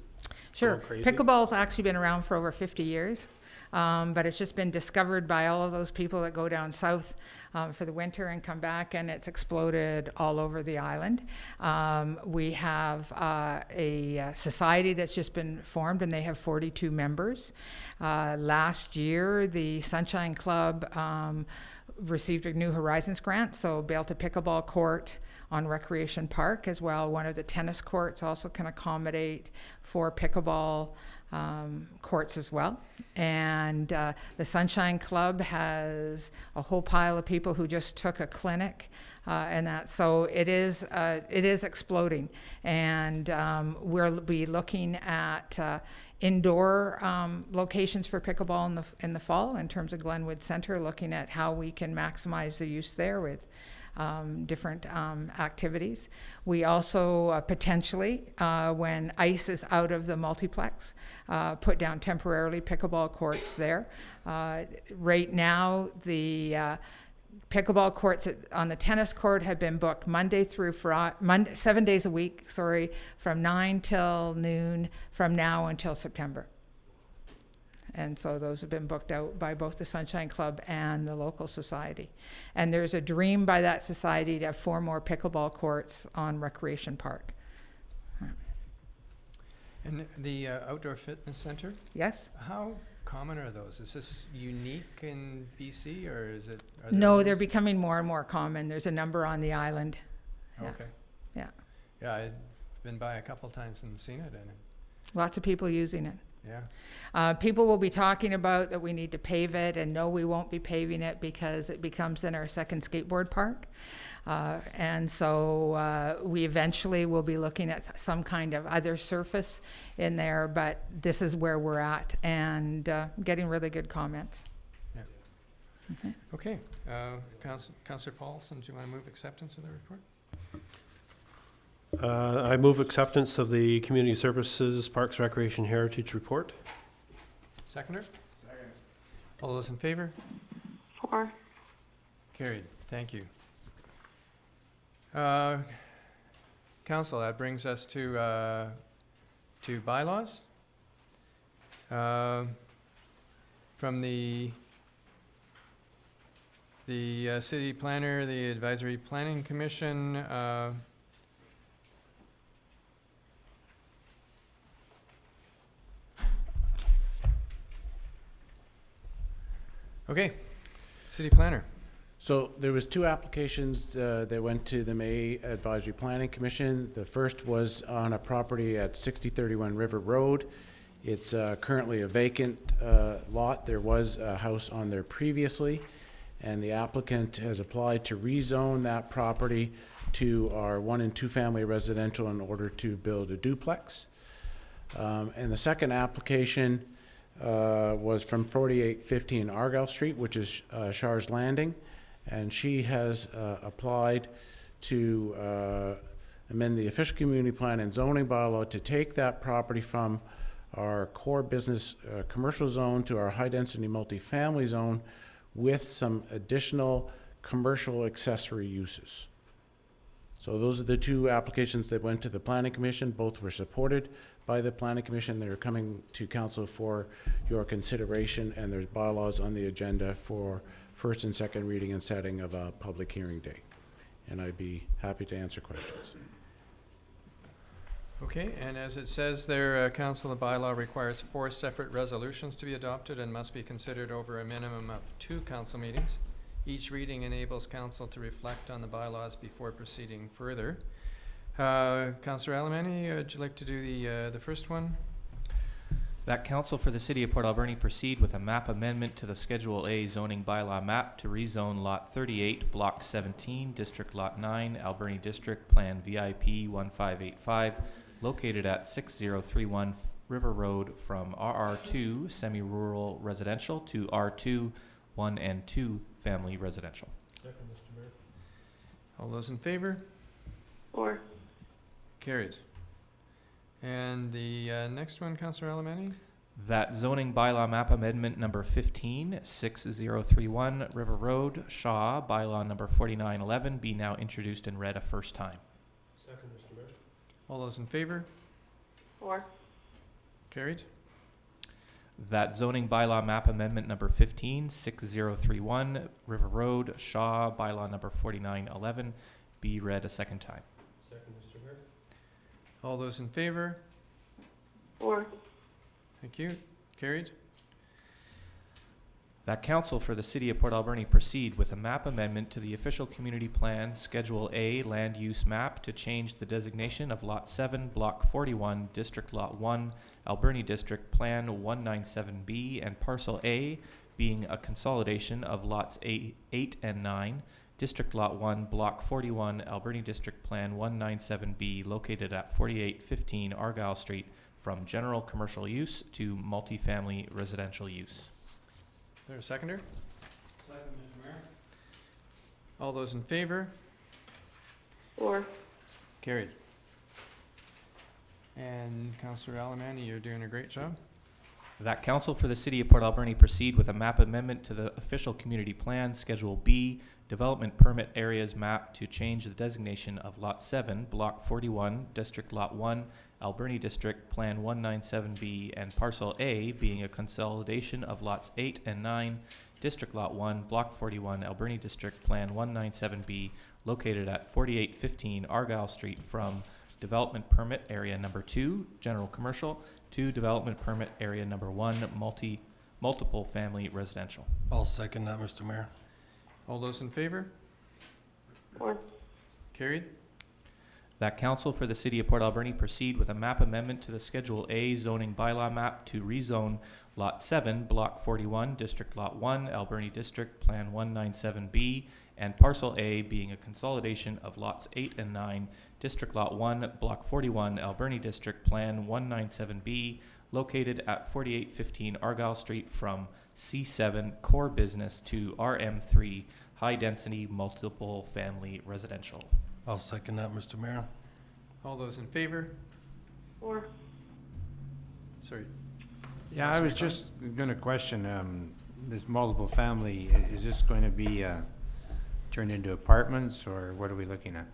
Sure. going crazy? Pickleball's actually been around for over 50 years. But it's just been discovered by all of those people that go down south for the winter and come back, and it's exploded all over the island. We have a society that's just been formed, and they have 42 members. Last year, the Sunshine Club received a New Horizons grant, so built a pickleball court on Recreation Park as well. One of the tennis courts also can accommodate 4 pickleball courts as well. And the Sunshine Club has a whole pile of people who just took a clinic and that. So it is exploding. And we'll be looking at indoor locations for pickleball in the fall in terms of Glenwood Center, looking at how we can maximize the use there with different activities. We also potentially, when ice is out of the multiplex, put down temporarily pickleball courts there. Right now, the pickleball courts on the tennis court have been booked Monday through Friday, 7 days a week, from 9 till noon from now until September. And so those have been booked out by both the Sunshine Club and the local society. And there's a dream by that society to have 4 more pickleball courts on Recreation Park. And the outdoor fitness center? Yes. How common are those? Is this unique in BC, or is it? No, they're becoming more and more common. There's a number on the island. Oh, Yeah. okay. Yeah. Yeah, I've been by a couple times and seen it, and Lots of people using it. yeah. People will be talking about that we need to pave it, and no, we won't be paving it because it becomes then our second skateboard park. And so we eventually will be looking at some kind of other surface in there, but this is where we're at, and getting really good comments. Yeah. Okay. Councillor Paulson, do you want to move acceptance of the report? I move acceptance of the Community Services, Parks, Recreation, Heritage Report. Seconder? All those in favor? 4. Carried. Thank you. Council, that brings us to bylaws. From the city planner, the Advisory Planning Commission, okay, city planner. So there was 2 applications that went to the May Advisory Planning Commission. The first was on a property at 6031 River Road. It's currently a vacant lot. There was a house on there previously, and the applicant has applied to rezone that property to our 1 and 2 family residential in order to build a duplex. And the second application was from 4815 Argyle Street, which is Char's Landing. And she has applied to amend the official community plan and zoning bylaw to take that property from our core business commercial zone to our high-density multifamily zone with some additional commercial accessory uses. So those are the 2 applications that went to the Planning Commission. Both were supported by the Planning Commission. They're coming to Council for your consideration, and there's bylaws on the agenda for first and second reading and setting of a public hearing date. And I'd be happy to answer questions. Okay, and as it says there, Council, the bylaw requires 4 separate resolutions to be adopted and must be considered over a minimum of 2 council meetings. Each reading enables council to reflect on the bylaws before proceeding further. Councillor Alberni, would you like to do the first one? That council for the city of Port Alberni proceed with a map amendment to the Schedule A zoning bylaw map to rezone Lot 38, Block 17, District Lot 9, Alberni District, Plan VIP 1585, located at 6031 River Road from RR2 semi-rural residential to R2 1 and 2 family residential. Second, Mr. Mayor. All those in favor? 4. Carried. And the next one, Councillor Alberni? That zoning bylaw map amendment number 15, 6031 River Road, Shaw, bylaw number 4911 be now introduced and read a first time. Second, Mr. Mayor. All those in favor? For. Carried. That zoning bylaw map amendment number 15, 6031 River Road, Shaw, bylaw number 4911 be read a second time. Second, Mr. Mayor. All those in favor? For. Thank you. Carried. That council for the city of Port Alberni proceed with a map amendment to the official community plan Schedule A land use map to change the designation of Lot 7, Block 41, District Lot 1, Alberni District Plan 197B, and Parcel A being a consolidation of Lots 8 and 9, District Lot 1, Block 41, Alberni District Plan 197B, located at 4815 Argyle Street, from general commercial use to multifamily residential use. Is there a seconder? Second, Mr. Mayor. All those in favor? For. Carried. And Councillor Alemany, you're doing a great job. That council for the city of Port Alberni proceed with a map amendment to the official community plan Schedule B development permit areas map to change the designation of Lot 7, Block 41, District Lot 1, Alberni District Plan 197B, and Parcel A being a consolidation of Lots 8 and 9, District Lot 1, Block 41, Alberni District Plan 197B, located at 4815 Argyle Street, from development permit area number 2, general commercial, to development permit area number 1, multiple family residential. I'll second that, Mr. Mayor. All those in favor? For. Carried. That council for the city of Port Alberni proceed with a map amendment to the Schedule A zoning bylaw map to rezone Lot 7, Block 41, District Lot 1, Alberni District Plan 197B, and Parcel A being a consolidation of Lots 8 and 9, District Lot 1, Block 41, Alberni District Plan 197B, located at 4815 Argyle Street, from C7 core business to RM3 high density multiple family residential. I'll second that, Mr. Mayor. All those in favor? For. Sorry. Yeah, I was just gonna question, this multiple family, is this going to be, turned into apartments, or what are we looking at?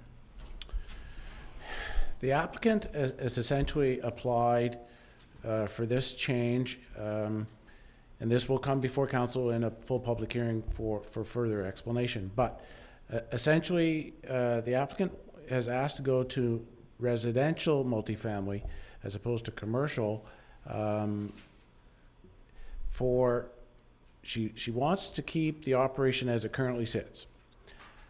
The applicant has essentially applied for this change, and this will come before council in a full public hearing for further explanation. But essentially, the applicant has asked to go to residential multifamily as opposed to commercial. She wants to keep the operation as it currently sits.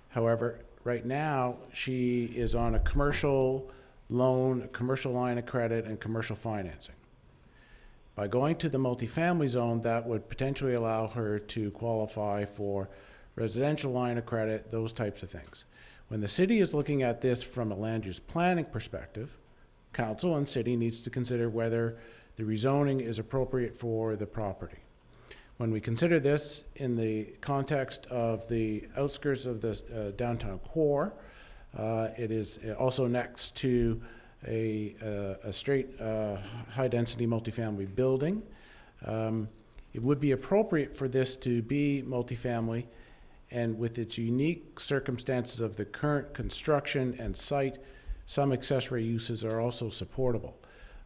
However, right now, she is on a commercial loan, a commercial line of credit, and commercial financing. By going to the multifamily zone, that would potentially allow her to qualify for residential line of credit, those types of things. When the city is looking at this from a land use planning perspective, council and city needs to consider whether the rezoning is appropriate for the property. When we consider this in the context of the outskirts of the downtown core, it is also next to a straight high-density multifamily building. It would be appropriate for this to be multifamily, and with its unique circumstances of the current construction and site, some accessory uses are also supportable.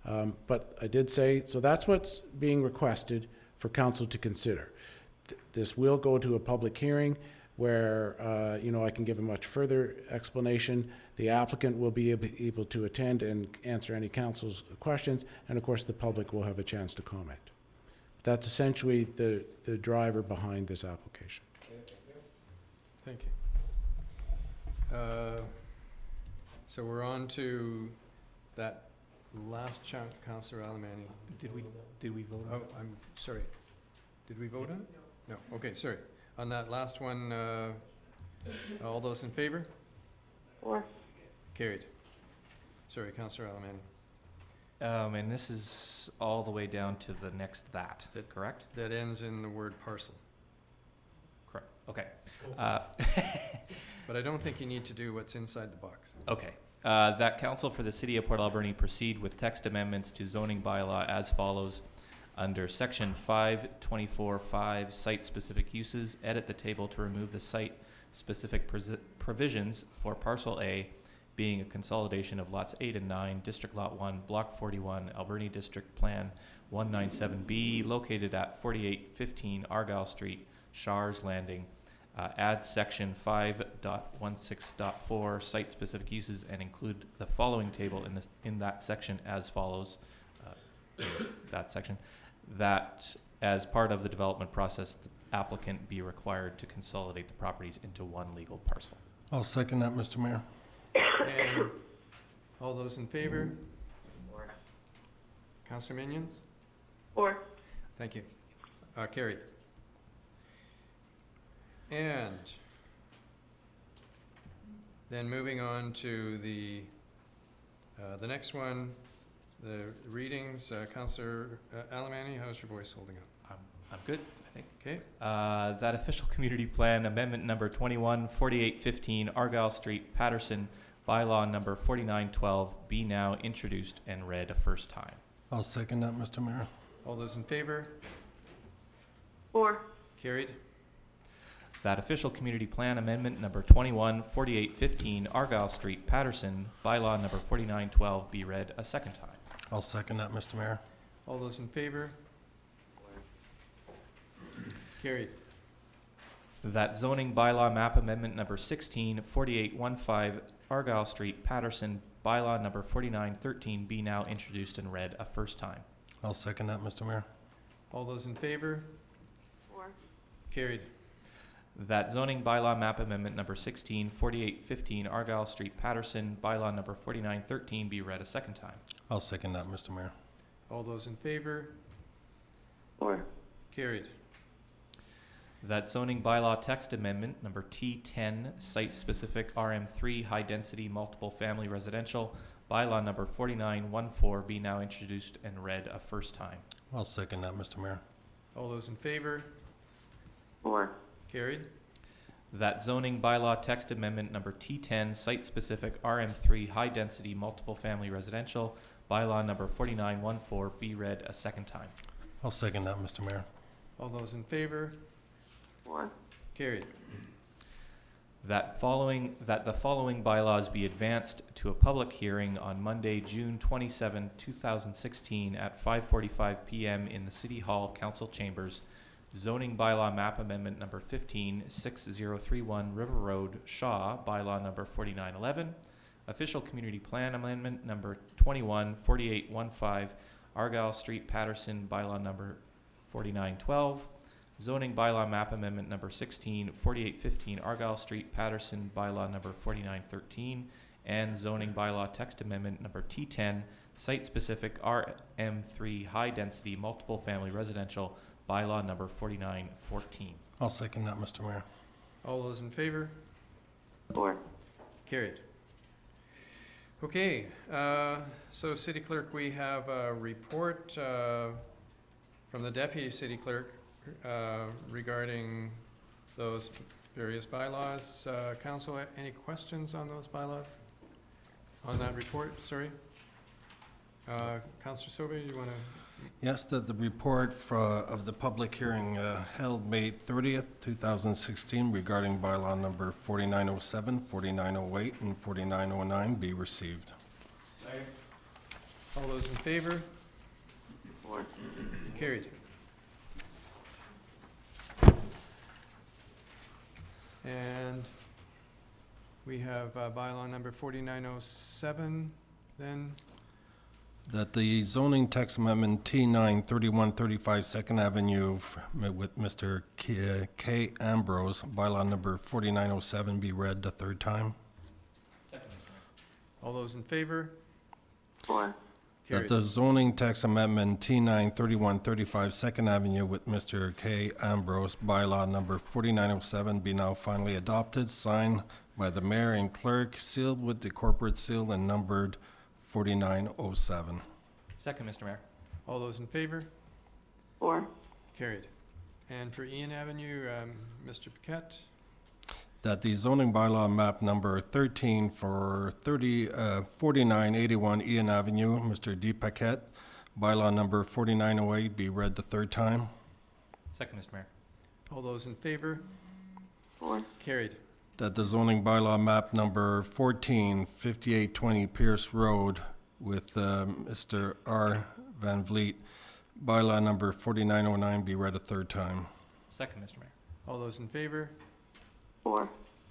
But I did say, so that's what's being requested for council to consider. This will go to a public hearing where I can give a much further explanation. The applicant will be able to attend and answer any council's questions, and of course the public will have a chance to comment. That's essentially the driver behind this application. Thank you. So we're on to that last chunk, Councillor Alemany. Did we vote on it? Oh, I'm sorry. Did we vote on it? No. Okay, sorry. On that last one, all those in favor? For. Carried. Sorry, Councillor Alemany. And this is all the way down to the next that, correct? That ends in the word parcel. Correct. Okay. But I don't think you need to do what's inside the box. Okay. That council for the city of Port Alberni proceed with text amendments to zoning bylaw as follows. under section 524.5 site-specific uses, edit the table to remove the site-specific provisions for parcel A, being a consolidation of lots 8 and 9, District Lot 1, Block 41, Alberni District Plan 197B, located at 4815 Argyle Street, Shars Landing. Add section 5.16.4 site-specific uses and include the following table in that section as follows. That section, that as part of the development process, the applicant be required to consolidate the properties into one legal parcel. I'll second that, Mr. Mayor. And all those in favor? Councillor Minions? Or Thank you. Carried. And then moving on to the next one, the readings. Councillor Alberni, how's your voice holding up? I'm good, I think. Okay. That official community plan amendment number 214815 Argyle Street, Patterson, bylaw number 4912 be now introduced and read a first time. I'll second that, Mr. Mayor. All those in favor? Or Carried. That official community plan amendment number 214815 Argyle Street, Patterson, bylaw number 4912 be read a second time. I'll second that, Mr. Mayor. All those in favor? Carried. That zoning bylaw map amendment number 164815 Argyle Street, Patterson, bylaw number 4913 be now introduced and read a first time. I'll second that, Mr. Mayor. All those in favor? Or Carried. That zoning bylaw map amendment number 164815 Argyle Street, Patterson, bylaw number 4913 be read a second time. I'll second that, Mr. Mayor. All those in favor? Or Carried. That zoning bylaw text amendment number T10 site-specific RM3 high-density multiple family residential, bylaw number 4914 be now introduced and read a first time. I'll second that, Mr. Mayor. All those in favor? Or Carried. That zoning bylaw text amendment number T10 site-specific RM3 high-density multiple family residential, bylaw number 4914 be read a second time. I'll second that, Mr. Mayor. All those in favor? or Carried. That the following bylaws be advanced to a public hearing on Monday, June 27, 2016 at 5:45 p.m. in the City Hall Council Chambers. Zoning bylaw map amendment number 156031 River Road, Shaw, bylaw number 4911. Official community plan amendment number 214815 Argyle Street, Patterson, bylaw number 4912. Zoning bylaw map amendment number 164815 Argyle Street, Patterson, bylaw number 4913. And zoning bylaw text amendment number T10 site-specific RM3 high-density multiple family residential, bylaw number 4914. I'll second that, Mr. Mayor. All those in favor? or Carried. Okay, so City Clerk, we have a report from the Deputy City Clerk regarding those various bylaws. Council, any questions on those bylaws? On that report, sorry? Councillor Sobey, do you want to? Yes, that the report of the public hearing held May 30th, 2016 regarding bylaw number 4907, 4908, and 4909 be received. All those in favor? or Carried. And we have bylaw number 4907 then. That the zoning text amendment T9 3135 Second Avenue with Mr. K. Ambrose, bylaw number 4907 be read the third time. All those in favor? or That the zoning text amendment T9 3135 Second Avenue with Mr. K. Ambrose, bylaw number 4907 be now finally adopted, signed by the mayor and clerk, sealed with the corporate seal and numbered 4907. Second, Mr. Mayor. All those in favor? or Carried. And for Ian Avenue, Mr. Paquette. That the zoning bylaw map number 13 for 4981 Ian Avenue, Mr. D. Paquette, bylaw number 4908 be read the third time. Second, Mr. Mayor. All those in favor? 4. Carried. That the zoning bylaw map number 14, 5820 Pierce Road with Mr. R. Van Vliet, bylaw number 4909 be read a third time. Second, Mr. Mayor. All those in favor? 4.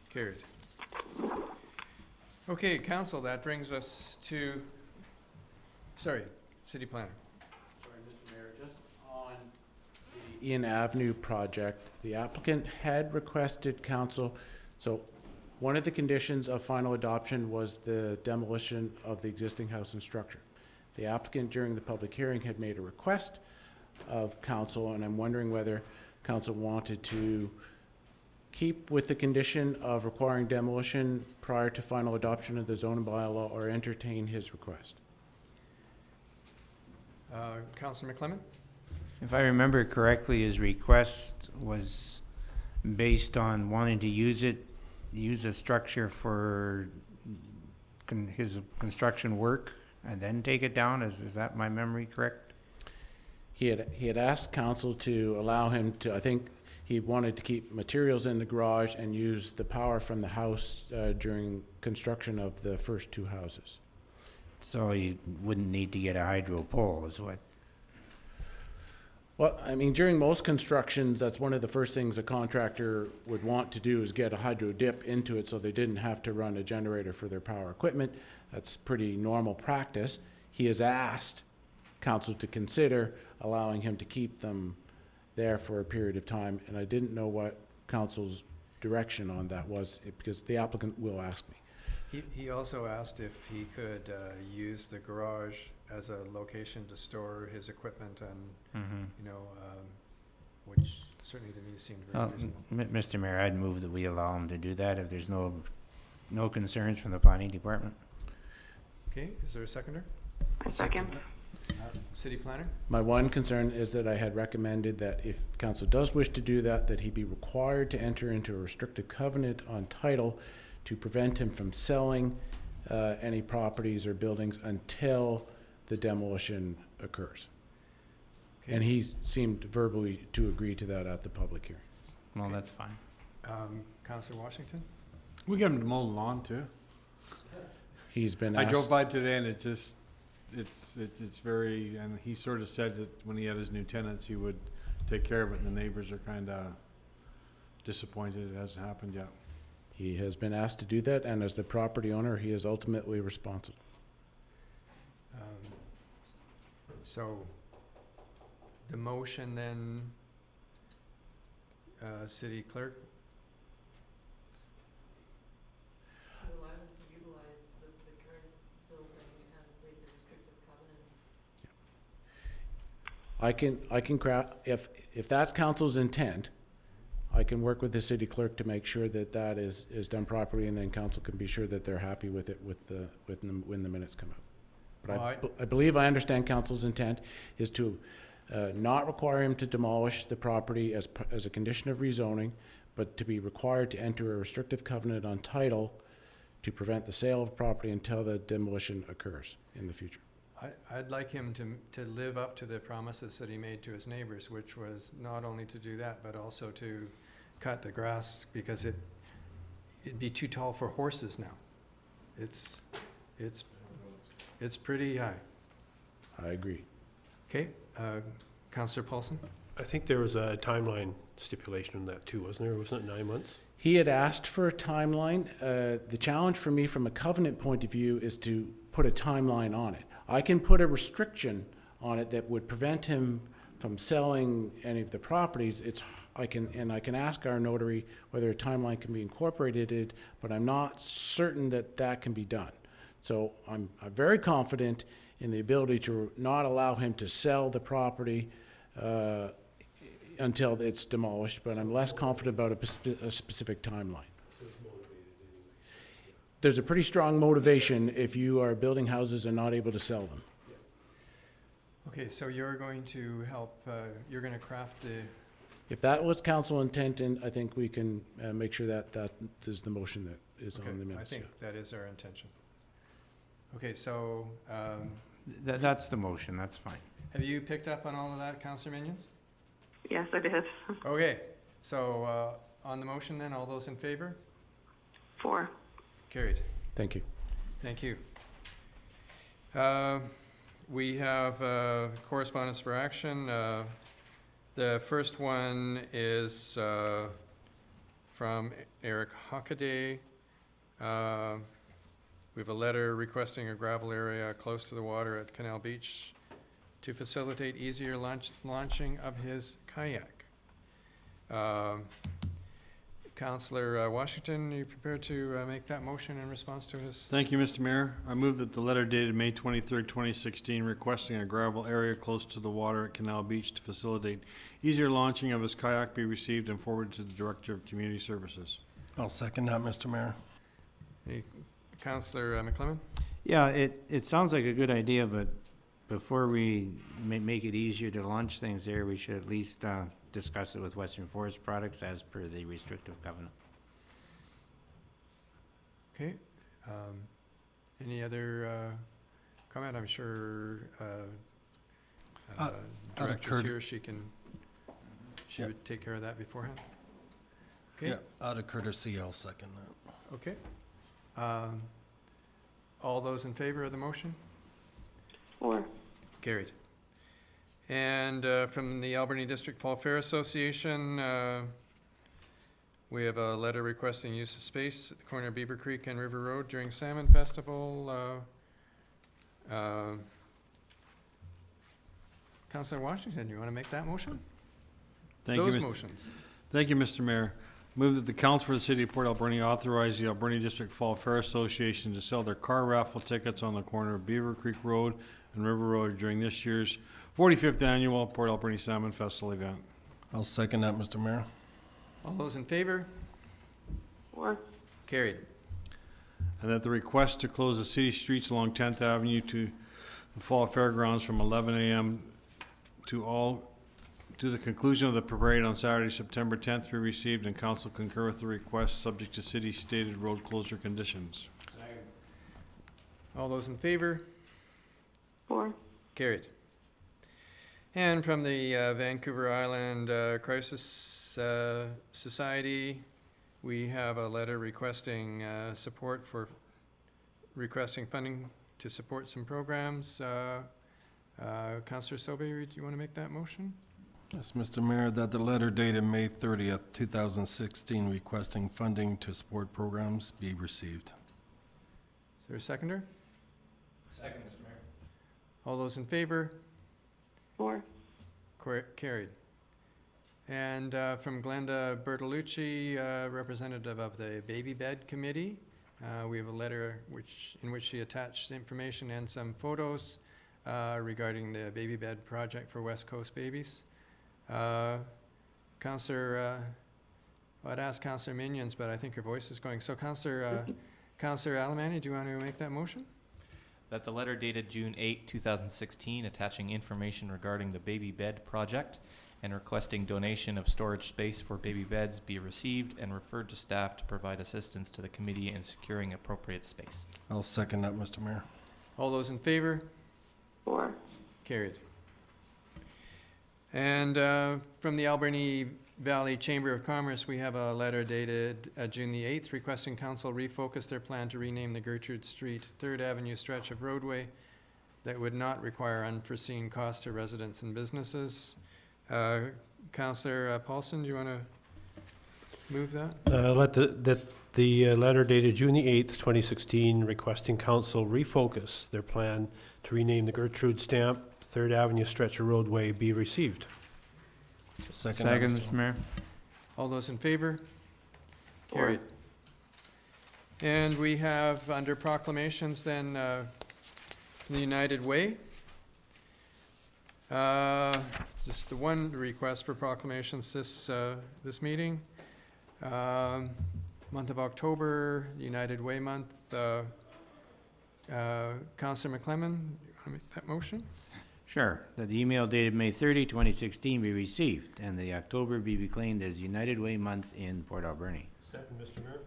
Carried. Okay, council, that brings us to, sorry, city planner. Sorry, Mr. Mayor, just on the Ian Avenue project, the applicant had requested council, so one of the conditions of final adoption was the demolition of the existing house and structure. The applicant during the public hearing had made a request of council, and I'm wondering whether council wanted to keep with the condition of requiring demolition prior to final adoption of the zoning bylaw or entertain his request. Councillor McClement? If I remember correctly, his request was based on wanting to use a structure for his construction work and then take it down. Is that my memory correct? He had asked council to allow him to, I think he wanted to keep materials in the garage and use the power from the house during construction of the first 2 houses. So he wouldn't need to get a hydro pole, is what? Well, I mean, during most constructions, that's one of the first things a contractor would want to do is get a hydro dip into it so they didn't have to run a generator for their power equipment. That's pretty normal practice. He has asked council to consider allowing him to keep them there for a period of time, and I didn't know what council's direction on that was, because the applicant will ask me. He also asked if he could use the garage as a location to store his equipment and, which certainly to me seemed very reasonable. Mr. Mayor, I'd move that we allow him to do that if there's no concerns from the planning department. Okay, is there a seconder? A second. City planner? My one concern is that I had recommended that if council does wish to do that, that he be required to enter into a restrictive covenant on title to prevent him from selling any properties or buildings until the demolition occurs. Okay. And he seemed verbally to agree to that at the public hearing. Well, Okay. that's fine. Councillor Washington? We get him to mow the lawn too. He's been I asked. drove by today and it's very, and he sort of said that when he had his new tenants, he would take care of it, and the neighbors are kind of disappointed it hasn't happened yet. He has been asked to do that, and as the property owner, he is ultimately responsible. So the motion then, city clerk? To allow him to utilize the current building and place a restrictive covenant. I can craft, if that's council's intent, I can work with the city clerk to make sure that that is done properly, and then council can be sure that they're happy with it when the minutes come out. But I believe I understand council's intent is to not require him to demolish the property as a condition of rezoning, but to be required to enter a restrictive covenant on title to prevent the sale of property until the demolition occurs in the future. I'd like him to live up to the promises that he made to his neighbors, which was not only to do that, but also to cut the grass, because it'd be too tall for horses now. It's pretty high. I agree. Okay, Councillor Paulson? I think there was a timeline stipulation in that too, wasn't there? Wasn't it 9 months? He had asked for a timeline. The challenge for me from a covenant point of view is to put a timeline on it. I can put a restriction on it that would prevent him from selling any of the properties. I can ask our notary whether a timeline can be incorporated, but I'm not certain that that can be done. So I'm very confident in the ability to not allow him to sell the property until it's demolished, but I'm less confident about a specific timeline. There's a pretty strong motivation if you are building houses and not able to sell them. Okay, so you're going to help, you're going to craft the... If that was council intent, and I think we can make sure that that is the motion that is on the minutes. I think that is our intention. Okay, so That's the motion, that's fine. Have you picked up on all of that, Councillor Minions? Yes, I did. Okay, so on the motion then, all those in favor? 4. Carried. Thank you. Thank you. We have correspondence for action. The first one is from Eric Hockaday. We have a letter requesting a gravel area close to the water at Canal Beach to facilitate easier launching of his kayak. Councillor Washington, are you prepared to make that motion in response to his? Thank you, Mr. Mayor. I move that the letter dated May 23rd, 2016, requesting a gravel area close to the water at Canal Beach to facilitate easier launching of his kayak be received and forwarded to the Director of Community Services. I'll second that, Mr. Mayor. Councillor McClellan? Yeah, it sounds like a good idea, but before we make it easier to launch things there, we should at least discuss it with Western Forest Products as per the restrictive covenant. Okay. Any other comment? I'm sure Director's here. She would take care of that beforehand. Okay. Yeah, out of courtesy, I'll second that. Okay. All those in favor of the motion? 4. Carried. And from the Alberni District Fall Fair Association, we have a letter requesting use of space at the corner of Beaver Creek and River Road during Salmon Festival. Councillor Washington, you want to make that motion? Those motions. Thank you, Mr. Mayor. Move that the Council for the City of Port Alberni authorize the Alberni District Fall Fair Association to sell their car raffle tickets on the corner of Beaver Creek Road and River Road during this year's 45th annual Port Alberni Salmon Festival event. I'll second that, Mr. Mayor. All those in favor? 4. Carried. And that the request to close the city streets along 10th Avenue to the Fall Fairgrounds from 11 a.m. to the conclusion of the parade on Saturday, September 10th be received, and council concur with the request subject to city stated road closure conditions. All those in favor? 4. Carried. And from the Vancouver Island Crisis Society, we have a letter requesting requesting funding to support some programs. Councillor Sobey, do you want to make that motion? Yes, Mr. Mayor, that the letter dated May 30th, 2016, requesting funding to support programs be received. Is there a seconder? Second, Mr. Mayor. All those in favor? 4. Carried. And from Glenda Bertolucci, representative of the Baby Bed Committee, we have a letter in which she attached information and some photos regarding the baby bed project for West Coast babies. Councillor, I'd ask Councillor Minions, but I think your voice is going. So Councillor Alberni, do you want to make that motion? That the letter dated June 8, 2016, attaching information regarding the baby bed project and requesting donation of storage space for baby beds be received and referred to staff to provide assistance to the committee in securing appropriate space. I'll second that, Mr. Mayor. All those in favor? 4. Carried. And from the Alberni Valley Chamber of Commerce, we have a letter dated June the 8th requesting council refocus their plan to rename the Gertrude Street 3rd Avenue stretch of roadway that would not require unforeseen costs to residents and businesses. Councillor Paulson, do you want to move that? The letter dated June the 8th, 2016, requesting council refocus their plan to rename the Gertrude Stamp 3rd Avenue stretch of roadway be received. Second, Mr. Mayor. All those in favor? Carried. And we have under proclamations then the United Way. Just the one request for proclamations this meeting. Month of October, United Way month. Councillor McClellan, you want to make that motion? Sure. That the email dated May 30, 2016 be received, and the October be proclaimed as United Way month in Port Alberni. Second, Mr. Mayor.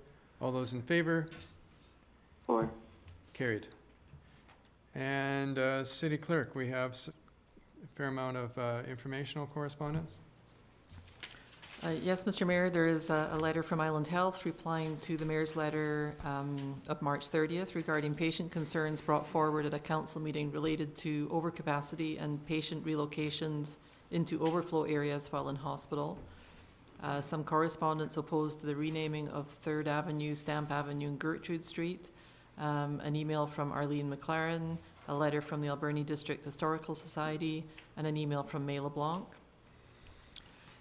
All those in favor? 4. Carried. And City Clerk, we have a fair amount of informational correspondence. Yes, Mr. Mayor, there is a letter from Island Health replying to the Mayor's letter of March 30th regarding patient concerns brought forward at a council meeting related to overcapacity and patient relocations into overflow areas while in hospital. Some correspondence opposed to the renaming of 3rd Avenue, Stamp Avenue, and Gertrude Street. An email from Arlene McLaren, a letter from the Alberni District Historical Society, and an email from May LeBlanc.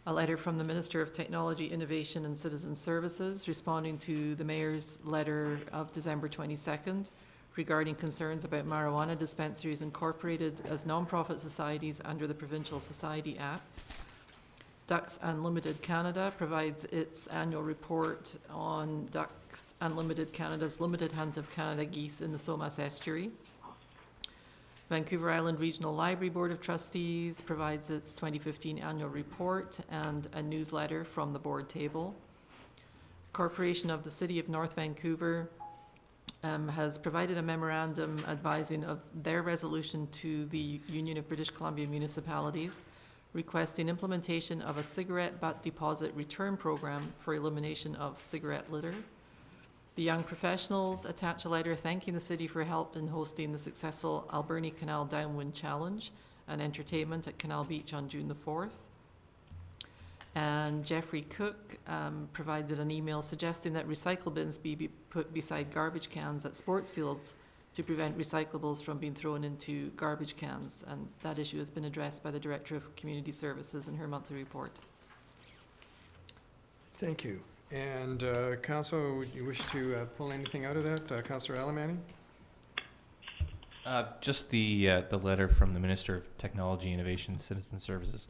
A letter from the Minister of Technology, Innovation and Citizen Services responding to the Mayor's letter of December 22nd regarding concerns about marijuana dispensaries incorporated as non-profit societies under the Provincial Society Act. Ducks Unlimited Canada provides its annual report on Ducks Unlimited Canada's limited hunt of Canada geese in the Somas Estuary. Vancouver Island Regional Library Board of Trustees provides its 2015 annual report and a newsletter from the board table. Corporation of the City of North Vancouver has provided a memorandum advising of their resolution to the Union of British Columbia Municipalities, requesting implementation of a cigarette butt deposit return program for elimination of cigarette litter. The Young Professionals attach a letter thanking the city for help in hosting the successful Alberni Canal Downwind Challenge and entertainment at Canal Beach on June the 4th. And Jeffrey Cook provided an email suggesting that recycle bins be put beside garbage cans at sports fields to prevent recyclables from being thrown into garbage cans. And that issue has been addressed by the Director of Community Services in her monthly report. Thank you. And Council, would you wish to pull anything out of that? Councillor Alamani? Just the letter from the Minister of Technology, Innovation, and Citizen Services.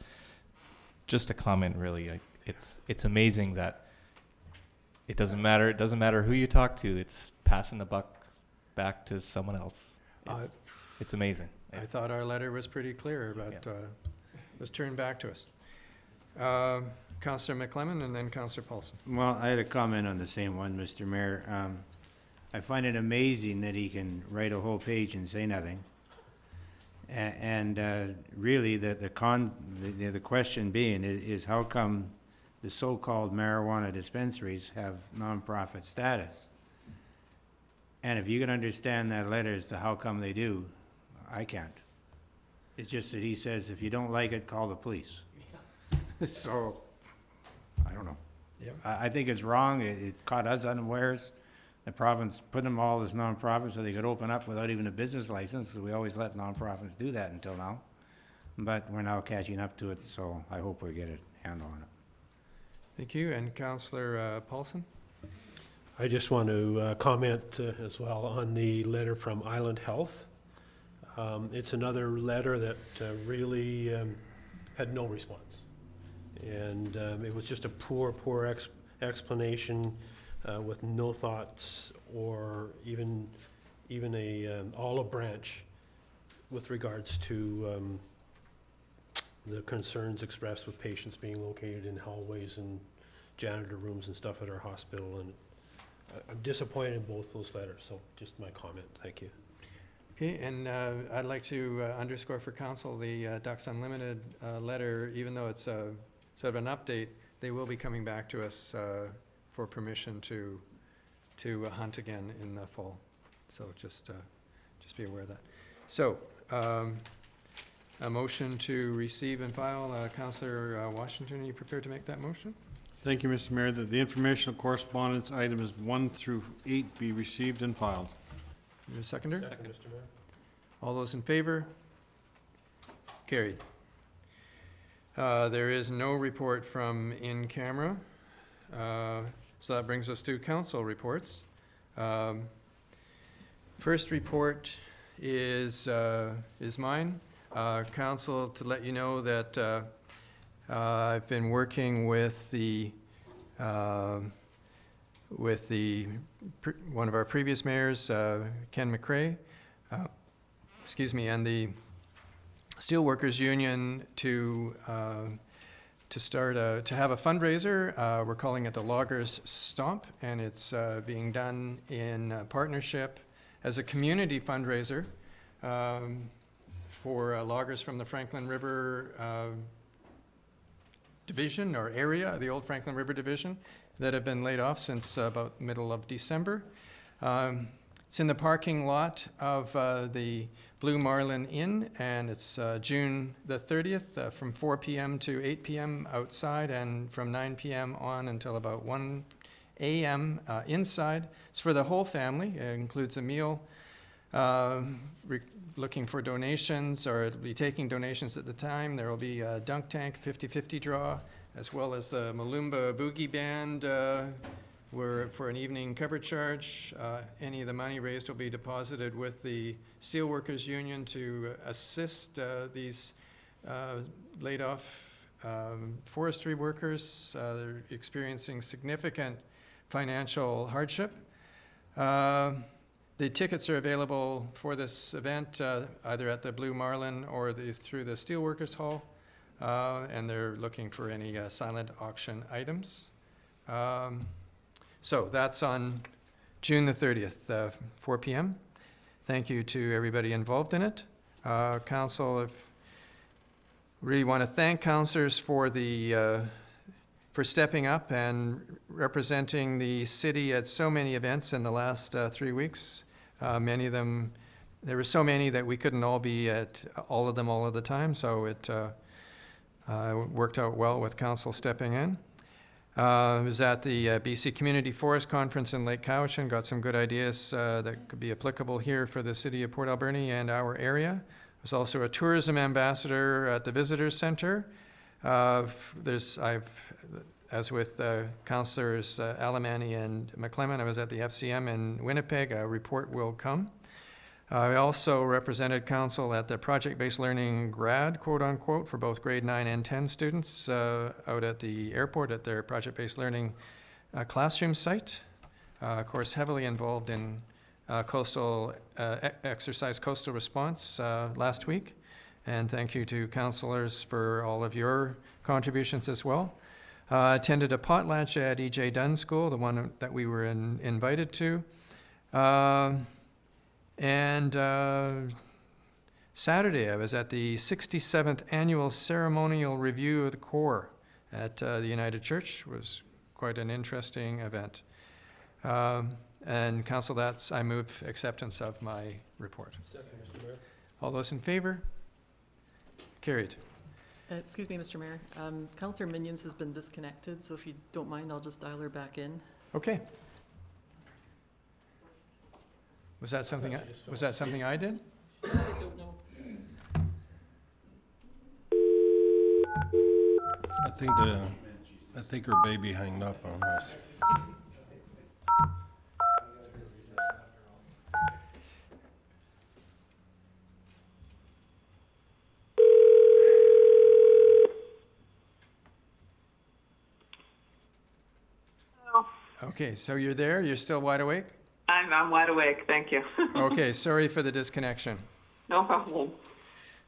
Just a comment, really. It's amazing that it doesn't matter. It doesn't matter who you talk to. It's passing the buck back to someone else. It's amazing. I thought our letter was pretty clear, but it was turned back to us. Councillor McLemmon and then Councillor Paulson. Well, I had a comment on the same one, Mr. Mayor. I find it amazing that he can write a whole page and say nothing. And really, the question being is how come the so-called marijuana dispensaries have nonprofit status? And if you can understand that letter as to how come they do, I can't. It's just that he says, if you don't like it, call the police. So, I don't know. Yep. I think it's wrong. It caught us unawares. The province put them all as nonprofits so they could open up without even a business license, because we always let nonprofits do that until now. But we're now catching up to it, so I hope we get a handle on it. Thank you. And Councillor Paulson? I just want to comment as well on the letter from Island Health. It's another letter that really had no response. And it was just a poor explanation with no thoughts or even a olive branch with regards to the concerns expressed with patients being located in hallways and janitor rooms and stuff at our hospital. And I'm disappointed in both those letters, so just my comment. Thank you. Okay, and I'd like to underscore for Council the Ducks Unlimited letter, even though it's sort of an update, they will be coming back to us for permission to hunt again in the fall. So just be aware of that. So a motion to receive and file. Councillor Washington, are you prepared to make that motion? Thank you, Mr. Mayor. That the informational correspondence items 1 through 8 be received and filed. You a seconder? Second, Mr. Mayor. All those in favor? Carried. There is no report from in camera. So that brings us to council reports. First report is mine. Council, to let you know that I've been working with one of our previous mayors, Ken McRae, and the Steelworkers Union to have a fundraiser. We're calling it the Loggers Stomp, and it's being done in partnership as a community fundraiser for loggers from the Franklin River Division or area, the old Franklin River Division, that have been laid off since about middle of December. It's in the parking lot of the Blue Marlin Inn, and it's June the 30th from 4 p.m. to 8 p.m. outside, and from 9 p.m. on until about 1 a.m. Inside. It's for the whole family. It includes a meal. Looking for donations, or it'll be taking donations at the time. There will be a dunk tank 50-50 draw, as well as the Malumba Boogie Band for an evening cover charge. Any of the money raised will be deposited with the Steelworkers Union to assist these laid off forestry workers. They're experiencing significant financial hardship. The tickets are available for this event either at the Blue Marlin or through the Steelworkers Hall, and they're looking for any silent auction items. So that's on June the 30th, 4 p.m. Thank you to everybody involved in it. Council, really want to thank councillors for for stepping up and representing the city at so many events in the last 3 weeks. Many of them, there were so many that we couldn't all be at all of them all of the time, so it worked out well with council stepping in. I was at the BC Community Forest Conference in Lake Cowichan, got some good ideas that could be applicable here for the city of Port Alberni and our area. I was also a tourism ambassador at the Visitors Center. As with councillors Alamani and McClement, I was at the FCM in Winnipeg. A report will come. I also represented council at the project-based learning grad, quote unquote, for both grade 9 and 10 students out at the airport at their project-based learning classroom site. Of course, heavily involved in coastal exercise coastal response last week. And thank you to councillors for all of your contributions as well. Attended a potlatch at E.J. Dunn School, the one that we were invited to. And Saturday, I was at the 67th Annual Ceremonial Review of the Corps at the United Church. It was quite an interesting event. And council, I move acceptance of my report. Second, Mr. Mayor. All those in favor? Carried. Excuse me, Mr. Mayor. Councillor Minions has been disconnected, so if you don't mind, I'll just dial her back in. Okay. Was that something I did? I don't know. I think her baby hanged up on us. Okay, so you're there? You're still wide awake? I'm wide awake, thank you. Okay, sorry for the disconnection. No problem.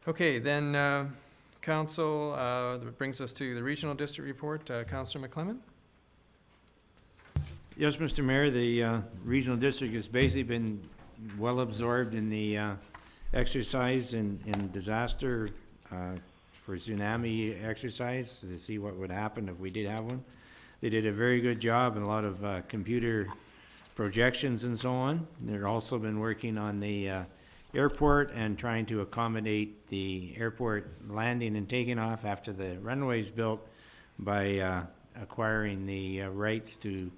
Okay, then council, that brings us to the regional district report. Councillor McClement? Yes, Mr. Mayor, the regional district has basically been well absorbed in the exercise in disaster for tsunami exercise to see what would happen if we did have one. They did a very good job and a lot of computer projections and so on. They've also been working on the airport and trying to accommodate the airport landing and taking off after the runway's built by acquiring the rights to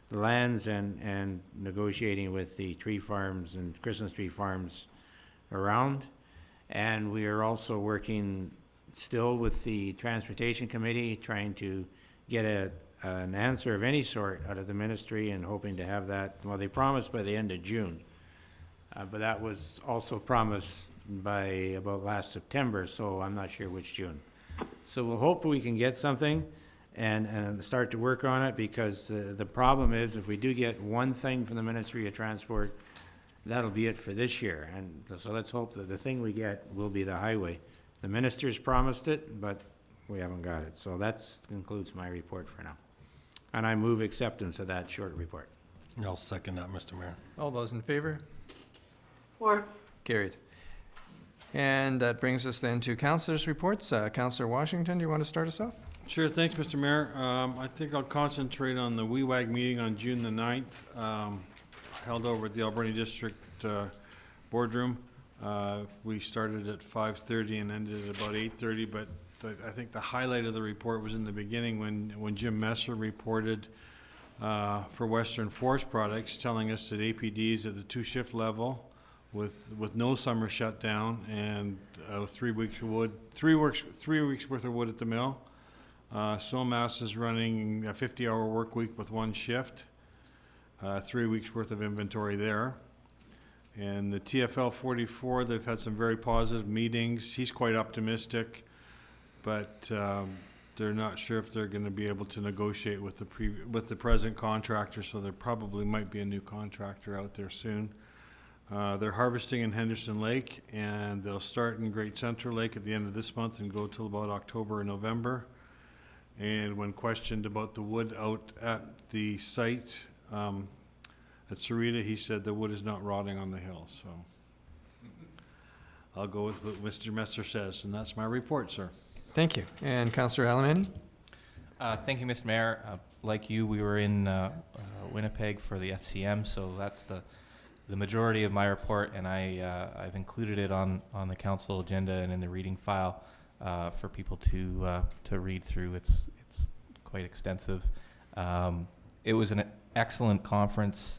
the lands and negotiating with the tree farms and Christmas tree farms around. And we are also working still with the Transportation Committee, trying to get an answer of any sort out of the ministry and hoping to have that, well, they promised by the end of June. But that was also promised by about last September, so I'm not sure which June. So we'll hope we can get something and start to work on it, because the problem is if we do get one thing from the Ministry of Transport, that'll be it for this year. And so let's hope that the thing we get will be the highway. The minister's promised it, but we haven't got it. So that concludes my report for now. And I move acceptance of that short report. I'll second that, Mr. Mayor. All those in favor? Or Carried. And that brings us then to councillors' reports. Councillor Washington, do you want to start us off? Sure, thanks, Mr. Mayor. I think I'll concentrate on the WEWAG meeting on June the 9th, held over at the Alberni District boardroom. We started at 5:30 and ended at about 8:30, but I think the highlight of the report was in the beginning when Jim Messer reported for Western Forest Products, telling us that APD is at the 2-shift level with no summer shutdown and 3 weeks worth of wood at the mill. Somass is running a 50-hour work week with 1 shift, 3 weeks worth of inventory there. And the TFL 44, they've had some very positive meetings. He's quite optimistic, but they're not sure if they're going to be able to negotiate with the present contractor, so there probably might be a new contractor out there soon. They're harvesting in Henderson Lake, and they'll start in Great Central Lake at the end of this month and go till about October or November. And when questioned about the wood out at the site at Sarita, he said the wood is not rotting on the hill. So I'll go with what Mr. Messer says, and that's my report, sir. Thank you. And Councillor Alberni? Thank you, Mr. Mayor. Like you, we were in Winnipeg for the FCM, so that's the majority of my report, and I've included it on the council agenda and in the reading file for people to read through. It's quite extensive. It was an excellent conference.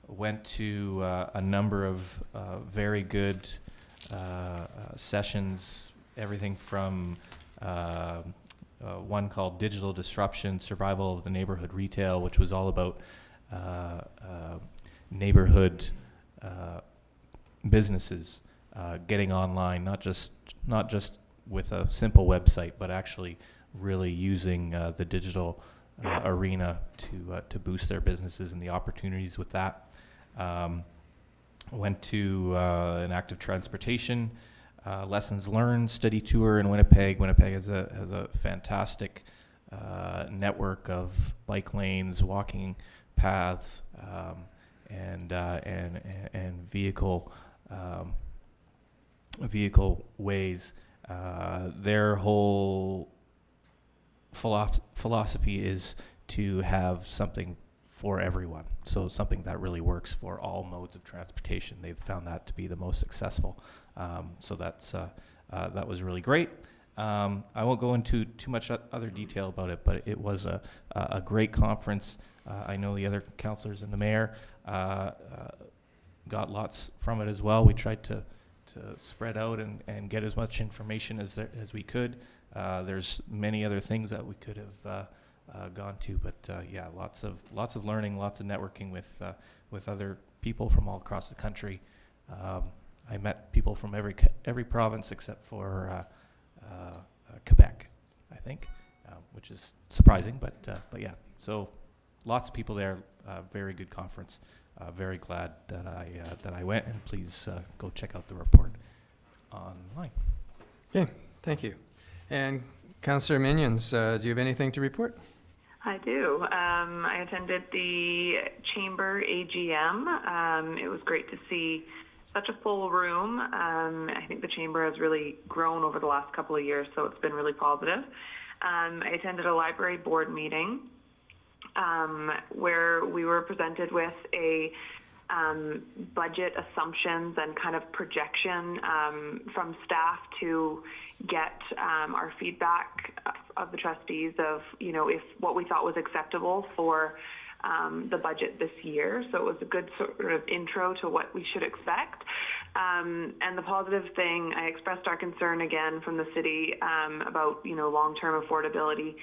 Went to a number of very good sessions, everything from one called Digital Disruption, Survival of the Neighborhood Retail, which was all about neighborhood businesses getting online, not just with a simple website, but actually really using the digital arena to boost their businesses and the opportunities with that. Went to an active transportation lessons learned study tour in Winnipeg. Winnipeg has a fantastic network of bike lanes, walking paths, and vehicle ways. Their whole philosophy is to have something for everyone, so something that really works for all modes of transportation. They've found that to be the most successful. So that was really great. I won't go into too much other detail about it, but it was a great conference. I know the other councillors and the mayor got lots from it as well. We tried to spread out and get as much information as we could. There's many other things that we could have gone to, but yeah, lots of learning, lots of networking with other people from all across the country. I met people from every province except for Quebec, I think, which is surprising, but yeah. So lots of people there. Very good conference. Very glad that I went, and please go check out the report online. Okay, thank you. And Councillor Minions, do you have anything to report? I do. I attended the Chamber AGM. It was great to see such a full room. I think the Chamber has really grown over the last couple of years, so it's been really positive. I attended a library board meeting where we were presented with a budget assumptions and kind of projection from staff to get our feedback of the trustees of, if what we thought was acceptable for the budget this year. So it was a good sort of intro to what we should expect. And the positive thing, I expressed our concern again from the city about, long-term affordability.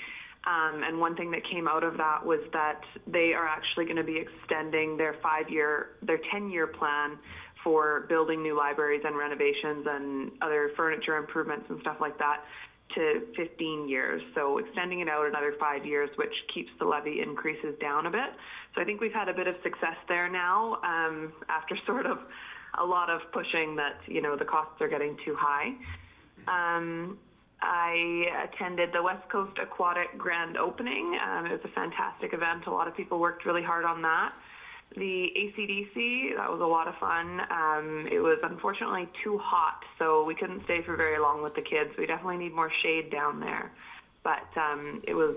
And one thing that came out of that was that they are actually going to be extending their 10-year plan for building new libraries and renovations and other furniture improvements and stuff like that to 15 years. So extending it out another 5 years, which keeps the levy increases down a bit. So I think we've had a bit of success there now after sort of a lot of pushing that, the costs are getting too high. I attended the West Coast Aquatic grand opening. It was a fantastic event. A lot of people worked really hard on that. The ACDC, that was a lot of fun. It was unfortunately too hot, so we couldn't stay for very long with the kids. We definitely need more shade down there. But it was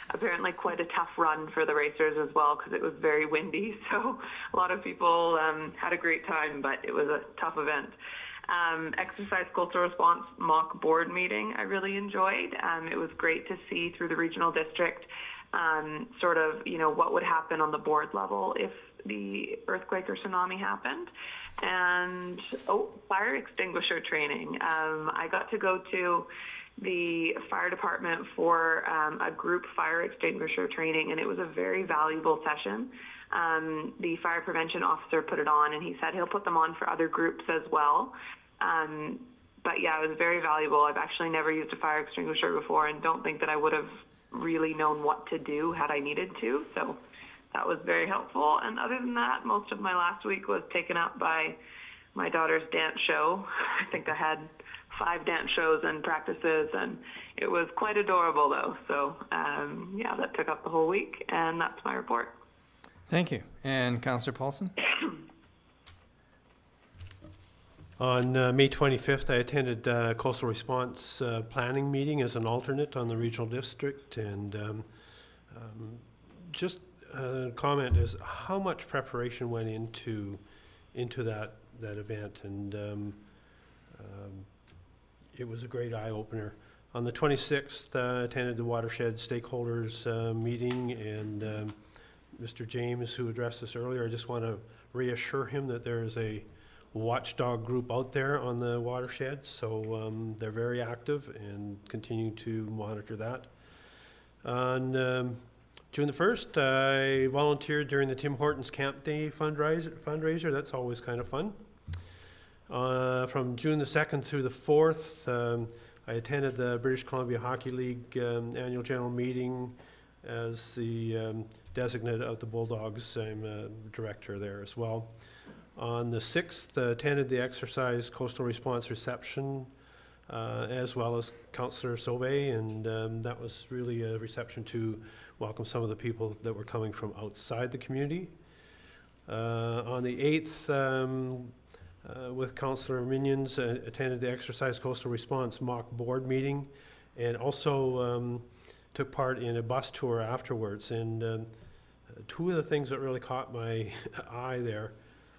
apparently quite a tough run for the racers as well because it was very windy. So a lot of people had a great time, but it was a tough event. Exercise Cultural Response mock board meeting I really enjoyed. It was great to see through the regional district sort of, what would happen on the board level if the earthquake or tsunami happened. And, fire extinguisher training. I got to go to the fire department for a group fire extinguisher training, and it was a very valuable session. The fire prevention officer put it on, and he said he'll put them on for other groups as well. But yeah, it was very valuable. I've actually never used a fire extinguisher before and don't think that I would have really known what to do had I needed to. So that was very helpful. And other than that, most of my last week was taken up by my daughter's dance show. I think I had 5 dance shows and practices, and it was quite adorable though. So yeah, that took up the whole week, and that's my report. Thank you. And Councillor Paulson? On May 25th, I attended Coastal Response Planning meeting as an alternate on the regional district, and just a comment is how much preparation went into that event, and it was a great eye-opener. On the 26th, attended the Watershed Stakeholders meeting, and Mr. James, who addressed us earlier, I just want to reassure him that there is a watchdog group out there on the watershed, so they're very active and continue to monitor that. On June the 1st, I volunteered during the Tim Hortons Camp Day fundraiser. That's always kind of fun. From June the 2nd through the 4th, I attended the British Columbia Hockey League annual general meeting as the designate of the Bulldogs. I'm a director there as well. On the 6th, attended the Exercise Coastal Response reception, as well as Councillor Sauvé, and that was really a reception to welcome some of the people that were coming from outside the community. On the 8th, with Councillor Minions, attended the Exercise Coastal Response mock board meeting, and also took part in a bus tour afterwards. And 2 of the things that really caught my eye there,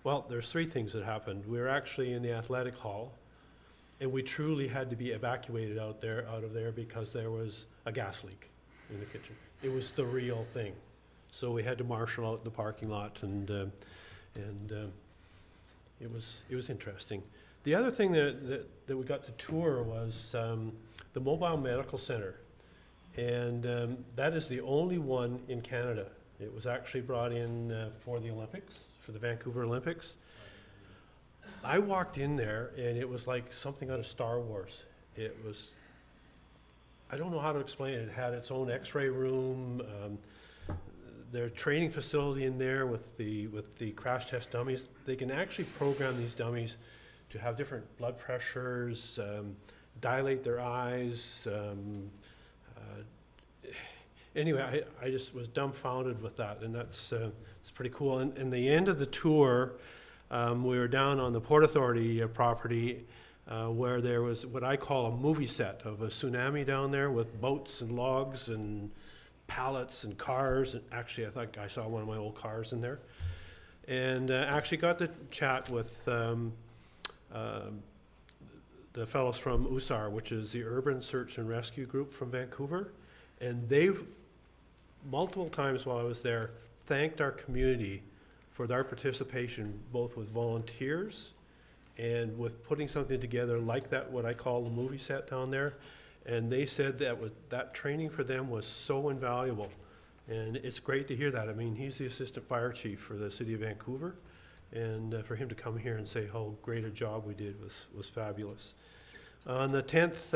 well, there's 3 things that happened. We were actually in the athletic hall, and we truly had to be evacuated out of there because there was a gas leak in the kitchen. It was the real thing. So we had to marshal out the parking lot, and it was interesting. The other thing that we got to tour was the Mobile Medical Center, and that is the only one in Canada. It was actually brought in for the Olympics, for the Vancouver Olympics. I walked in there and it was like something out of Star Wars. It was, I don't know how to explain it. It had its own x-ray room, their training facility in there with the crash test dummies. They can actually program these dummies to have different blood pressures, dilate their eyes. Anyway, I just was dumbfounded with that, and that's it's pretty cool. And the end of the tour, we were down on the Port Authority property where there was what I call a movie set of a tsunami down there with boats and logs and pallets and cars. And actually, I think I saw one of my old cars in there. And actually got to chat with the fellows from USAR, which is the Urban Search and Rescue Group from Vancouver. And they've, multiple times while I was there, thanked our community for their participation, both with volunteers and with putting something together like that, what I call the movie set down there. And they said that training for them was so invaluable. And it's great to hear that. I mean, he's the assistant fire chief for the city of Vancouver. And for him to come here and say how great a job we did was fabulous. On the 10th,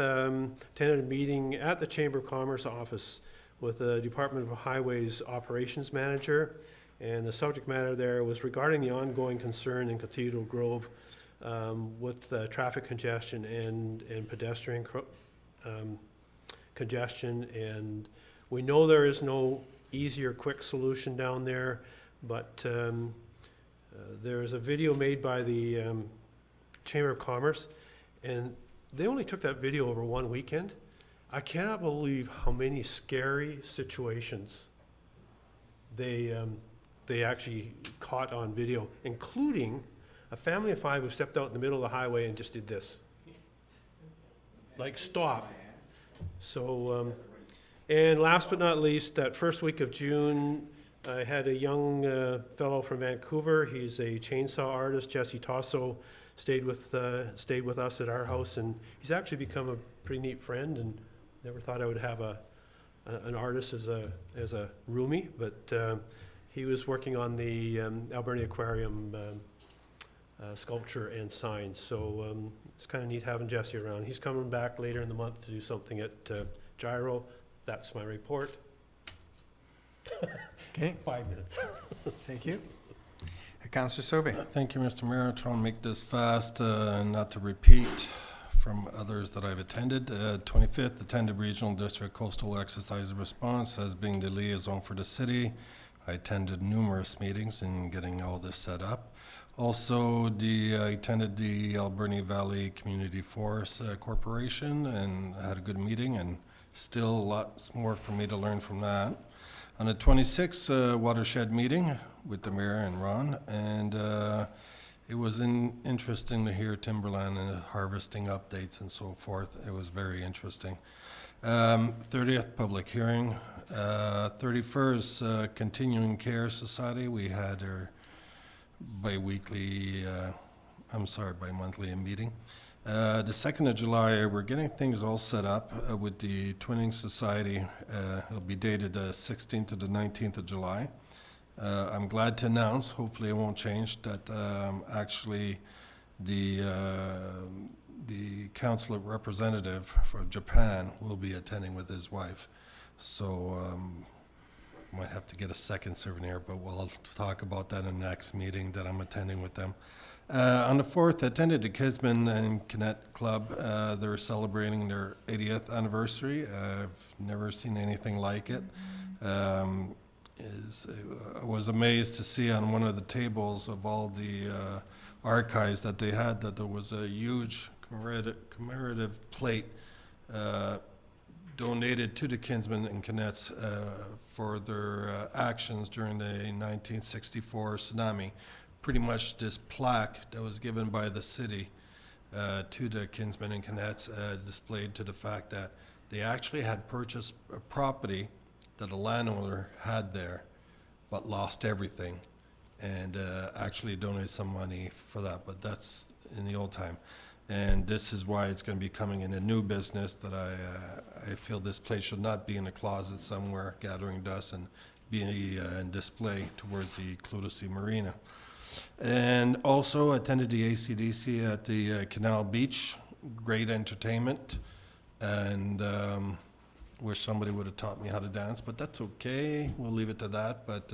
attended a meeting at the Chamber of Commerce office with the Department of Highways Operations Manager, and the subject matter there was regarding the ongoing concern in Cathedral Grove with traffic congestion and pedestrian congestion. And we know there is no easy or quick solution down there, but there's a video made by the Chamber of Commerce, and they only took that video over one weekend. I cannot believe how many scary situations they actually caught on video, including a family of 5 who stepped out in the middle of the highway and just did this. Like, stop. So, and last but not least, that first week of June, I had a young fellow from Vancouver. He's a chainsaw artist, Jesse Tosso, stayed with us at our house, and he's actually become a pretty neat friend, and never thought I would have an artist as a roomie, but he was working on the Alberni Aquarium sculpture and sign. So it's kind of neat having Jesse around. He's coming back later in the month to do something at Gyro. That's my report. Okay. 5 minutes. Thank you. Councillor Sauvé. Thank you, Mr. Mayor. I'll try and make this fast and not to repeat from others that I've attended. 25th, attended Regional District Coastal Exercise Response as being the liaison for the city. I attended numerous meetings in getting all this set up. Also, I attended the Alberni Valley Community Forest Corporation and had a good meeting, and still lots more for me to learn from that. On the 26th watershed meeting with the mayor and Ron, and it was interesting to hear timberland and harvesting updates and so forth. It was very interesting. 30th public hearing. 31st Continuing Care Society. We had our bi-monthly meeting. The 2nd of July, we're getting things all set up with the Twinning Society. It'll be dated the 16th to the 19th of July. I'm glad to announce, hopefully it won't change, that actually the consulate representative for Japan will be attending with his wife. So might have to get a second souvenir, but we'll talk about that in the next meeting that I'm attending with them. On the 4th, I attended the Kisman and Kinnett Club. They're celebrating their 80th anniversary. I've never seen anything like it. I was amazed to see on one of the tables of all the archives that they had that there was a huge commemorative plate donated to the Kinsmen and Kinnetts for their actions during the 1964 tsunami. Pretty much this plaque that was given by the city to the Kinsmen and Kinnetts displayed to the fact that they actually had purchased a property that a landowner had there, but lost everything, and actually donated some money for that, but that's in the old time. And this is why it's going to be coming in a new business that I feel this place should not be in a closet somewhere gathering dust and be in display towards the Clutha Marina. And also attended the ACDC at the Canal Beach. Great entertainment, and wish somebody would have taught me how to dance, but that's okay. We'll leave it to that, but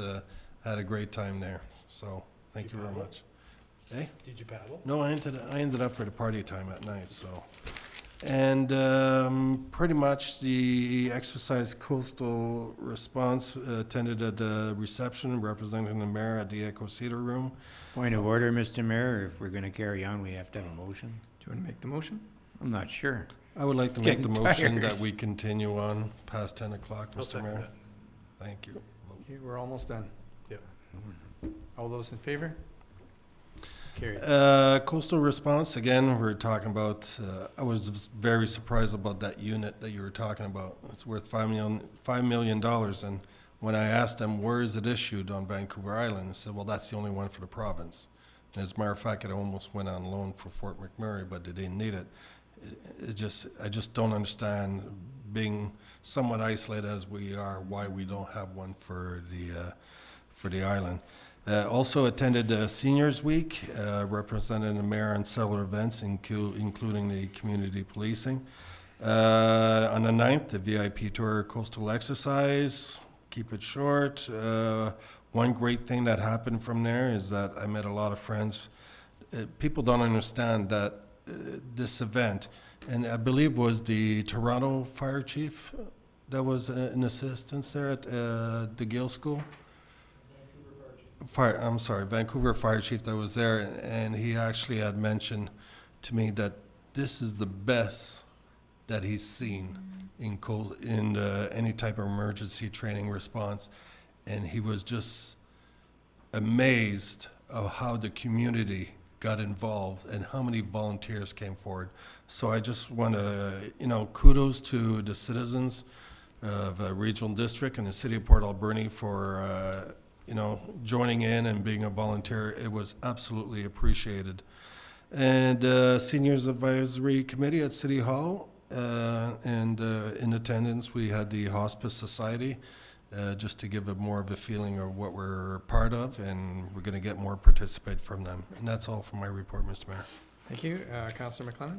had a great time there. So thank you very much. Eh? Did you paddle? No, I ended up for the party time at night, so. And pretty much the Exercise Coastal Response attended at the reception representing the mayor at the Echo Cedar Room. Point of order, Mr. Mayor, if we're gonna carry on, we have to have a motion. Do you want to make the motion? I'm not sure. I would like to make the Getting motion tired. that we continue on past 10 o'clock, I'll Mr. second Mayor. that. Thank you. Okay, we're almost done. Yep. All those in favor? Carried. Coastal Response, again, we're talking about, I was very surprised about that unit that you were talking about. It's worth $5 million. And when I asked them, where is it issued on Vancouver Island, they said, well, that's the only one for the province. And as a matter of fact, it almost went on loan for Fort McMurray, but they didn't need it. I just don't understand, being somewhat isolated as we are, why we don't have one for the island. Also attended Seniors Week, representing the mayor and several events, including the community policing. On the 9th, the VIP tour Coastal Exercise. Keep it short. One great thing that happened from there is that I met a lot of friends. People don't understand that this event, and I believe was the Toronto fire chief that was in assistance there at the Gill School. Vancouver fire chief that was there, and he actually had mentioned to me that this is the best that he's seen in any type of emergency training response, and he was just amazed of how the community got involved and how many volunteers came forward. So I just want to, kudos to the citizens of Regional District and the City of Port Alberni for, joining in and being a volunteer. It was absolutely appreciated. And Seniors Advisory Committee at City Hall, and in attendance we had the Hospice Society, just to give more of a feeling of what we're part of, and we're going to get more participate from them. And that's all for my report, Mr. Mayor. Thank you. Councillor McLennan?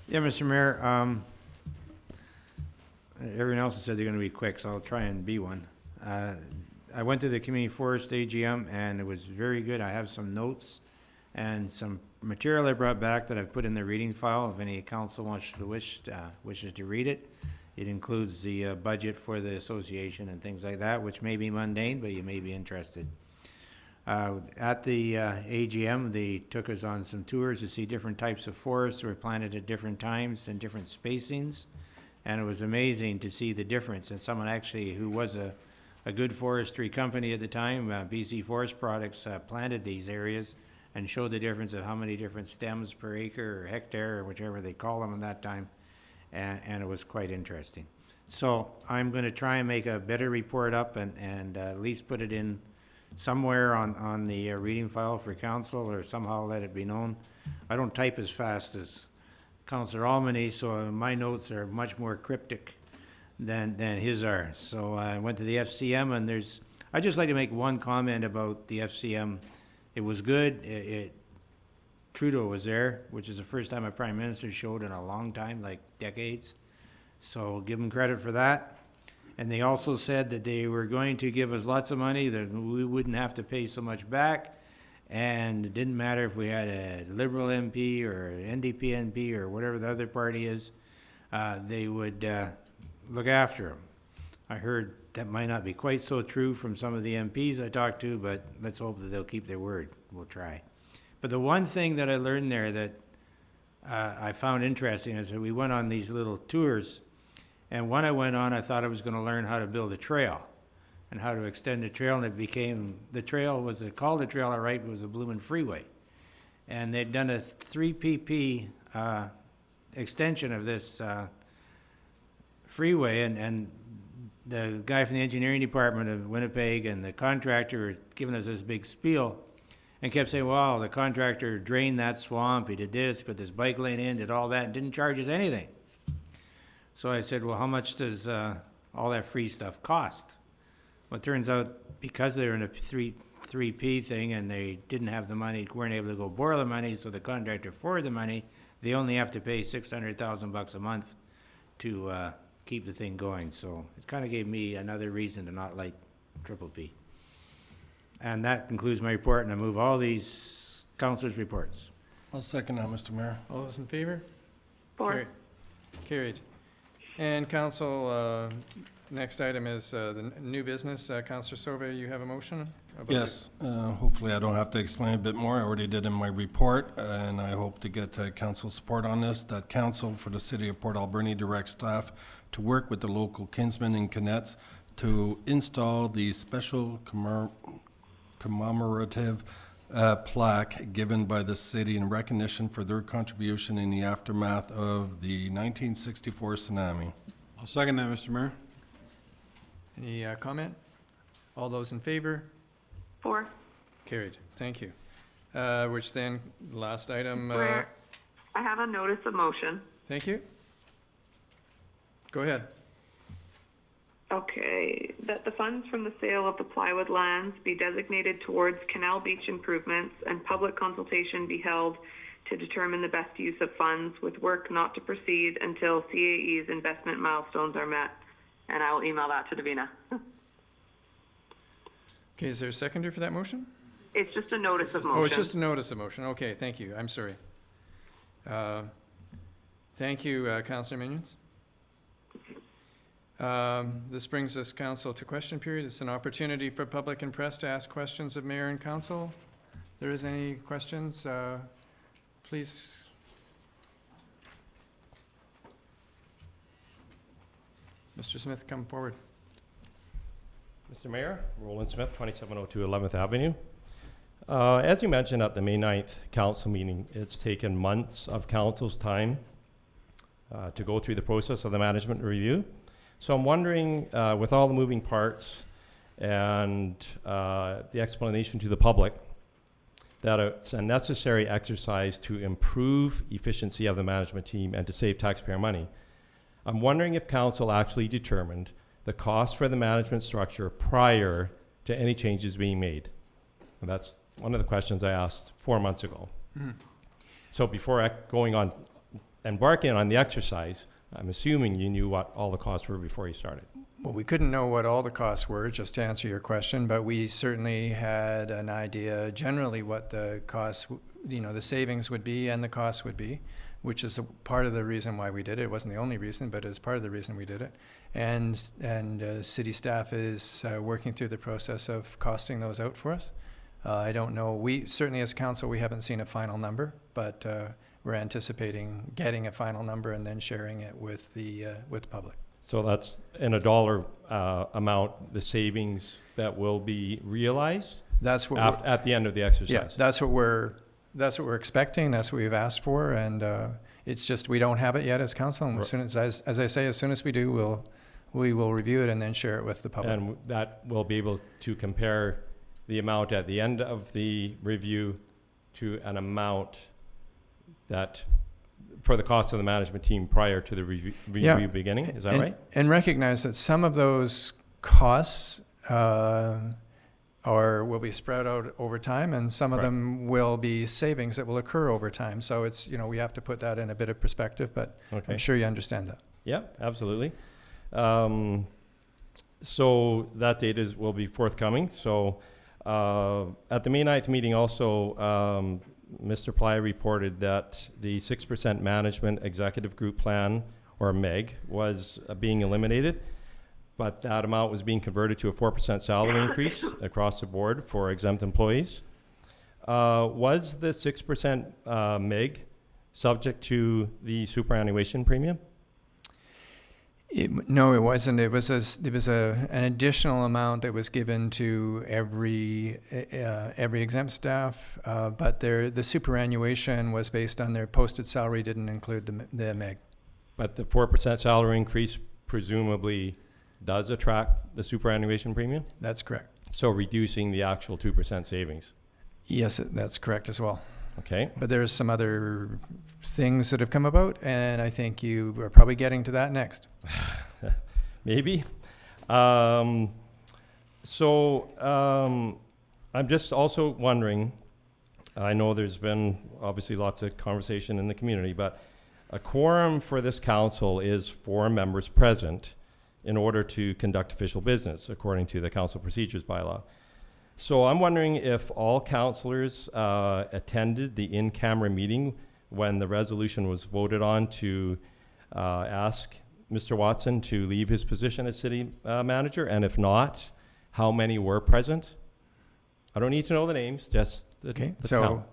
Yeah, Mr. Mayor, everyone else has said they're going to be quick, so I'll try and be one. I went to the Community Forest AGM, and it was very good. I have some notes and some material I brought back that I've put in the reading file if any council wishes to read it. It includes the budget for the association and things like that, which may be mundane, but you may be interested. At the AGM, they took us on some tours to see different types of forests that were planted at different times and different spacings. And it was amazing to see the difference. And someone actually who was a good forestry company at the time, BC Forest Products, planted these areas and showed the difference of how many different stems per acre or hectare or whichever they call them at that time. And it was quite interesting. So I'm going to try and make a better report up and at least put it in somewhere on the reading file for council, or somehow let it be known. I don't type as fast as Councillor Almany, so my notes are much more cryptic than his are. So I went to the FCM, and I'd just like to make one comment about the FCM. It was good. Trudeau was there, which is the first time a Prime Minister showed in a long time, like decades. So give them credit for that. And they also said that they were going to give us lots of money, that we wouldn't have to pay so much back. And it didn't matter if we had a Liberal MP or an NDP MP or whatever the other party is, they would look after them. I heard that might not be quite so true from some of the MPs I talked to, but let's hope that they'll keep their word. We'll try. But the one thing that I learned there that I found interesting is that we went on these little tours, and when I went on, I thought I was going to learn how to build a trail and how to extend the trail, and it became, the trail was called a trail, all right, it was a bloomin' freeway. And they'd done a 3 pp extension of this freeway, and the guy from the engineering department of Winnipeg and the contractor were giving us this big spiel and kept saying, well, the contractor drained that swamp, he did this, put this bike lane in, did all that, and didn't charge us anything. So I said, well, how much does all that free stuff cost? Well, it turns out because they're in a 3P thing and they didn't have the money, weren't able to go borrow the money, so the contractor forwarded the money, they only have to pay $600,000 a month to keep the thing going. So it kind of gave me another reason to not like Triple P. And that concludes my report, and I move all these councillors' reports. I'll second that, Mr. Mayor. All those in favor? 4. Carried. And council, next item is the new business. Councillor Sauvé, you have a motion? Yes, hopefully I don't have to explain a bit more. I already did in my report, and I hope to get council support on this, that council for the City of Port Alberni directs staff to work with the local kinsmen and Kinnets to install the special commemorative plaque given by the city in recognition for their contribution in the aftermath of the 1964 tsunami. I'll second that, Mr. Mayor. Any comment? All those in favor? 4. Carried. Thank you. Which then, last item. Where I have a notice of motion. Thank you. Go ahead. Okay, that the funds from the sale of the plywood lands be designated towards Canal Beach improvements and public consultation be held to determine the best use of funds, with work not to proceed until CAE's investment milestones are met. And I will email that to Davina. Okay, is there a seconder for that motion? It's just a notice of motion. Oh, it's just a notice of motion. Okay, thank you. I'm sorry. Thank you, Councillor Minions. This brings us, council, to question period. It's an opportunity for public and press to ask questions of mayor and council. If there is any questions, please. Mr. Smith, come forward. Mr. Mayor, Roland Smith, 2702 11th Avenue. As you mentioned at the May 9th council meeting, it's taken months of council's time to go through the process of the management review. So I'm wondering, with all the moving parts and the explanation to the public, that it's a necessary exercise to improve efficiency of the management team and to save taxpayer money. I'm wondering if council actually determined the cost for the management structure prior to any changes being made. And that's one of the questions I asked 4 months ago. So before going on, embarking on the exercise, I'm assuming you knew what all the costs were before you started. Well, we couldn't know what all the costs were, just to answer your question, but we certainly had an idea generally what the costs, the savings would be and the costs would be, which is part of the reason why we did it. It wasn't the only reason, but it's part of the reason we did it. And city staff is working through the process of costing those out for us. I don't know. We certainly, as council, we haven't seen a final number, but we're anticipating getting a final number and then sharing it with the public. So that's in a dollar amount, the savings that will be realized. That's what at the end of the exercise. Yeah, that's what we're expecting. That's what we've asked for, and it's just we don't have it yet as council. And as soon as I say, as soon as we do, we will review it and then share it with the public. And that will be able to compare the amount at the end of the review to an amount that for the cost of the management team prior to the review beginning. Is that right? And recognize that some of those costs will be spread out over time, and some of them will be savings that will occur over time. So it's, we have to put that in a bit of perspective, but I'm sure you understand that. Yeah, absolutely. So that date will be forthcoming. So at the May 9th meeting also, Mr. Ply reported that the 6% management executive group plan, or MEG, was being eliminated, but that amount was being converted to a 4% salary increase across the board for exempt employees. Was the 6% MEG subject to the superannuation premium? No, it wasn't. It was an additional amount that was given to every exempt staff, but the superannuation was based on their posted salary, didn't include the MEG. But the 4% salary increase presumably does attract the superannuation premium? That's correct. So reducing the actual 2% savings? Yes, that's correct as well. Okay. But there's some other things that have come about, and I think you are probably getting to that next. Maybe. I'm just also wondering, I know there's been obviously lots of conversation in the community, but a quorum for this council is 4 members present in order to conduct official business, according to the council procedures bylaw. So I'm wondering if all councillors attended the in-camera meeting when the resolution was voted on to ask Mr. Watson to leave his position as city manager, and if not, how many were present? I don't need to know the names, just the count.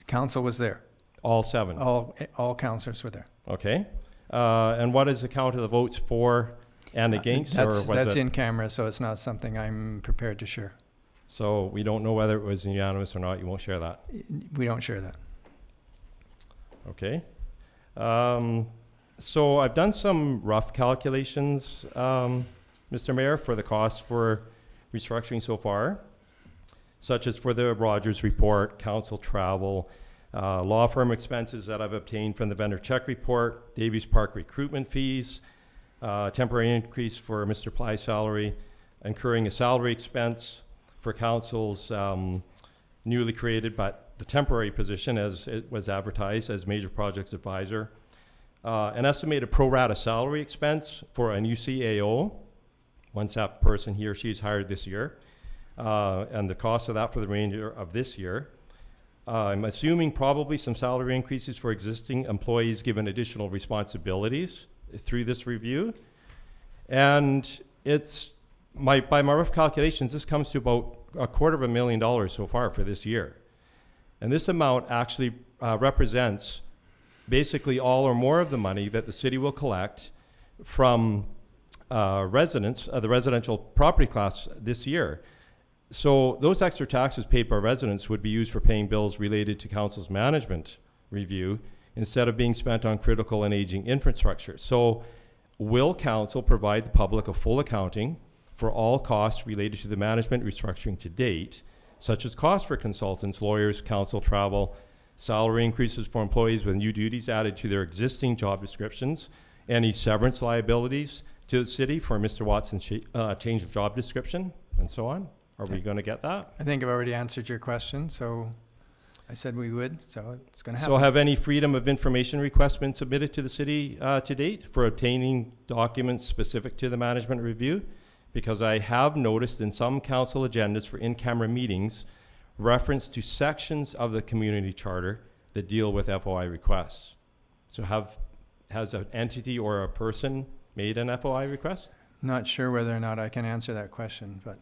Council was there. All 7? All councillors were there. Okay. And what is the count of the votes for and against? That's in camera, so it's not something I'm prepared to share. So we don't know whether it was unanimous or not. You won't share that? We don't share that. Okay. So I've done some rough calculations, Mr. Mayor, for the cost for restructuring so far, such as for the Rogers report, council travel, law firm expenses that I've obtained from the vendor check report, Davies Park recruitment fees, temporary increase for Mr. Ply's salary, incurring a salary expense for council's newly created but the temporary position as it was advertised as major projects advisor, an estimated pro rata salary expense for a new CAO once that person, he or she, is hired this year, and the cost of that for the remainder of this year. I'm assuming probably some salary increases for existing employees given additional responsibilities through this review. And it's, by my rough calculations, this comes to about $250,000 so far for this year. And this amount actually represents basically all or more of the money that the city will collect from residents, the residential property class this year. So those extra taxes paid by residents would be used for paying bills related to council's management review instead of being spent on critical and aging infrastructure. So will council provide the public a full accounting for all costs related to the management restructuring to date, such as costs for consultants, lawyers, council travel, salary increases for employees with new duties added to their existing job descriptions, any severance liabilities to the city for Mr. Watson's change of job description, and so on? Are we going to get that? I think I've already answered your question, so I said we would, so it's going to happen. So have any freedom of information requests been submitted to the city to date for obtaining documents specific to the management review? Because I have noticed in some council agendas for in-camera meetings reference to sections of the community charter that deal with FOI requests. So has an entity or a person made an FOI request? Not sure whether or not I can answer that question, but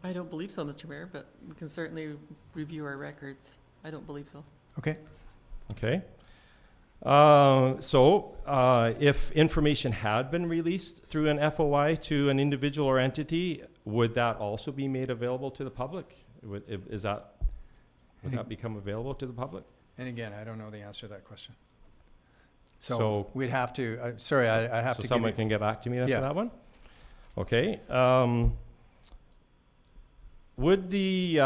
I don't believe so, Mr. Mayor, but we can certainly review our records. I don't believe so. okay. Okay. If information had been released through an FOI to an individual or entity, would that also be made available to the public? Would that become available to the public? And again, I don't know the answer to that question. So- So we'd have to, sorry, I have So to give someone you, can get back to me after Yeah. that one? Okay. Would the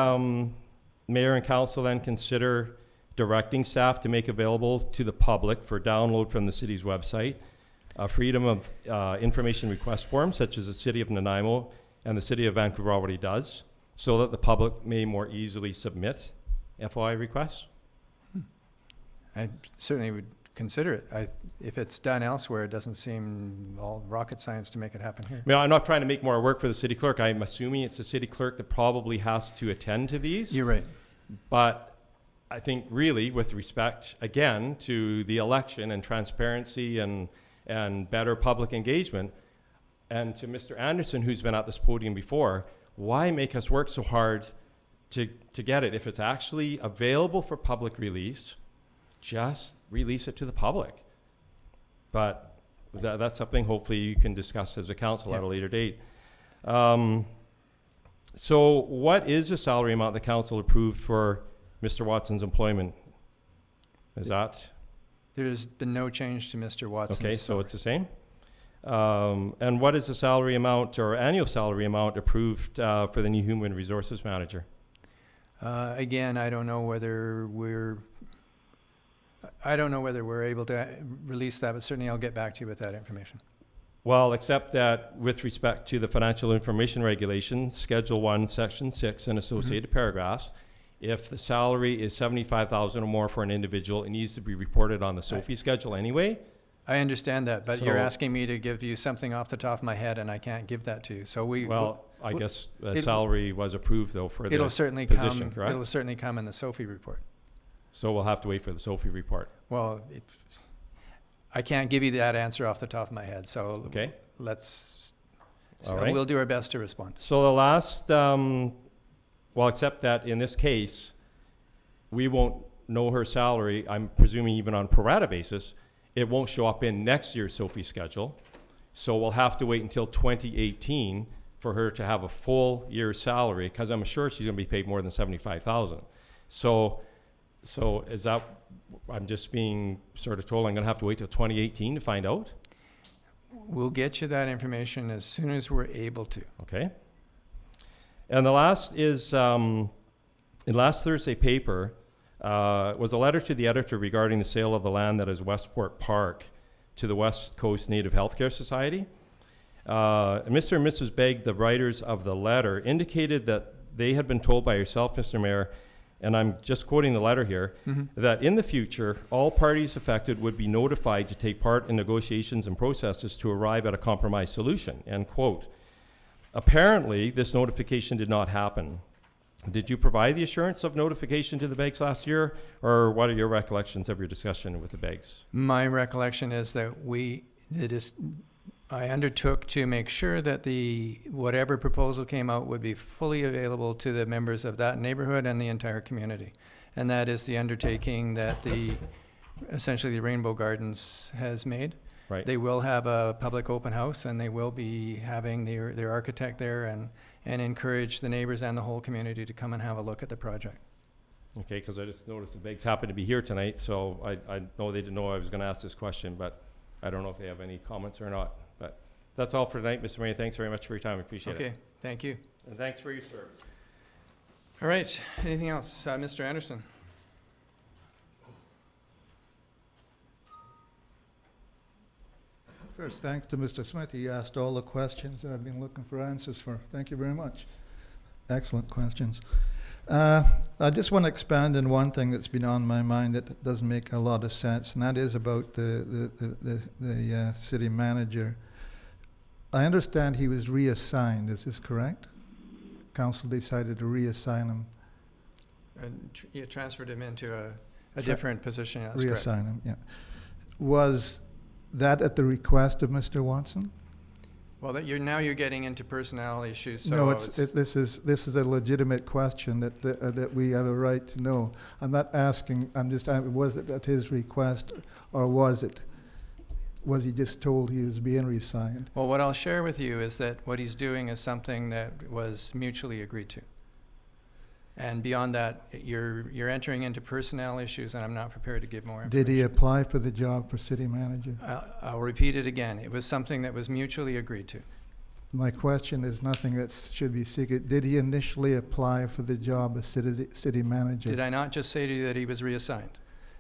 mayor and council then consider directing staff to make available to the public for download from the city's website a freedom of information request form, such as the city of Nanaimo and the city of Vancouver already does, so that the public may more easily submit FOI requests? I certainly would consider it. If it's done elsewhere, it doesn't seem all rocket science to make it happen here. I mean, I'm not trying to make more work for the city clerk. I'm assuming it's the city clerk that probably has to attend to these. You're right. But I think really with respect, again, to the election and transparency and better public engagement, and to Mr. Anderson, who's been at this podium before, why make us work so hard to get it? If it's actually available for public release, just release it to the public. But that's something hopefully you can discuss as a council at a later date. So what is the salary amount the council approved for Mr. Watson's employment? Is that? There's been no change to Mr. Watson's. Okay, so it's the same. And what is the salary amount or annual salary amount approved for the new human resources manager? Again, I don't know whether we're able to release that, but certainly I'll get back to you with that information. Well, except that with respect to the financial information regulations, Schedule 1, Section 6, and associated paragraphs, if the salary is $75,000 or more for an individual, it needs to be reported on the SOFI schedule anyway. I understand that, but you're So- asking me to give you something off the top of my head, and I can't give that to you. So I guess the salary was approved though for the it'll certainly position, come. correct? It'll certainly come in the SOFI report. So we'll have to wait for the SOFI report. Well, I can't give you that answer off the top of my head. So Okay. All right. We'll do our best to respond. So the last, except that in this case, we won't know her salary, I'm presuming even on pro rata basis, it won't show up in next year's SOFI schedule. So we'll have to wait until 2018 for her to have a full year's salary, because I'm sure she's going to be paid more than $75,000. So is that, I'm just being sort of told I'm going to have to wait till 2018 to find out? We'll get you that information as soon as we're able to. Okay. And the last is, in last Thursday paper, was a letter to the editor regarding the sale of the land that is Westport Park to the West Coast Native Healthcare Society. Mr. and Mrs. Begg, the writers of the letter, indicated that they had been told by yourself, Mr. Mayor, and I'm just quoting the letter here, that in the future, all parties affected would be notified to take part in negotiations and processes to arrive at a compromise solution, end quote. Apparently, this notification did not happen. Did you provide the assurance of notification to the Beggs last year, or what are your recollections of your discussion with the Beggs? My recollection is that I undertook to make sure that whatever proposal came out would be fully available to the members of that neighborhood and the entire community. And that is the undertaking that essentially the Rainbow Gardens has made. Right. They will have a public open house, and they will be having their architect there and encourage the neighbors and the whole community to come and have a look at the project. Okay, because I just noticed the Beggs happened to be here tonight, so I know they didn't know I was going to ask this question, but I don't know if they have any comments or not. But that's all for tonight, Mr. Mayor. Thanks very much for your time. I appreciate it. Okay, thank you. And thanks for your service. All right, anything else? Mr. Anderson? First, thanks to Mr. Smith. He asked all the questions that I've been looking for answers for. Thank you very much. Excellent questions. I just want to expand on one thing that's been on my mind that doesn't make a lot of sense, and that is about the city manager. I understand he was reassigned. Is this correct? Council decided to reassign him. And you transferred him into a different position. That's correct. Reassign him, yeah. Was that at the request of Mr. Watson? Well, you're getting into personnel issues. So No, this is a legitimate question that we have a right to know. I'm not asking. Was it at his request, or was he just told he was being reassigned? Well, what I'll share with you is that what he's doing is something that was mutually agreed to. And beyond that, you're entering into personnel issues, and I'm not prepared to give more information. Did he apply for the job for city manager? I'll repeat it again. It was something that was mutually agreed to. My question is nothing that should be secret. Did he initially apply for the job as city manager? Did I not just say to you that he was reassigned?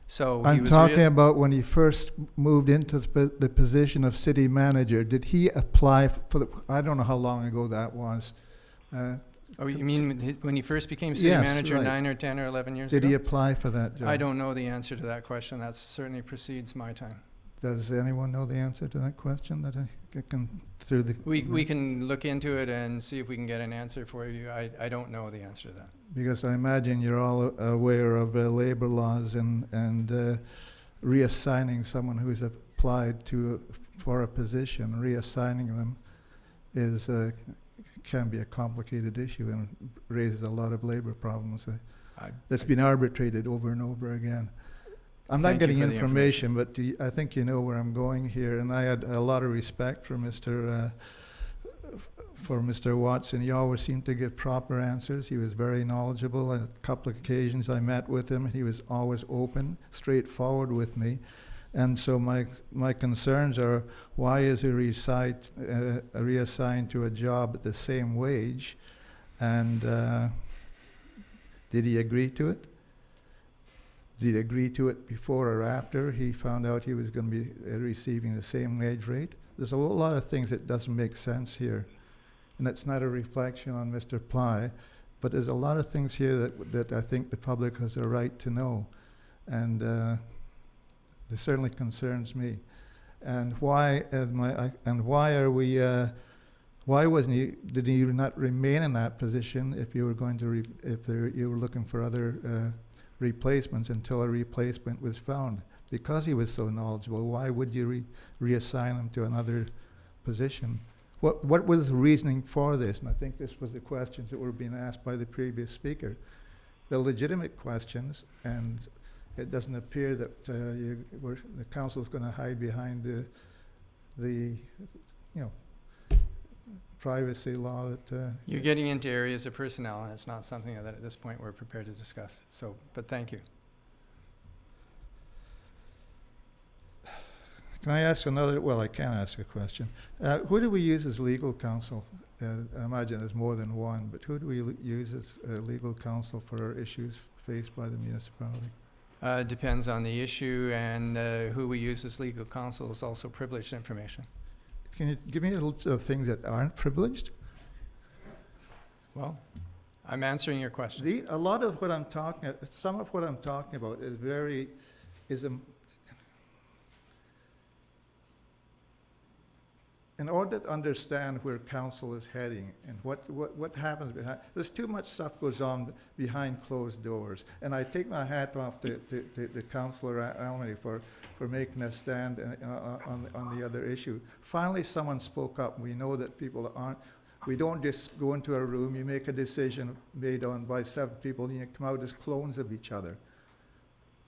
So I'm talking about when he first moved into the position of city manager. Did he apply for I don't know how long ago that was. Oh, you mean when he first became city manager, right. 9 or 10 or 11 years ago? Did he apply for that job? I don't know the answer to that question. That certainly precedes my time. Does anyone know the answer to that question that I can through the? We can look into it and see if we can get an answer for you. I don't know the answer to that. Because I imagine you're all aware of labor laws and reassigning someone who's applied for a position, reassigning them is can be a complicated issue and raises a lot of labor problems. That's been arbitrated over and over again. I'm not getting information, but I think you know where I'm going here. And I had a lot of respect for Mr. Watson. He always seemed to give proper answers. He was very knowledgeable. On a couple of occasions I met with him. He was always open, straightforward with me. And so my concerns are, why is he reassigned to a job at the same wage? And did he agree to it? Did he agree to it before or after he found out he was going to be receiving the same wage rate? There's a whole lot of things that doesn't make sense here. And it's not a reflection on Mr. Ply, but there's a lot of things here that I think the public has a right to know. And this certainly concerns me. And why are we? Why wasn't he? Did he not remain in that position if you were going to? You were looking for other replacements until a replacement was found? Because he was so knowledgeable, why would you reassign him to another position? What was the reasoning for this? And I think this was the questions that were being asked by the previous speaker. They're legitimate questions, and it doesn't appear that the council is going to hide behind the privacy law that you're getting into areas of personnel, and it's not something that at this point we're prepared to discuss. So, but thank you. Can I ask another? Well, I can ask a question. Who do we use as legal counsel? I imagine there's more than one, but who do we use as legal counsel for issues faced by the municipality? Depends on the issue, and who we use as legal counsel is also privileged information. Can you give me a list of things that aren't privileged? Well, I'm answering your question. A lot of what I'm talking, some of what I'm talking about in order to understand where council is heading and what happens behind, there's too much stuff goes on behind closed doors. And I take my hat off to Councillor Alberni for making a stand on the other issue. Finally, someone spoke up. We know that people aren't, we don't just go into a room, you make a decision made on by 7 people and you come out as clones of each other.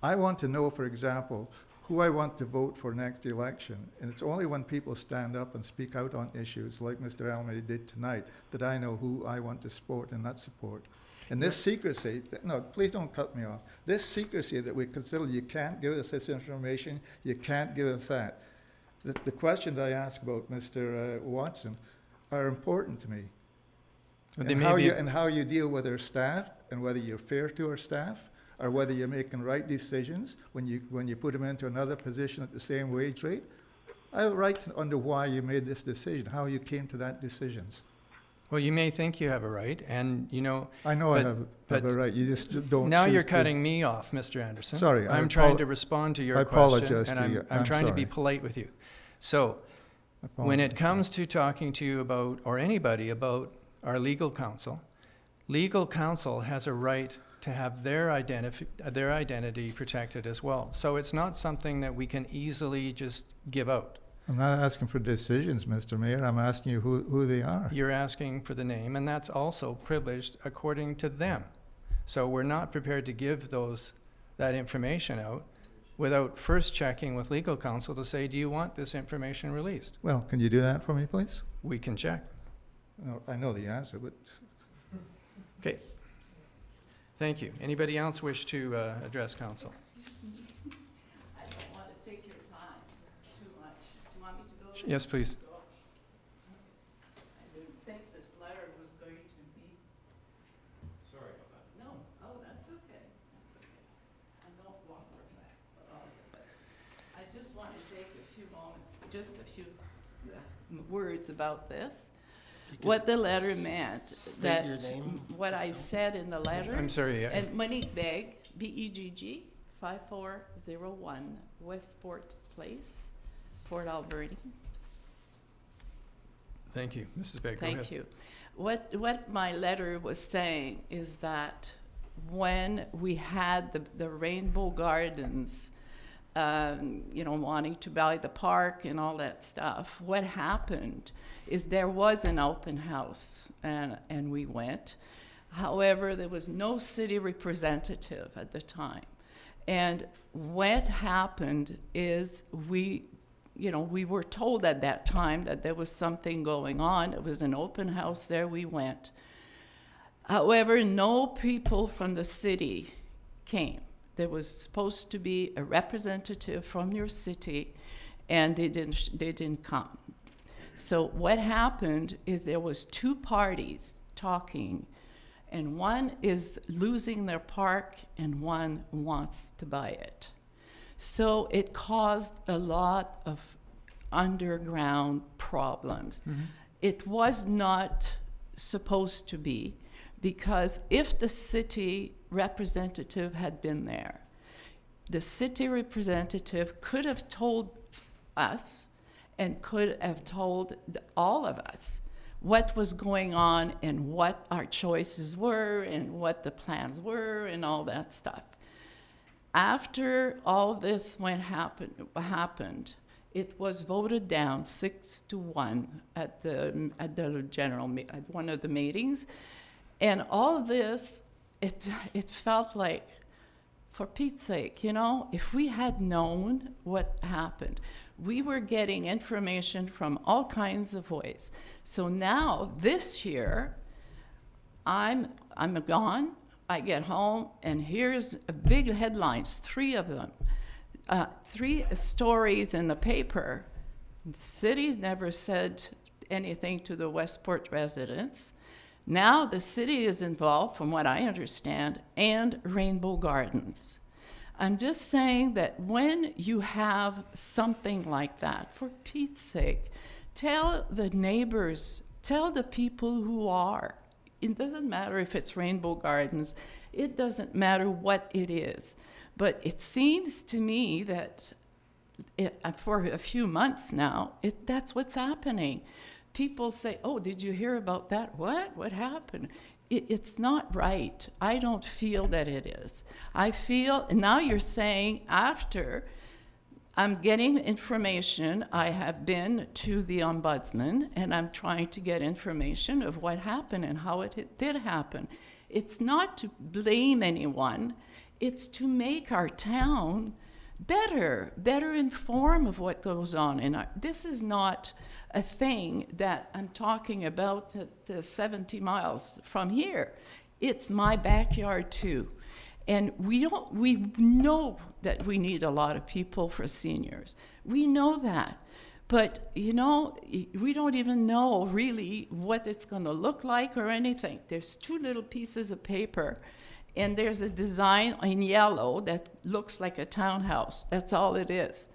I want to know, for example, who I want to vote for next election. And it's only when people stand up and speak out on issues like Mr. Alberni did tonight that I know who I want to support and not support. And this secrecy, no, please don't cut me off. This secrecy that we consider, you can't give us this information, you can't give us that. The questions I ask about Mr. Watson are important to me. And how you deal with our staff and whether you're fair to our staff, or whether you're making right decisions when you put them into another position at the same wage rate. I have a right to under why you made this decision, how you came to that decisions. Well, you may think you have a right, and you know. I know I have a right. You just don't. Now you're cutting me off, Mr. Anderson. Sorry, I'm trying to respond to your question, and I'm trying to be polite with you. So, when it comes to talking to you about, or anybody about our legal counsel has a right to have their identity protected as well. So it's not something that we can easily just give out. I'm not asking for decisions, Mr. Mayor. I'm asking you who they are. You're asking for the name, and that's also privileged according to them. So we're not prepared to give that information out without first checking with legal counsel to say, do you want this information released? Well, can you do that for me, please? We can check. No, I know the answer, but... Okay. Thank you. Anybody else wish to address council? I don't want to take your time too much. Do you want me to go? Yes, please. I didn't think this letter was going to be. Sorry about that. No, oh, that's okay. That's okay. I don't walk real fast, but I just want to take a few moments, just a few words about this. What the letter meant, that what I said in the letter. I'm sorry. And Monique Begg, BEGG, 5401 Westport Place, Port Alberni. Thank you. Mrs. Begg, go ahead. Thank you. What my letter was saying is that when we had the Rainbow Gardens, wanting to buy the park and all that stuff, what happened is there was an open house and we went. However, there was no city representative at the time. And what happened is we were told at that time that there was something going on. It was an open house there, we went. However, no people from the city came. There was supposed to be a representative from your city, and they didn't come. So what happened is there was 2 parties talking, and one is losing their park and one wants to buy it. So it caused a lot of underground problems. Mm-hmm. It was not supposed to be, because if the city representative had been there, the city representative could have told us and could have told all of us what was going on and what our choices were and what the plans were and all that stuff. After all this happened, it was voted down 6-1 at the general at one of the meetings, and all of this, it felt like, for Pete's sake, if we had known what happened, we were getting information from all kinds of ways. So now this year, I'm gone. I get home, and here's big headlines, 3 of them, 3 stories in the paper. The city never said anything to the Westport residents. Now the city is involved, from what I understand, and Rainbow Gardens. I'm just saying that when you have something like that, for Pete's sake, tell the neighbors, tell the people who are. It doesn't matter if it's Rainbow Gardens. It doesn't matter what it is. But it seems to me that for a few months now, that's what's happening. People say, oh, did you hear about that? What happened? It's not right. I don't feel that it is. I feel, and now you're saying after I'm getting information, I have been to the ombudsman and I'm trying to get information of what happened and how it did happen. It's not to blame anyone. It's to make our town better informed of what goes on in our, this is not a thing that I'm talking about at 70 miles from here. It's my backyard too. And we know that we need a lot of people for seniors. We know that. But, you know, we don't even know really what it's going to look like or anything. There's 2 little pieces of paper, and there's a design in yellow that looks like a townhouse. That's all it is.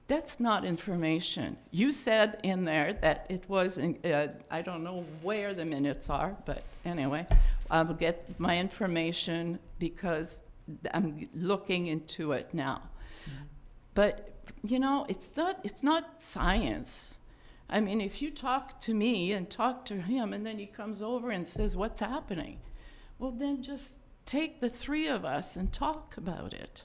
That's not information. You said in there that it was, I don't know where the minutes are, but anyway, I'll get my information because I'm looking into it now. But, you know, it's not science. I mean, if you talk to me and talk to him and then he comes over and says, what's happening? Well, then just take the 3 of us and talk about it.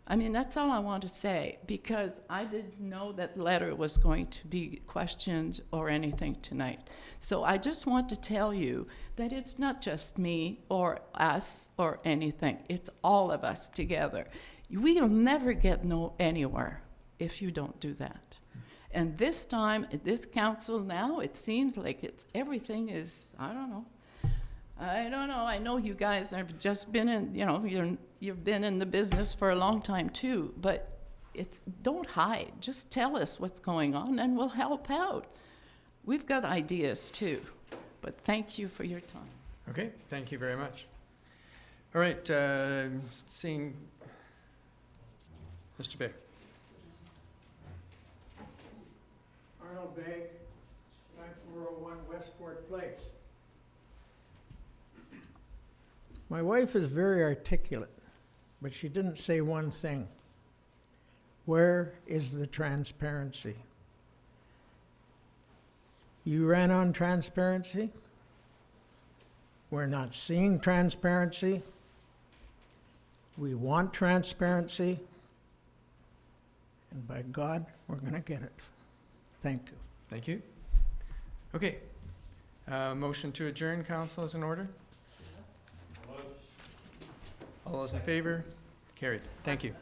I mean, that's all I want to say, because I didn't know that letter was going to be questioned or anything tonight. So I just want to tell you that it's not just me or us or anything. It's all of us together. We'll never get anywhere if you don't do that. And this time, at this council now, it seems like everything is, I don't know. I know you guys have just been in, you know, you've been in the business for a long time too, but don't hide. Just tell us what's going on and we'll help out. We've got ideas too, but thank you for your time. Okay, thank you very much. All right, seeing Mr. Bay. Arnold Bay, 9401 Westport Place. My wife is very articulate, but she didn't say one thing. Where is the transparency? You ran on transparency. We're not seeing transparency. We want transparency. And by God, we're going to get it. Thank you. Thank you. Okay. Motion to adjourn, council, is in order. All those in favor? Carried. Thank you.